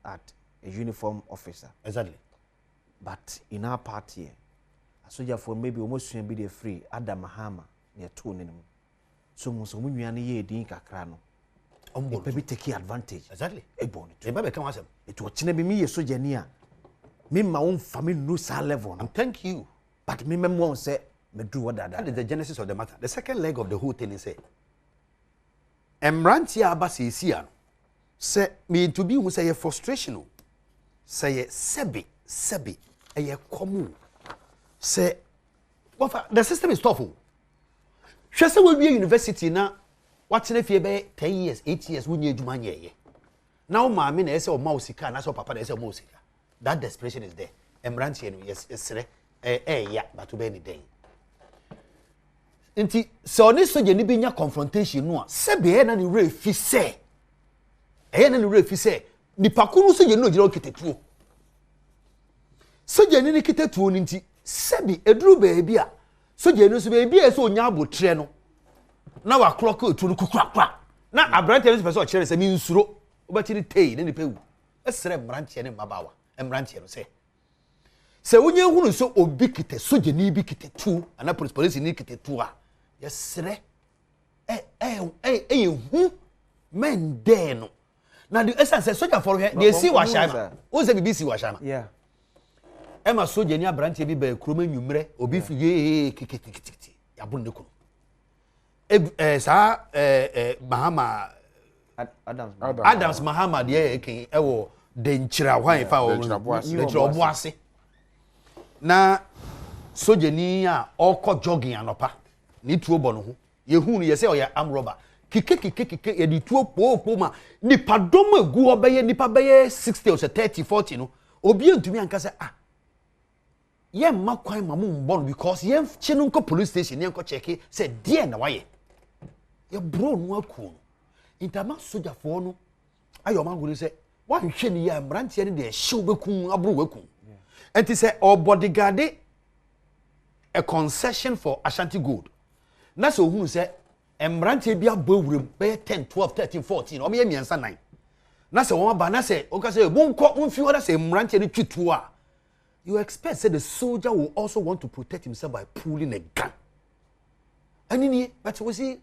at a uniform officer. Exactly. But in our party, a soldier for maybe almost be the free Adam Mahama near two minimum. So most of you are doing kakrano. Maybe taking advantage. Exactly. It was me a soldier. Me my own family knows our level. And thank you. But me won't say me do what that is the genesis of the matter. The second leg of the whole thing is say Emrantia Abasi is here. Say me to be who say a frustration. Say sebi a common. Say the system is tough. Shasa will be a university now. What's in if you be 10 years, 8 years, when you do money? Now, mammy, I say, mousy can, I saw papa, I say, mousy. That desperation is there. Emrantian, yes, yeah, but to be any day. Inti, so this so you be confrontation, no, Sebi, and you refi say, and you refi say, the Pakuru so you know you don't get it. So you need to get to Ninti, Sebi, a drew baby, so you know, baby, so nyabo treno. Now a clock to crack. Now a branch of person chairs a means suro, but it tay, then the pay. A serem branch and mabawa, and branch say. So when you want so ubiquitous, so you need bikite too, and a police in it too. Yes, sir. Who men there no. Now the essence says soldier for her, they see Washama. Who's the BBC Washama? Yeah. Emma soldier near branch be by Crumen Numre, or be ye kikiti. Yabunduku. Mahama Adams Mahama de king ewo denchira hwan fa o denchira na sojeni a okọ jogging anopa ni tuo bọ no ho ye hu no ye se o ya amroba kike ye di tuo po ma nipa dom agu obeye nipa beye 60 or 30 40 no obi ntumi anka say ah ye mma kwan ma mu mbɔ no because ye che no nko police station ye nko check say die na waye ye bro no akuo intama soja fo no ayo mangoro say wan hwe ni ya mrantie ne de hyew bekun abro wakun enti say or bodyguard a concession for Ashanti Gold na so hu say mrantie bi abɔ awurem be 10 12 13 14 o me miensa 9 na say won ba na say o ka say bonko mfi o na say mrantie ne twituo a you expect say the soldier will also want to protect himself by pulling a gun anini but we see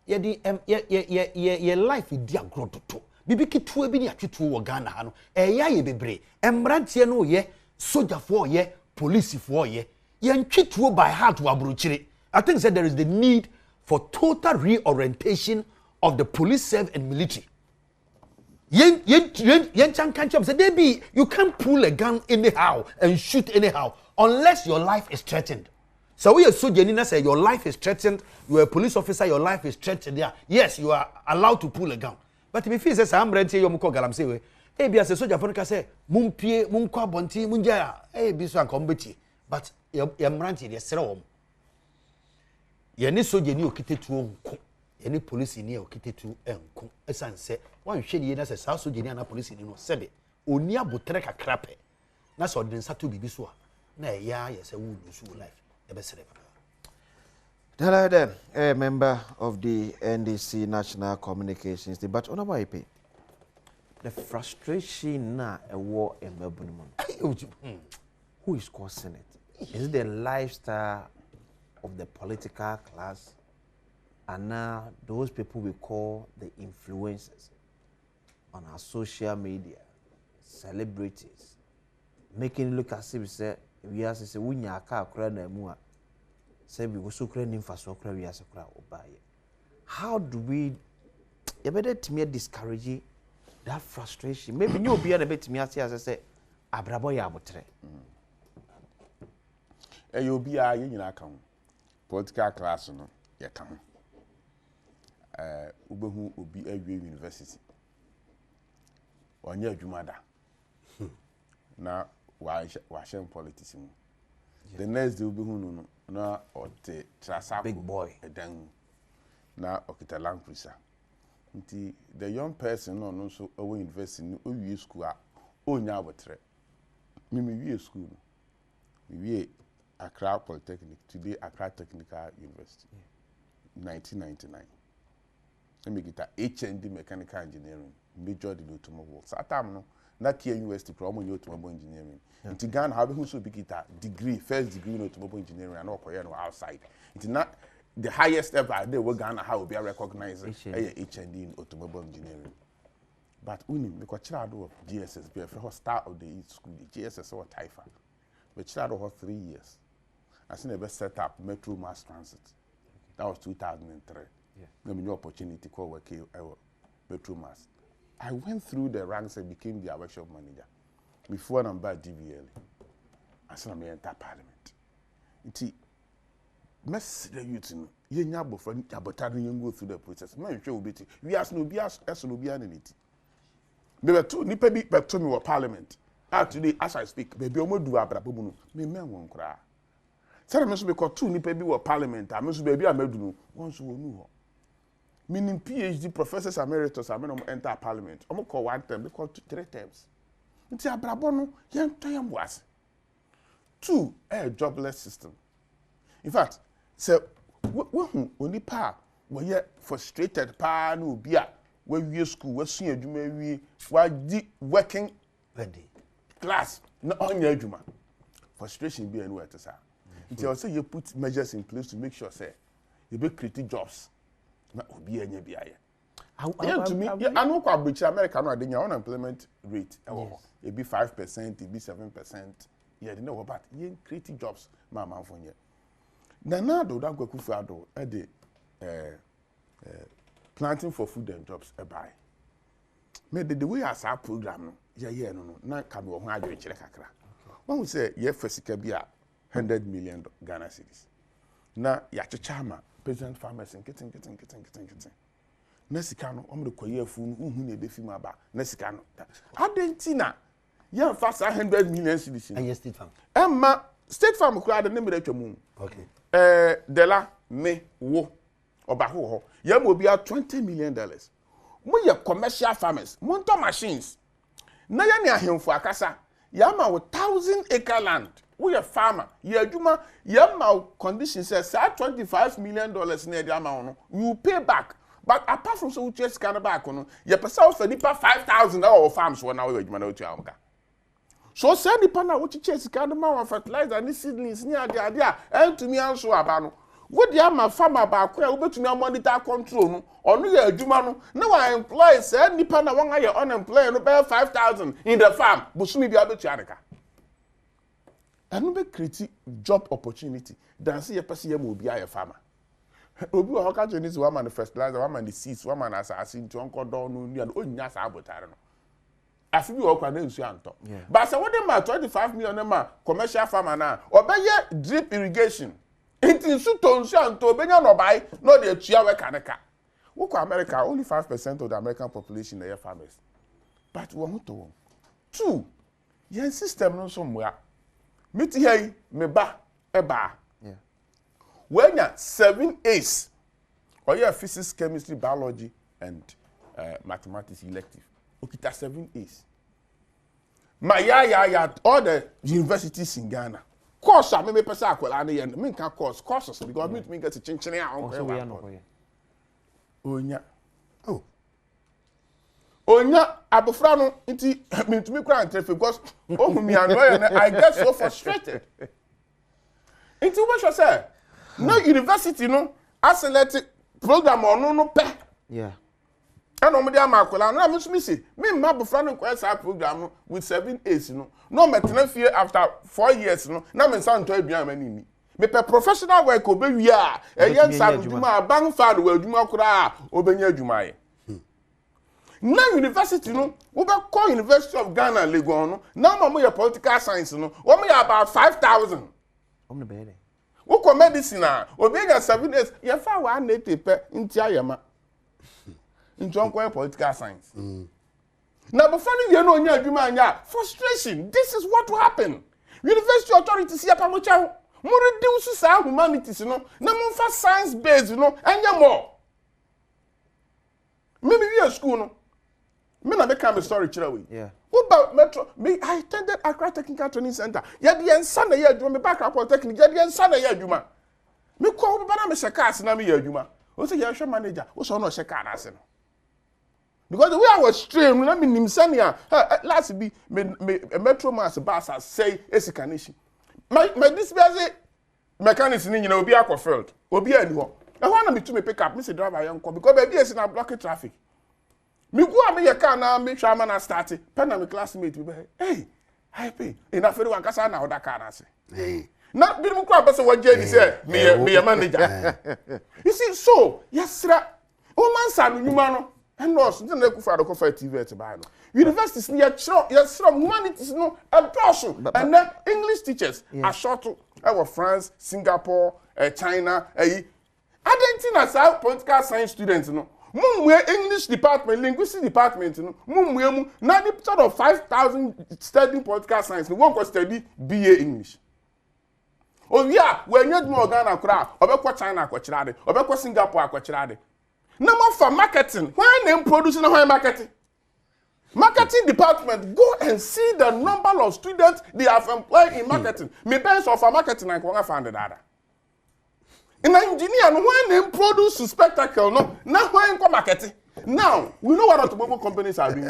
ye life idi agrodoto bibi kitu bi ni atwetu wo Ghana ha no eya ye bebre emrantie no ye soldier for ye police for ye ntwetu by heart wa abrochire. I think that there is the need for total reorientation of the police service and military. Yen can't say Debbie, you can't pull a gun anyhow and shoot anyhow unless your life is threatened. So we are so genuine say your life is threatened, you are a police officer, your life is threatened. Yeah. Yes, you are allowed to pull a gun. But if he says I'm ready, you muko galam say hey be as a soldier for say mumpie munko abonti munja hey be so ankombeti. But your mranti de sere ye ni soldier ni okitetu nko. Any police ni okitetu enko esan se wan hwe ni na se sa soje ni na police ni no sebe oni abotre kakra pe na so den sato bibi so a na ya ye se wu lose life e be sere papa. Then a member of the NDC National Communications Team, but on why pay the frustration na a war in Babunimon. Who is causing it? Is it the lifestyle of the political class? And now those people we call the influencers on our social media, celebrities, making it look as if we are say we nyaka akra na mu a say we go so kra nimfa so kra we ase kra obaye. How do we better to me discourage that frustration? Maybe you be a bit me as say abrabo ya abotre. You be a nyina kan political class no ye kan. Ubehu obi awie university onye adwuma da na wa shem politics mu the next day ubehu no na ote trasa big boy edan na okita land cruiser nti the young person no so owo university no owie school a onya abotre me wie school no wie Accra Polytechnic, today Accra Technical University 1999. Let me get a HND mechanical engineering, majored in automobile. So at time no, not here university promo in automobile engineering. In Ghana, how who so big it degree, first degree in automobile engineering, and all outside. It's not the highest ever. They were Ghana how be recognized HND in automobile engineering. But unim because child of GSS be a start of the school, the GSS or Taifa. But child of 3 years. I seen never set up Metro Mass Transit. That was 2003. Give me the opportunity to call work Metro Mass. I went through the ranks and became the workshop manager. Before I'm back DVL. I said I'm enter parliament. It's mess the youth in ye nyabo for abotari you go through the process. Man show be we ask no be ask no be anity. There were two nipa be to me were parliament. Today as I speak, baby omo do abrabo mu no. Me men won kra. Say me so be two nipa bi were parliament. I me so baby amedu no. Won so wonu ho. Meaning PhD professors emeritus I mean enter parliament. Omo call one term, they call 3 terms. Nti abrabo no yen to yam was. 2 a jobless system. In fact, say we onipa we ye frustrated pa na obi a we school we sun adwuma wie wa di working ready class na onya adwuma. Frustration be anywhere to say. Nti I say you put measures in place to make sure say you be create jobs. Na obi anya bia ye. To me, I know kwa British America no adenya unemployment rate e be 5%, e be 7%. Yeah, they know about you create jobs man for here. Na do that go kufu ado e dey planting for food and jobs e buy. Me the way as our program no no na ka be ho adwe kire kakra. When we say ye fasika bia 100 million Ghana cedis. Na ya chichama peasant farmers and getting. Na sika no omre koye afu no hu na ebefi ma ba na sika no adentina Yeah, fast 100 million cedis. And yes, State Farm. Emma, State Farm crowd the name of the moon. Okay. Dela me wo obaho. Yeah, will be at $20 million. We are commercial farmers, monto machines. Na ya ni ahim for akasa. Yama with 1,000-acre land. We are farmer. Yeah, Juma, yama conditions says $25 million near the amount. You pay back. But apart from so just kind of back on, you perceive for nipa 5,000 farms one hour with so send the partner what you chase kind of man fertilizer and seedlings near the idea and to me also abano. What the ama farmer back where over to me monitor control or no yeah Juma no I employ send the partner 1 year unemployed and pay 5,000 in the farm, but soon be able to Chanica. And no be create job opportunity than see a person will be a farmer. Obi wa hoka Chinese one man the fertilizer, one man the seeds, one man assassin to uncle don no and onya sa abotare no. Afi bi okwa na nsu anto. But say what dem 25 million ma commercial farmer na, obeye drip irrigation. Inti nsu to nsu anto obenya no bai no dey tua we kaneka. Woko America only 5% of the American population are farmers. But we want to 2. Yen system no so moa. Miti hey me ba eba. When you 7 A's, or you have physics, chemistry, biology, and mathematics elective, okay, 7 A's. All the universities in Ghana. Course, I may pass out. I mean, courses because me get to change. Onya. Oh. Onya, Abufrano, inti me to me cry because oh me and I get so frustrated. Into what you say? No university no accelerated program or no pay. Yeah. And on media makola na me say me ma bofra no kwesa program with 7 A's no. No metena fie after 4 years no na me san to aduan mani ni. Me pe professional work obewi a eyen san duma bank fund we aduma kura obenya aduma ye. Na university no we be call University of Ghana Legon no. Na mo your political science no. We me about 5,000. Omne be there. Woko medicine a obega 7 days ye fa 180 pe nti ayema ntonko political science na before you no nya adwuma anya frustration. This is what will happen. University authority see apa mo chawo mo reduce sa humanities no na mo fa science based no anya more. Maybe we are school no me na make am story chira we. Yeah. What about Metro? Me, I attended Accra Technical Training Center. Yeah, the answer year do me back up Polytechnic. Yeah, the answer year do ma. Me call bana me sheka na me year do ma. O say you manager. O so no sheka na se no. Because the way I was trained, na me nimsania. Last be me Metro mass bus say esikanation. My this be mechanics ni nyina obi akofilled. Obi ani ho. E ho na me to me pick up me say driver yan come because baby is na block traffic. Me go am ye car na me twa na start pen na me classmate be hey I pay ina fere wan kasa na oda car na se na bi mu kwa person waje ni say me manager. You see so yesra o man sa no nyuma no and nurse na ku fa do ko fa TV et ba no universities ni yesra humanities no adosho and then English teachers are short our France, Singapore, China Argentina sa political science students no mumwe English department, linguistic department, no mumwe na the sort of 5,000 studying political science. No one can study BA English. Oh yeah, when you do Ghana kura, obekwa China akwachirade, obekwa Singapore akwachirade. No more for marketing. Why them producing why marketing? Marketing department, go and see the number of students they have employed in marketing. Me best of marketing and kwanga found that. In engineer, when they produce spectacle, no, now when come marketing. Now, we know what automobile companies are doing.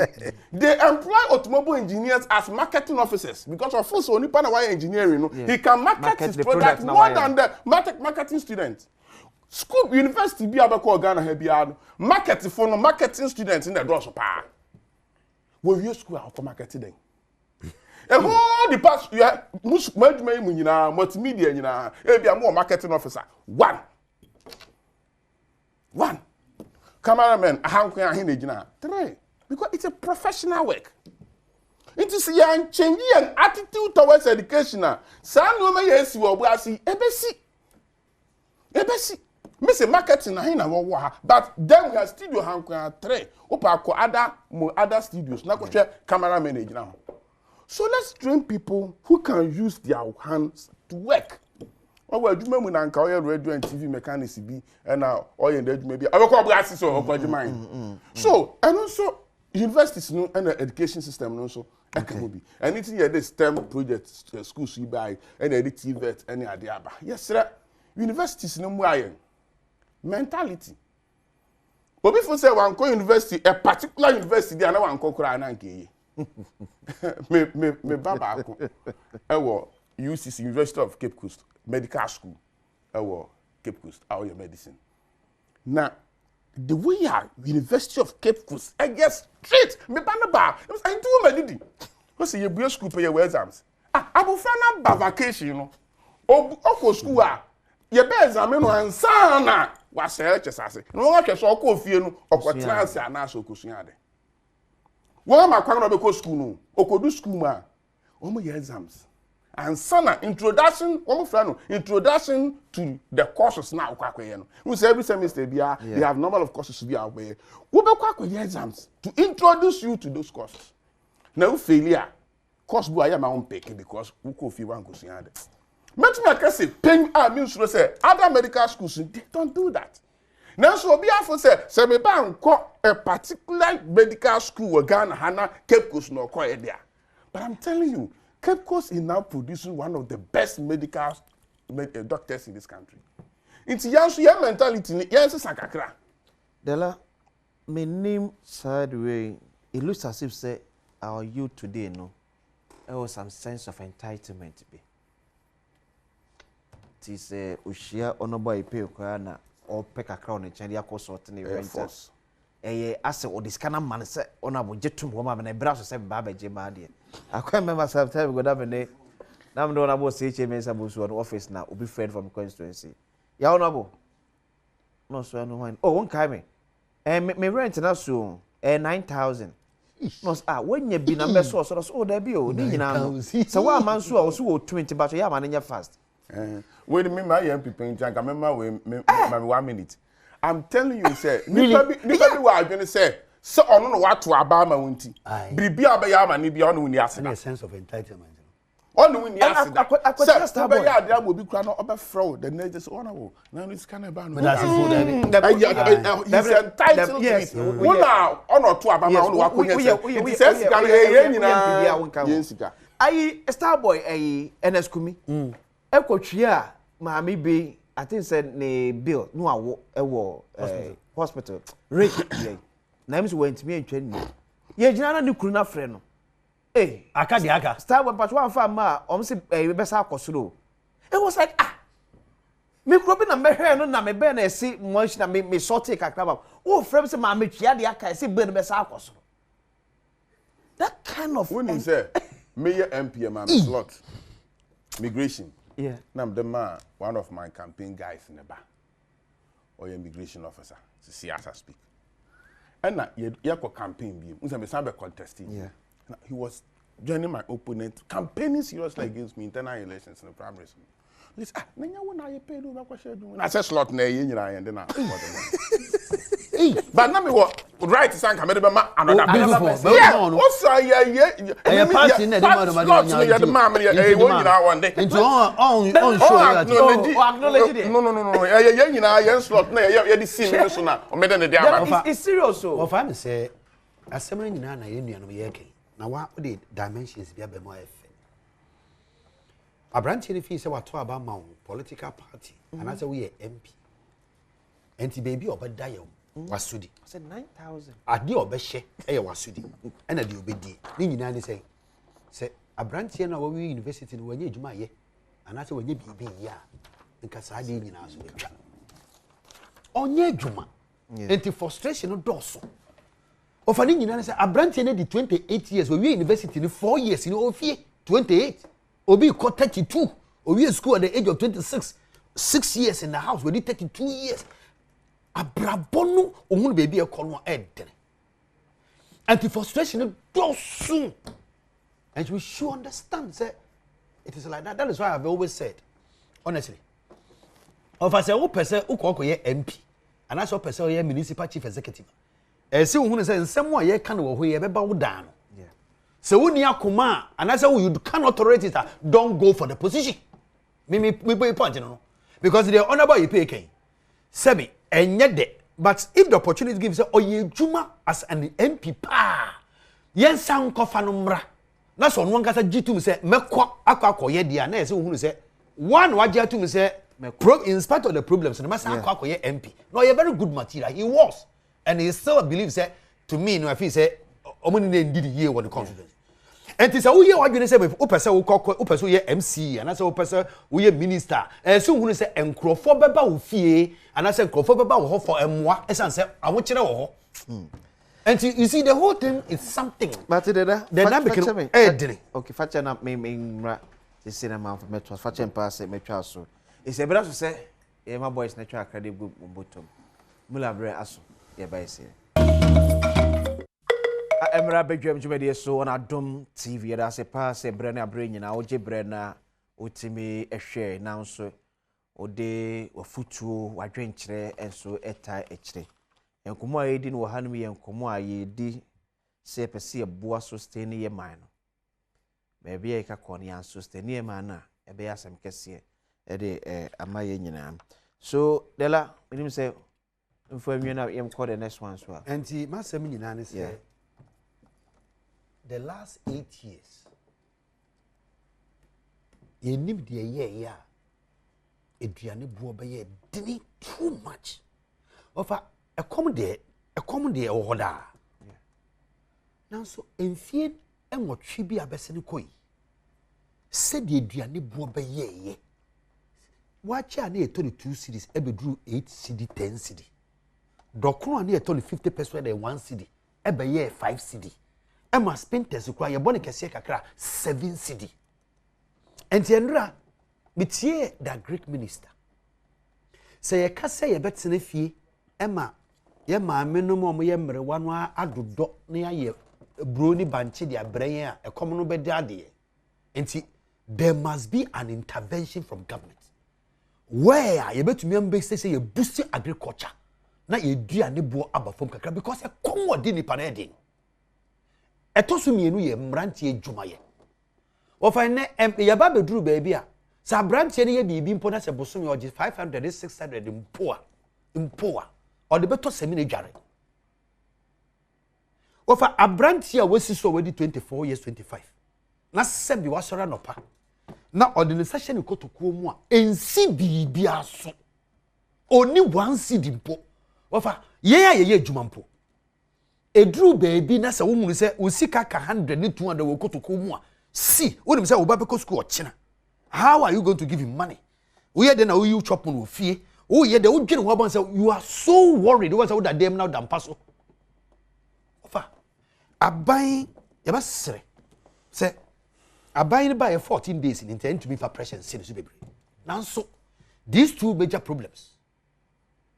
They employ automobile engineers as marketing officers because of course, only part of engineering, he can market his product more than the marketing students. School, university, be able to Ghana have marketing for no marketing students in the draws of power. Will you school for marketing? And all the past, you have multimedia, be a more marketing officer. One. Cameraman, three. Because it's a professional work. It is a changing an attitude towards education. Some women, yes, you will see, ABC. Miss marketing, but then we are studio hank 3. Other studios, not cameraman now. So let's train people who can use their hands to work. Well, you remember when I radio and TV mechanics be and now all in the maybe I will call glasses or mind. So and also universities no and the education system also be anything here the STEM projects schools you buy and the TVET any idea. Yes, sir. Universities no more mentality. But before say one go university, a particular university, they are not one go cry na nke. Me baba ako. Ewo UCC University of Cape Coast Medical School. Ewo Cape Coast all your medicine. Now the way are University of Cape Coast, I guess straight me banaba. I do medidi. What's your business school pay your exams? Abufana ba vacation you know. Oko school ye be exam no ansana wa search sase. No wa hwe so oko fie no okotena ase ana so okosua de. Wo ma kwan no be ko school no, okodu school ma. Omo ye exams. Ansana introduction, introduction to the courses now kwakwe no. We say every semester they have number of courses to be out there. We be kwakwe exams to introduce you to those courses. Now failure course bu aya ma on pick because we ko fi wan kosua de. Met me can say pain means to say other medical schools they don't do that. Now so be after say me ban a particular medical school Ghana Hana Cape Coast no ko there. But I'm telling you Cape Coast is now producing one of the best medical doctors in this country. It's your mentality, yes, Sakakra. Dela, my name sideway. It looks as if say our youth today, no, there was some sense of entitlement. It is Ushia Honorable Ipe Okana or Pekka Crown and Chandia Coast in the force. Ase or this kind of man say honorable jetum woman and a browser said Baba Jemadi. I can't remember myself time go down there. Now I'm the honorable CHMS Abusu on office now, will be friend from constituency. Ya honorable. No, so no one. Oh, one coming. Me rent now soon. 9,000. No, when you be number source, oh, there be oh, so one man so also 20 but you man in your fast. Wait a minute, my young people in Janka, remember my 1 minute. I'm telling you, sir, nobody what I'm going to say. So I don't know what to Abama wunti. Bibi abayama ni bi onu ni asida. A sense of entitlement. Onu ni asida. Just about ya dia mo bi kra no oba fraud the next honorable. Now this kind of ban. But that's it. He's entitled to it. Wona ono to Abama onu wakonya. It says can ye nyina. Yensika. Ayi Starboy ayi NS Kumi. Ekotwe a maami bi I think said ne bill no awo ewo hospital. Rate. Names went me and train me. Ye jina na kuru na frɛ no. Aka di aka. Star when part one farm ma say besa akosoro. It was like me kuro na me hwɛ no na me be na esi monch na me sort kakra ba. Oh frame say ma me twia de aka esi be no besa akosoro. That kind of when you say mayor MP ma slot migration. Yeah. Now I'm the man, one of my campaign guys in the bar. Or immigration officer to see as I speak. And now you campaign be. I'm contesting. Yeah. He was joining my opponent, campaigning seriously against me in internal elections in the primaries. Listen, I said slot na yen and then but now me what right to say another what's party in the one day it's serious so of I say as someone in na yake na wa the dimensions be abemo efe Abranti ni fi say what about my political party and I say we MP enti baby obeda ye wasudi I said 9,000 ade obehye e wasudi and ade obedi ni nyina ni say Abranti na we university no wanye adwuma ye and I say wanye bibi ya nka sa ade nyina so betwa onye adwuma enti frustration no doso ofani nyina ni say Abranti na di 28 years we university ni 4 years ni ofie 28 Obi got 32. Obi is school at the age of 26. 6 years in the house. We did 32 years. Abrabono, omun baby a corner head. And the frustration goes soon. And we should understand that it is like that. That is why I've always said, honestly, if I say, oh, person who call ye MP, and I saw person ye municipal chief executive. See who say someone ye can go where ye be bow down. So when you akoma and I say you cannot tolerate it, don't go for the position. Me point you know. Because the honorable you pay ken. Sebi enye de. But if the opportunity gives you Oyejuma as an MP pa. Yen san kofa no mra. Na so no nkasa gitu me say mekwa akwakoye dia na say ohunu say one waje atu me say in spite of the problems no masa akwakoye MP. No, you're very good material. He was and he still believes say to me no I feel say omuni na ndidi ye won the confidence. And it's a wo ye wadwene say o pese wo kokko o pese wo ye MC and say wo pese wo ye minister. So ohunu say enkrofo beba wo fie and say enkrofo beba wo ho for emwa esan say awo kire wo ho. And you see the whole thing is something. But the became okay, facha na me mra the cinema for metro facha pass metro so. It's a better to say my boys natural credit book bottom. Mula bre aso ye ba ise. Emra Badwam jumedi so on Adom TV da se pass e bre na bre nyina oje bre na otimi ehwe na so ode wafutuo wadwenkyere enso eta ekire. Enkomo a yedi no hanum ye enkomo a yedi se pese ye boa so stay ye man no. Me bia e ka kon yan so stay ye man na e be asem kese e de amaye nyina. So dela menim say mfo anwie na yem call the next one so. Enti masem nyina ne say the last 8 years yenim de ye ya eduane buo be ye dini too much. Ofa a common day or hoda. Now so enfie enwotwe bi abese koi. Said the aduane buo be ye. Watch ya na 22 cities ebedru 8 city 10 city. Dokro na 50% de 1 city ebe ye 5 city. Emma spenters kwa ye boni kese kakra 7 city. Enti enra mitie the Greek minister. Say ye kase ye betene fie Emma ye maame no mo ye mre wanu adodo na ye broni banche dia brain a ekom no be de. Enti there must be an intervention from government. Where ye betumi am say ye boost agriculture na ye duane bo abafom kakra because e kom wodi ni panedin. Etosu mienu ye mrantie adwuma ye. Wo fa ne ye ba beduru ba bia sa brantie ne ye bibi mpo na se bosom ye oje 500 600 mpoa or the better seminar jare. Ofa abrantia wesi so wedi 24 years 25. Na sebi wasora nopa. Na organization ikotokuo mu a ensi bibia so. Oni one seed mpo. Ofa ye adwuma mpo. Edru baby na se wo mu se osika ka 100 ni 200 wo kotokuo mu a. See, wonim say oba beko school ochina. How are you going to give him money? We here na you chop on fie. Oh yeah, the old one say you are so worried. What's that them now than paso? Ofa, abai yabasre. Say abai by 14 days in intend to be for pressure and sin baby. Now so these two major problems.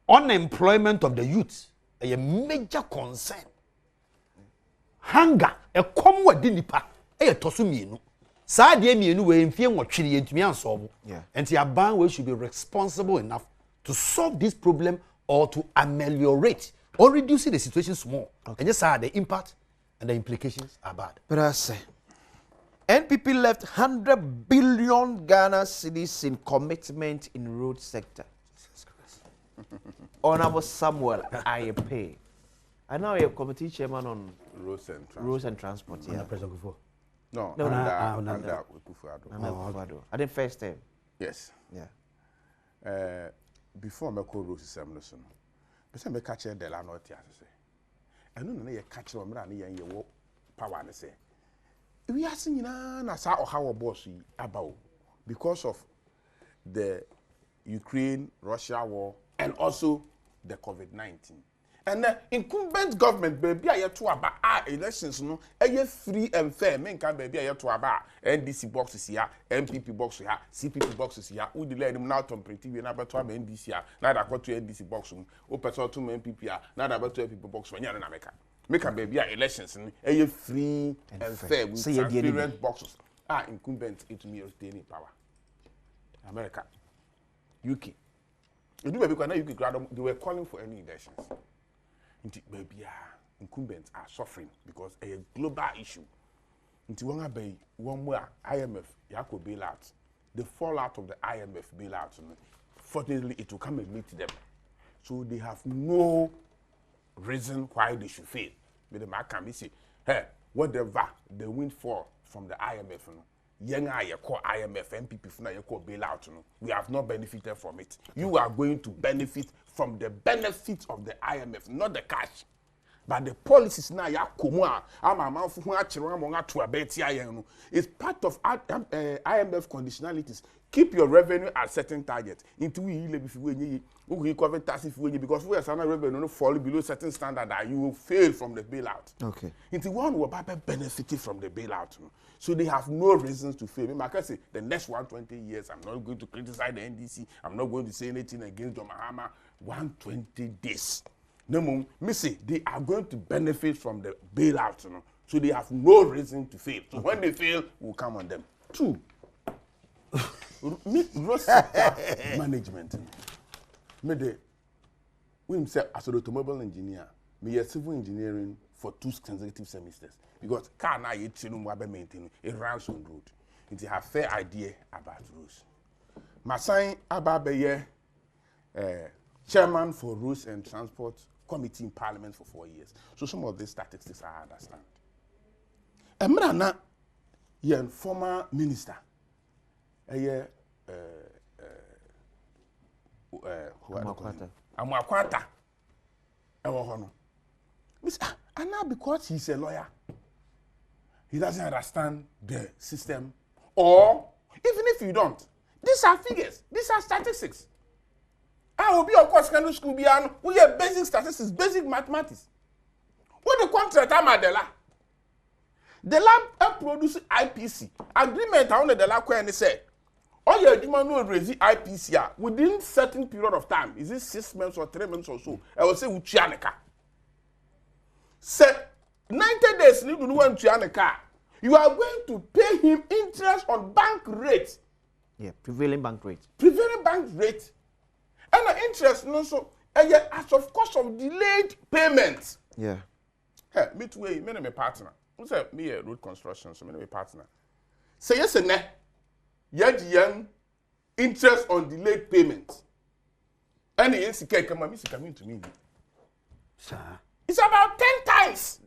Unemployment of the youth a major concern. Hunger a come what dinipa a tosu mienu. Sa de mienu we mfie nwotwere yentumi ansolve. And the abai we should be responsible enough to solve this problem or to ameliorate or reduce the situation small. And just the impact and the implications are bad. But I say, NPP left 100 billion Ghana cedis in commitment in road sector. Honorable Samuel Ayepe. And now you're committee chairman on roads and transport. Yeah. President before. No, under Akufo-Addo. I think first time. Yes. Yeah. Before me call road system no so no. Person me catch the la no tia say. Enu no ye catch no mra na ye wo power ne say. We are seeing na sa oha wo boss yi abawo because of the Ukraine-Russia war and also the COVID-19. And the incumbent government baby aye to aba elections no aye free and fair men can baby aye to aba NDC boxes here MPP box here CPP boxes here who delay them now to pretty we na beto aba NDC here na da to NDC box o person to MPP here na da beto MPP box when na make baby elections no aye free and fair with transparent boxes incumbent it me retaining power America UK you do baby na UK they were calling for any elections. Baby, incumbents are suffering because a global issue. Nti wonga bay one more IMF yako bailout. The fallout of the IMF bailout. Fortunately, it will come and meet them. So they have no reason why they should fail. But the man can be say, hey, whatever the windfall from the IMF, young IMF, MPP, bailout, we have not benefited from it. You are going to benefit from the benefits of the IMF, not the cash. But the policies now, it's part of IMF conditionalities. Keep your revenue at certain targets. Into we cover taxes because we are some revenue fall below certain standard that you will fail from the bailout. Okay. Into one will benefited from the bailout. So they have no reasons to fail. I can say the next 120 years, I'm not going to criticize the NDC. I'm not going to say anything against John Mahama. 120 days. No, Missy, they are going to benefit from the bailout, so they have no reason to fail. So when they fail, we'll come on them. 2, management. We say as an automobile engineer, me a civil engineering for 2 consecutive semesters because car now you maintain it runs on road. It have fair idea about roads. My sign about chairman for roads and transport committee in parliament for 4 years. So some of these statistics I understand. Emrana, you're former minister. Amakwata. And now because he's a lawyer, he doesn't understand the system. Or even if you don't, these are figures, these are statistics. I will be of course kind of school beyond we have basic statistics, basic mathematics. What the contract am Adela? The lab produce IPC. Agreement on the lab and say, all your demand will raise IPC within certain period of time. Is it 6 months or 3 months or so? I will say Uchianeka. Say 90 days you do want Uchianeka. You are going to pay him interest on bank rate. Yeah, prevailing bank rate. Prevailing bank rate. And the interest also, as of course of delayed payments. Yeah. Hey, midway, me and my partner. Who say me a road construction, so me and my partner. Say yes and no. Young interest on delayed payments. And the NCK coming to me. Sir. It's about 10 times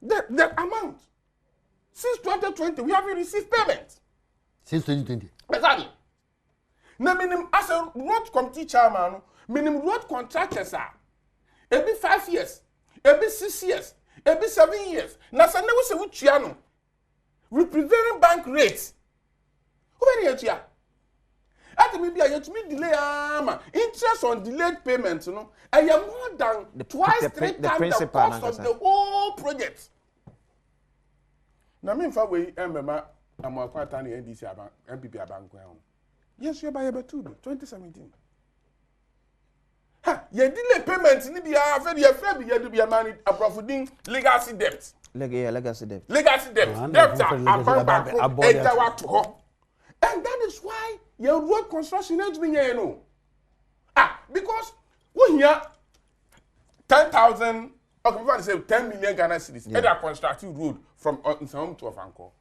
the amount. Since 2020, we haven't received payment. Since 2020? Exactly. Now, minimum as a road committee chairman, minimum road contractors are every 5 years, every 6 years, every 7 years. Now, so never say which year with prevailing bank rates. Who are you here? At maybe I to me delay interest on delayed payments, I am more than twice, 3 times the cost of the whole project. Now, me if I wait, I'm quite tiny NDC MPP bank. Yes, you're by about 2017. Ha, you delay payments in the affair, you be a man approaching legacy debt. Legacy debt. Legacy debt. Debts are back to her. And that is why your road construction has been here, because we hear 10,000, okay, we want to say 10 million Ghana cedis, and a constructive road from home to Afanko.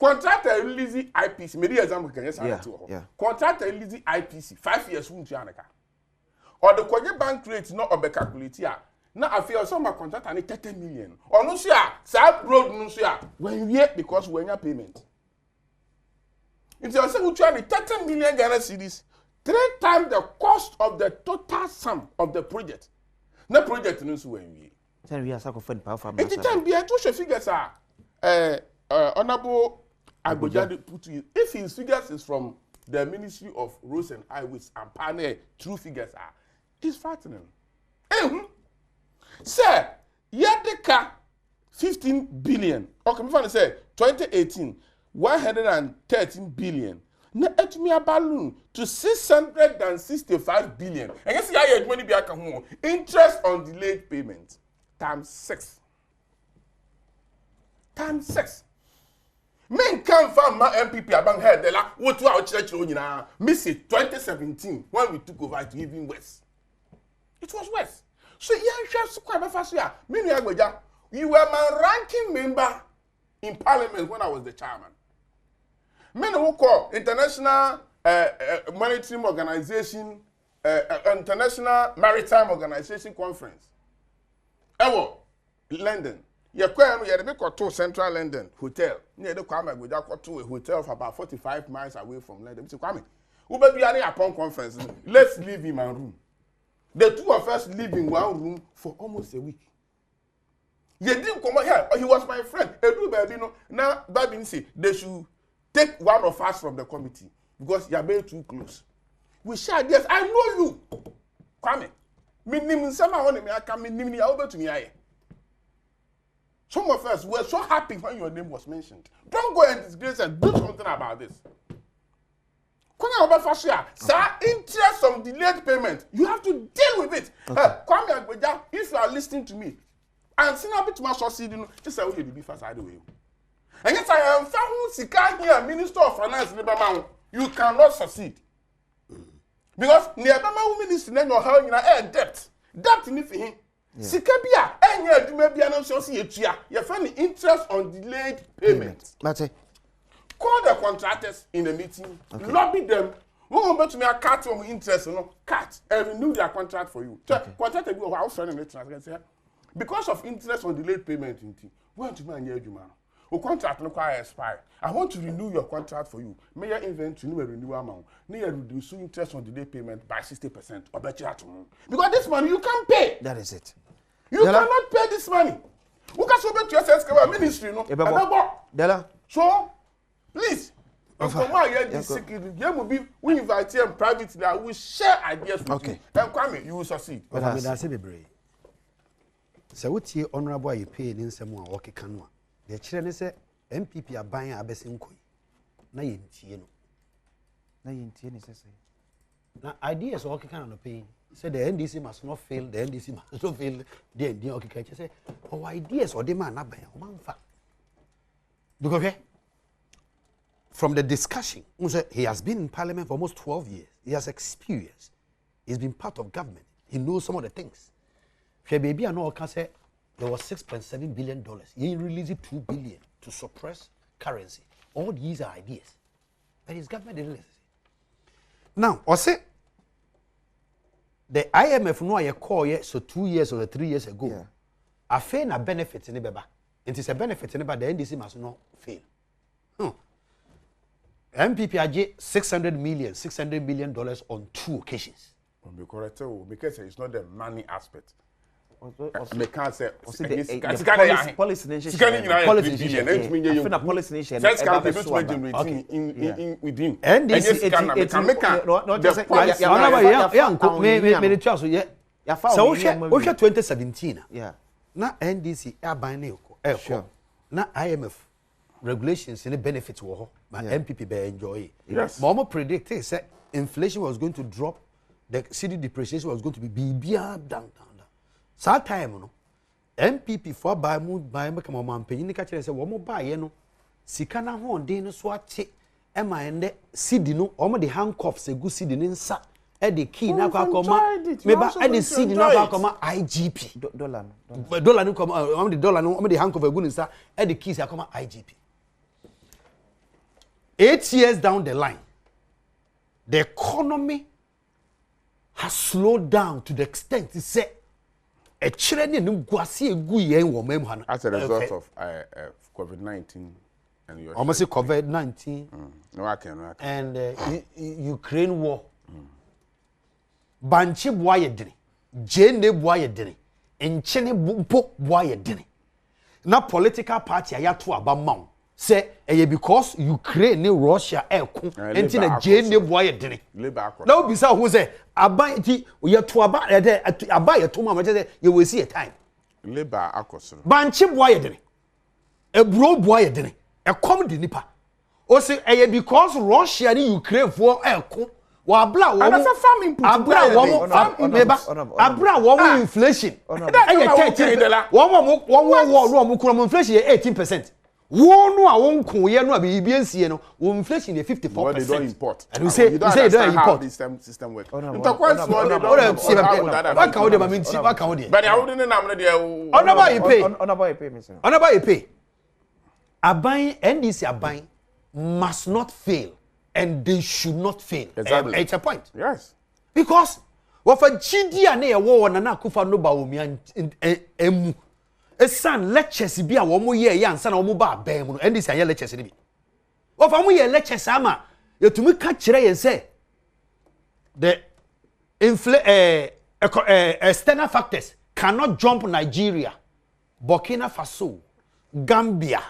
Contractor release IPC. Maybe example can you say to contractor release IPC 5 years won't you or the Konya bank rate not be calculated. Now I feel some contract and 30 million. Or no share, side road no share. When you because when your payment. If you say we try 30 million Ghana cedis, 3 times the cost of the total sum of the project. No project no so when we. Then we are sacrificing power from. It can be a two figures honorable Agbojade put to you. If his figures is from the Ministry of Roads and Highways and panel true figures are, it's frightening. Sir, Yadeka 15 billion. Okay, before I say 2018, 113 billion. Now it me a balloon to 665 billion. And you see how you money be a home. Interest on delayed payment times 6. Times 6. Men can't find my MPP about head. They like what to our church on now. Miss it 2017 when we took over to even West. It was West. So yeah, just quite fast here. Many Agboja. You were my ranking member in parliament when I was the chairman. Men who call International Maritime Organization, International Maritime Organization Conference. Ewo, London. You go to Central London Hotel. You go to a hotel for about 45 miles away from London. So, Kwame, we be upon conference. Let's live in my room. The two of us live in one room for almost a week. You didn't come here. He was my friend. Now, Babin say they should take one of us from the committee because you are very too close. We share this. I know you. Kwame. Some of us were so happy when your name was mentioned. Don't go and disgrace and do something about this. Sir, interest on delayed payment. You have to deal with it. Okay. If you are listening to me, and see a bit more succeed, just say, okay, be fast, I do you. And yes, I am found here, Minister of Finance, you cannot succeed. Because nearby minister, then you're having a debt. Debt in him. Sikabia, and you may be an associate. You find the interest on delayed payment. Call the contractors in the meeting, lobby them. We want to make a cut on interest, cut, and renew their contract for you. Contract will house because of interest on delayed payment, we want to manage you, man. The contract no expire. I want to renew your contract for you. May your inventory no renew amount. May reduce interest on delayed payment by 60% or better tomorrow. Because this money you can't pay. That is it. You cannot pay this money. Who can so to your ministry, no? Dela. So, please. We invite you privately. I will share ideas with you. And Kwame, you will succeed. So what you honorable you pay in some more work canwa. The children say MPP are buying a best in coin. Na yintieno. Na yintieno say. Now ideas work can pay. Say the NDC must not fail, the NDC must not fail. The okay say oh ideas or demand not buy one fact. Because from the discussion, he has been in parliament for almost 12 years. He has experience. He's been part of government. He knows some of the things. Baby, I know I can say there was $6.7 billion. He released $2 billion to suppress currency. All these are ideas. But his government didn't listen. Now, I say the IMF no I call yet so 2 years or 3 years ago. I fail na benefit in the beba. It is a benefit in the the NDC must not fail. MPP are $600 million on 2 occasions. Be correct, because it's not the money aspect. I can't say policy nation. So 2017. Yeah. Na NDC buying na IMF regulations and benefits were but MPP be enjoy. Yes. Mama predicted say inflation was going to drop, the city depreciation was going to be down. That time no MPP for buy make mama penyin ni ka kire say wo mo buy ye no sika na ho den no so ache e ma ende cedi no o mo de handcuffs egu cedi ni nsa e de key na kwa koma me ba e de cedi na kwa koma IGP dollar no koma o mo de dollar no o mo de handcuff egu ni nsa e de keys akoma IGP. 8 years down the line the economy has slowed down to the extent it say as a result of COVID-19 and your almost COVID-19 and Ukraine war. Banchi boyedini, Jane boyedini, and Chene book boyedini. Now political party ayatu abamount say because Ukraine Russia until a Jane boyedini. Now be so who say abayeti we are to abaya to mama you will see a time. Labor akosoro. Banchi boyedini, a bro boyedini, a comedy nipa. O say because Russia ni Ukraine for wa abra wo abra wo inflation. Inflation 18%. Wo no a won ko ye no a be biensie no, wo inflation is 54%. Well, they don't import. And you say you don't import. This system work. What can we do? What can we do? But I wouldn't know there. Onaba you pay. Onaba you pay, Mr. Onaba you pay. Aban NDC aban must not fail, and they should not fail. Exactly. It's a point. Yes. Because what for GD and a war and na kufa no ba omi emu. Esan lectures bi a wo mo ye ya ansa na wo mo ba ban mu no NDC anya lectures ni bi. What for mo ye lectures ama yetumi ka kire yen say the external factors cannot jump Nigeria, Burkina Faso, Gambia,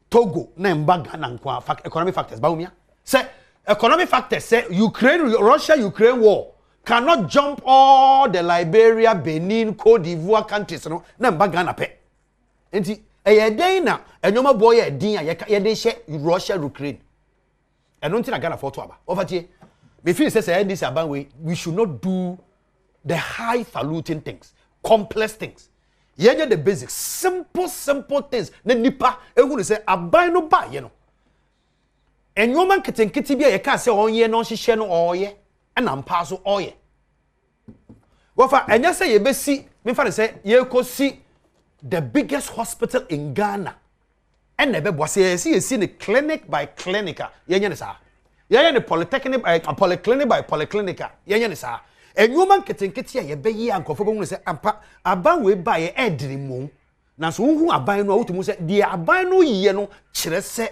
Togo, na Ghana nkwa economic factors ba umia. Say economic factors say Russia-Ukraine war cannot jump all the Liberia, Benin, Cote d'Ivoire countries no na Ghana pe. Enti eyeden na enyoma boy edin a ye de hye Russia-Ukraine. Eno nti na Ghana for to aba. Overtie me feel say this about we should not do the highfalutin things, complex things. Yenye the basics, simple things. Ne nipa ehunu say aban no ba ye no. Enyoma nketenkete bia ye ka say onye no hihye no oye na mpa so oye. Wofa enya say ye besi, me fa say ye kosi the biggest hospital in Ghana. And ebe boase ye see the clinic by clinica. Yenye ne sa. Yenye ne polytechnic by polyclinic by polyclinica. Yenye ne sa. Enyoma nketenkete ye be yi ankofo be hunu say ampa aban we ba ye ediri mu. Na so hu aban no awutumu say the aban no yiye no kire say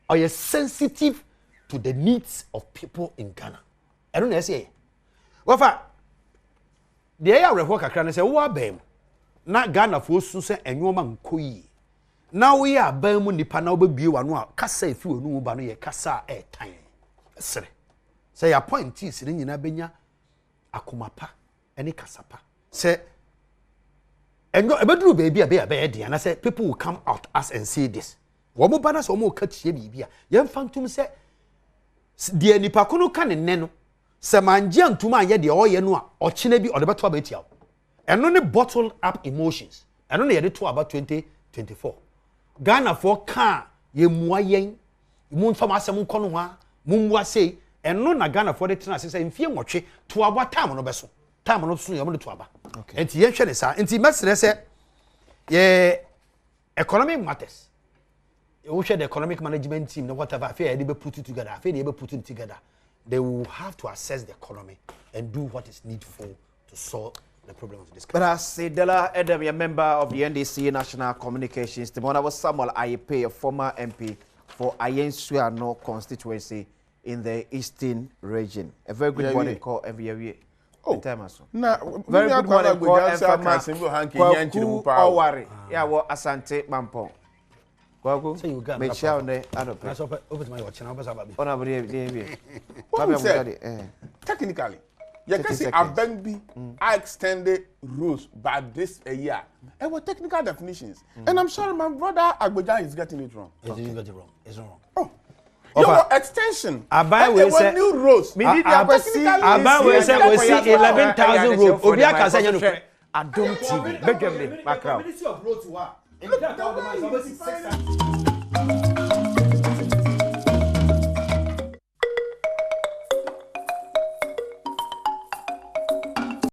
are sensitive to the needs of people in Ghana. I don't know say. Wofa the ya reho kakra ne say wo abem na Ghana fo su say enyoma nkoyi. Na we aban mu nipa na obebie wa no a kasa efi onu ba no ye kasa tan. Sere. Say ya point is ni nyina benya akomapa eni kasapa. Say engo ebeduru baby be dey na say people will come out us and say this. Wo mo ba na so mo ka tie bibia. Ye mfantum say de nipa ko no ka ne no. Se manje antuma anye de oye no a ochine bi odebeto abatia. Eno ne bottled up emotions. Eno ne ye de to about 2024. Ghana for ka ye mua yen. Mu mfa masem nko no ha. Mu mua sei eno na Ghana for de tena say mfie nwotwe to aba time no beso. Time no so ye mo de to aba. Okay. Enti ye hwe ne sa. Enti mesere say ye economic matters. You share the economic management team, no whatever, they be put it together. They be put it together. They will have to assess the economy and do what is needful to solve the problem of this country. But as Dela Edem, a member of the NDC National Communications team, was Samuel Ayepe, a former MP for Ayensuano constituency in the Eastern region. A very good morning call every year. Oh, very good morning call Owari. Yeah, well, Asante Mampong. Go so you got me shout there over to my watch now technically you can see Abengbi I extended rules by this a year and what technical definitions and I'm sorry my brother Agbeja is getting it wrong. He didn't get it wrong. It's wrong. Oh, your extension Abai we say new rules Abai we say 11,000 rules obi aka say no Adom TV Badwam background Look at